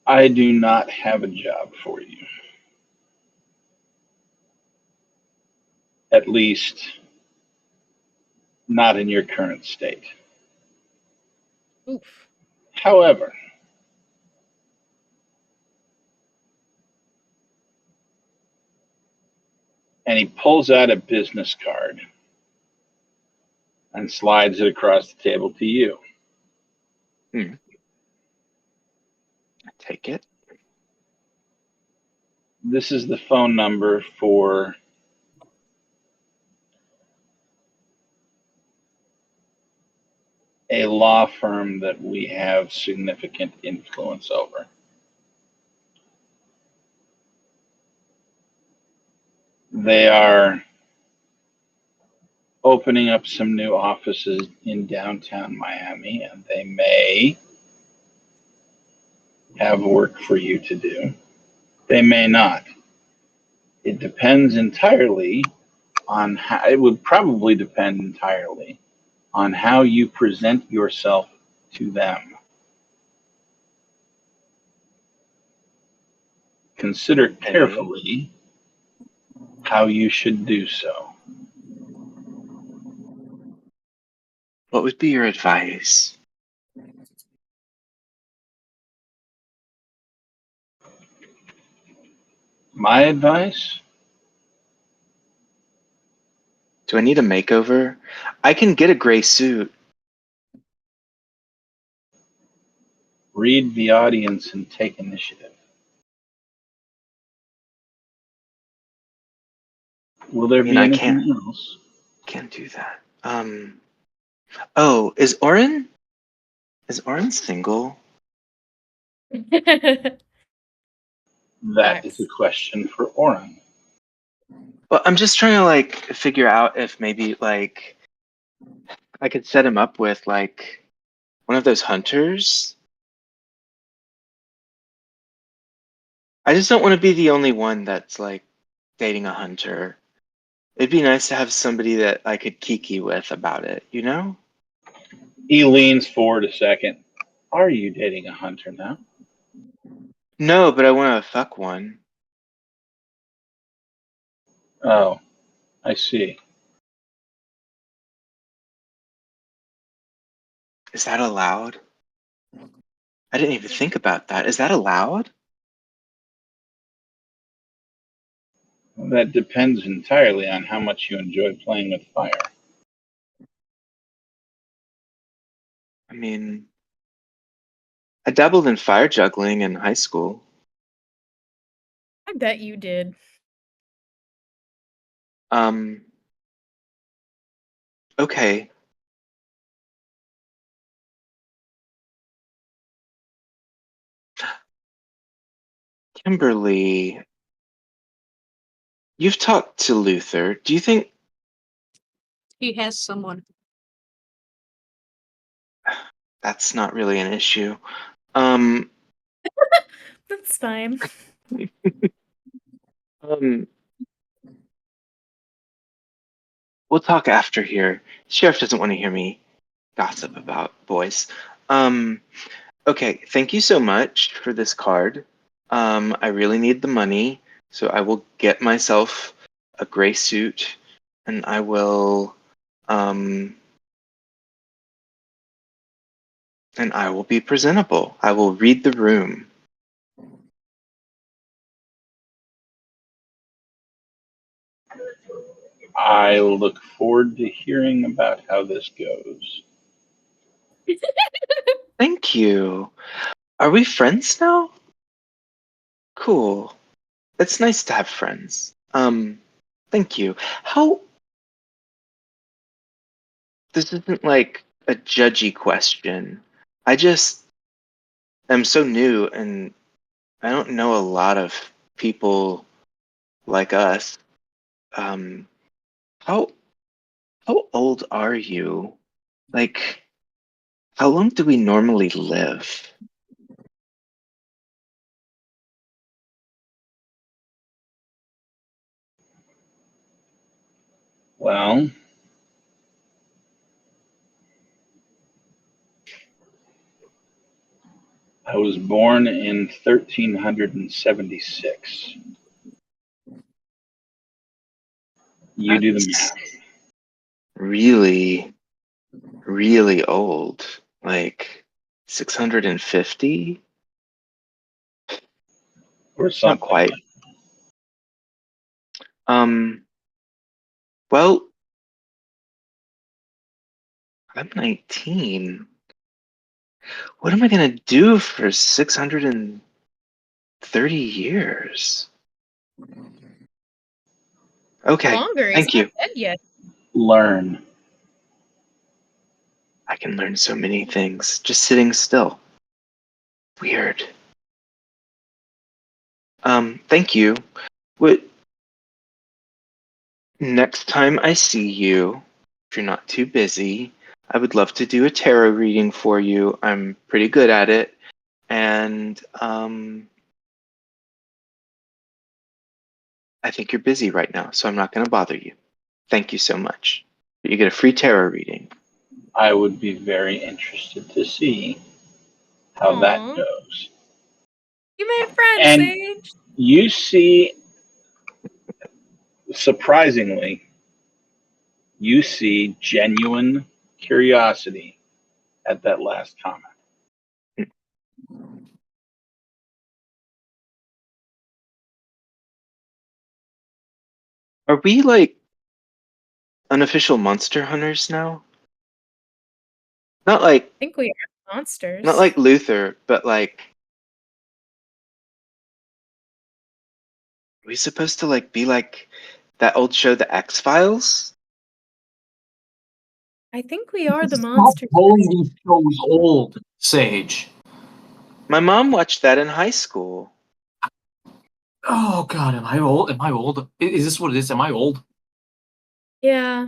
I do not have a job for you. At least, not in your current state. Oof. However, and he pulls out a business card and slides it across the table to you. I take it. This is the phone number for a law firm that we have significant influence over. They are opening up some new offices in downtown Miami, and they may have work for you to do. They may not. It depends entirely on how, it would probably depend entirely on how you present yourself to them. Consider carefully how you should do so. What would be your advice? My advice? Do I need a makeover? I can get a gray suit. Read the audience and take initiative. Will there I mean, be I anything else? can't do that. Oh, is Orin single? That is Facts. a question for Oren. Well, I'm just trying to like figure out if maybe like I could set him up with like one of those hunters. I just don't want to be the only one that's like dating a hunter. It'd be nice to have somebody that I could kiki with about it, you know? He leans forward a second. Are you dating a hunter now? No, but I want to fuck one. Oh, I see. Is that allowed? I didn't even think about that. Is that allowed? That depends entirely on how much you enjoy playing with fire. I mean, I dabbled in fire juggling in high school. I bet you did. Okay. Kimberly, you've talked to Luther. Do you think He has someone. that's not really an issue? Um, That's fine. um, we'll talk after here. Sheriff doesn't want to hear me gossip about boys. Um, okay, thank you so much for this card. I really need the money, so I will get myself a gray suit and I will be presentable. I will read the room. I look forward to hearing about how this goes. Thank you. Are we friends now? Cool. It's nice to have friends. Thank you. How this isn't like a judgy question. I just am so new and I don't know a lot of people like us. Um, how how old are you? Like, how long do we normally live? Well, I was born in 1376. You do the That's math. really, really old. Like 650? Or Not something. quite. Um, well, I'm 19. What am I gonna do for 630 years? Okay, Longer. He's thank not you. dead yet. Learn. I can learn so many things just sitting still. Weird. Thank you. What next time I see you, if you're not too busy, I would love to do a tarot reading for you. I'm pretty good at it. And I think you're busy right now, so I'm not going to bother you. Thank you so much. You get a free tarot reading. I would be very interested to see how that Aw. goes. You made friends, And Sage. you see, surprisingly, you see genuine curiosity at that last comment. Are we like unofficial monster hunters now? Not like I think we are not monsters. like Luther, but like are we supposed to like be like That old show, The X-Files? I think we are the Stop monsters. calling these shows old, Sage. My mom watched that in high school. Oh God, am I old? Am I old? Is this what it is? Am I old? Yeah.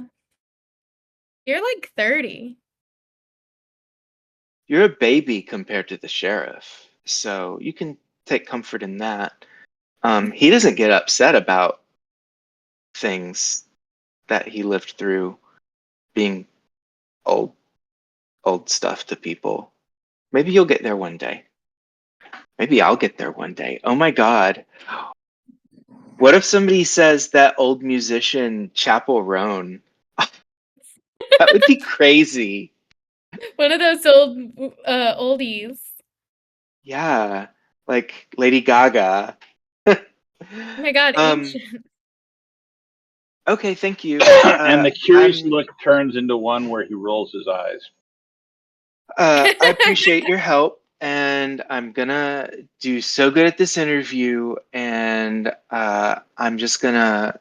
You're like 30. You're a baby compared to the sheriff, so you can take comfort in that. He doesn't get upset about things that he lived through being old stuff to people. Maybe you'll get there one day. Maybe I'll get there one day. Oh my God. What if somebody says that old musician Chapel Roan? That would be crazy. One of those old oldies. Yeah, like Lady Gaga. Oh my god, Um, ancient. okay, thank you. And the curious I'm- look turns into one where he rolls his eyes. I appreciate your help, and I'm gonna do so good at this interview, and I'm just gonna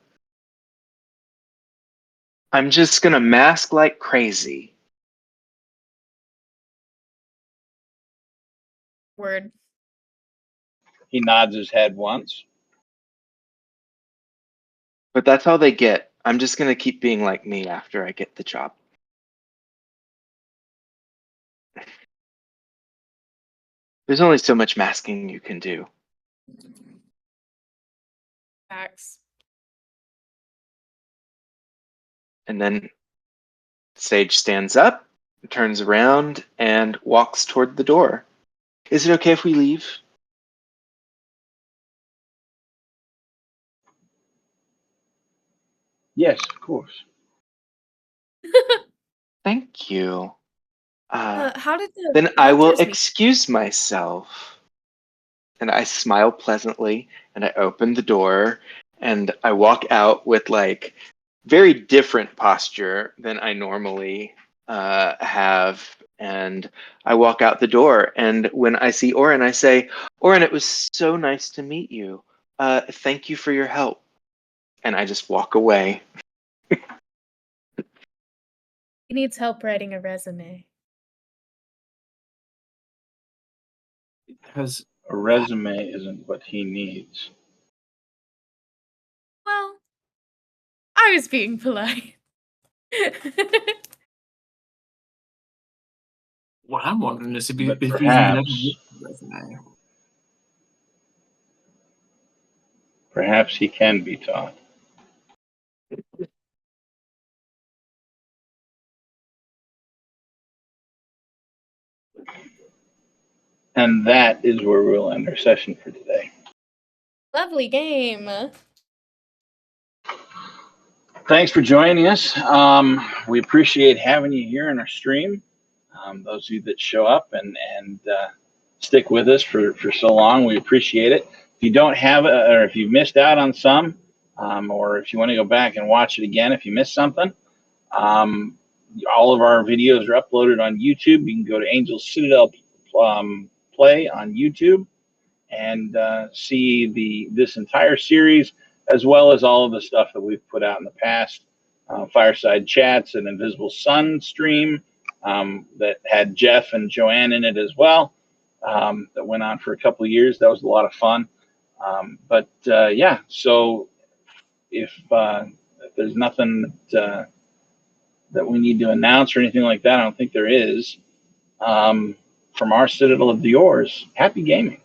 mask like crazy. Word. He nods his head once. But that's all they get. I'm just gonna keep being like me after I get the job. There's only so much masking you can do. Facts. And then Sage stands up, turns around, and walks toward the door. Is it okay if we leave? Yes, of course. Thank you. How did the Then I will hunters meet? excuse myself. And I smile pleasantly, and I open the door, and I walk out with like very different posture than I normally have. And I walk out the door, and when I see Oren, I say, "Oren, it was so nice to meet you. Thank you for your help." And I just walk away. He needs help writing a resume. Because A resume isn't what he needs. Well, I was being polite. what I'm wondering is if But he's even ever perhaps, written a resume. perhaps he can be taught. And that is where we'll end our session for today. Lovely game. Thanks for joining us. We appreciate having you here in our stream. Those of you that show up and stick with us for so long, we appreciate it. If you don't have it, or if you've missed out on some, or if you want to go back and watch it again, if you missed something, all of our videos are uploaded on YouTube. You can go to Angel Citadel Play on YouTube and see this entire series, as well as all of the stuff that we've put out in the past. Fireside Chats, an Invisible Sun stream that had Jeff and Joanne in it as well. That went on for a couple of years. That was a lot of fun. Yeah, so if there's nothing that we need to announce or anything like that, I don't think there is. From our Citadel of the Yours, happy gaming.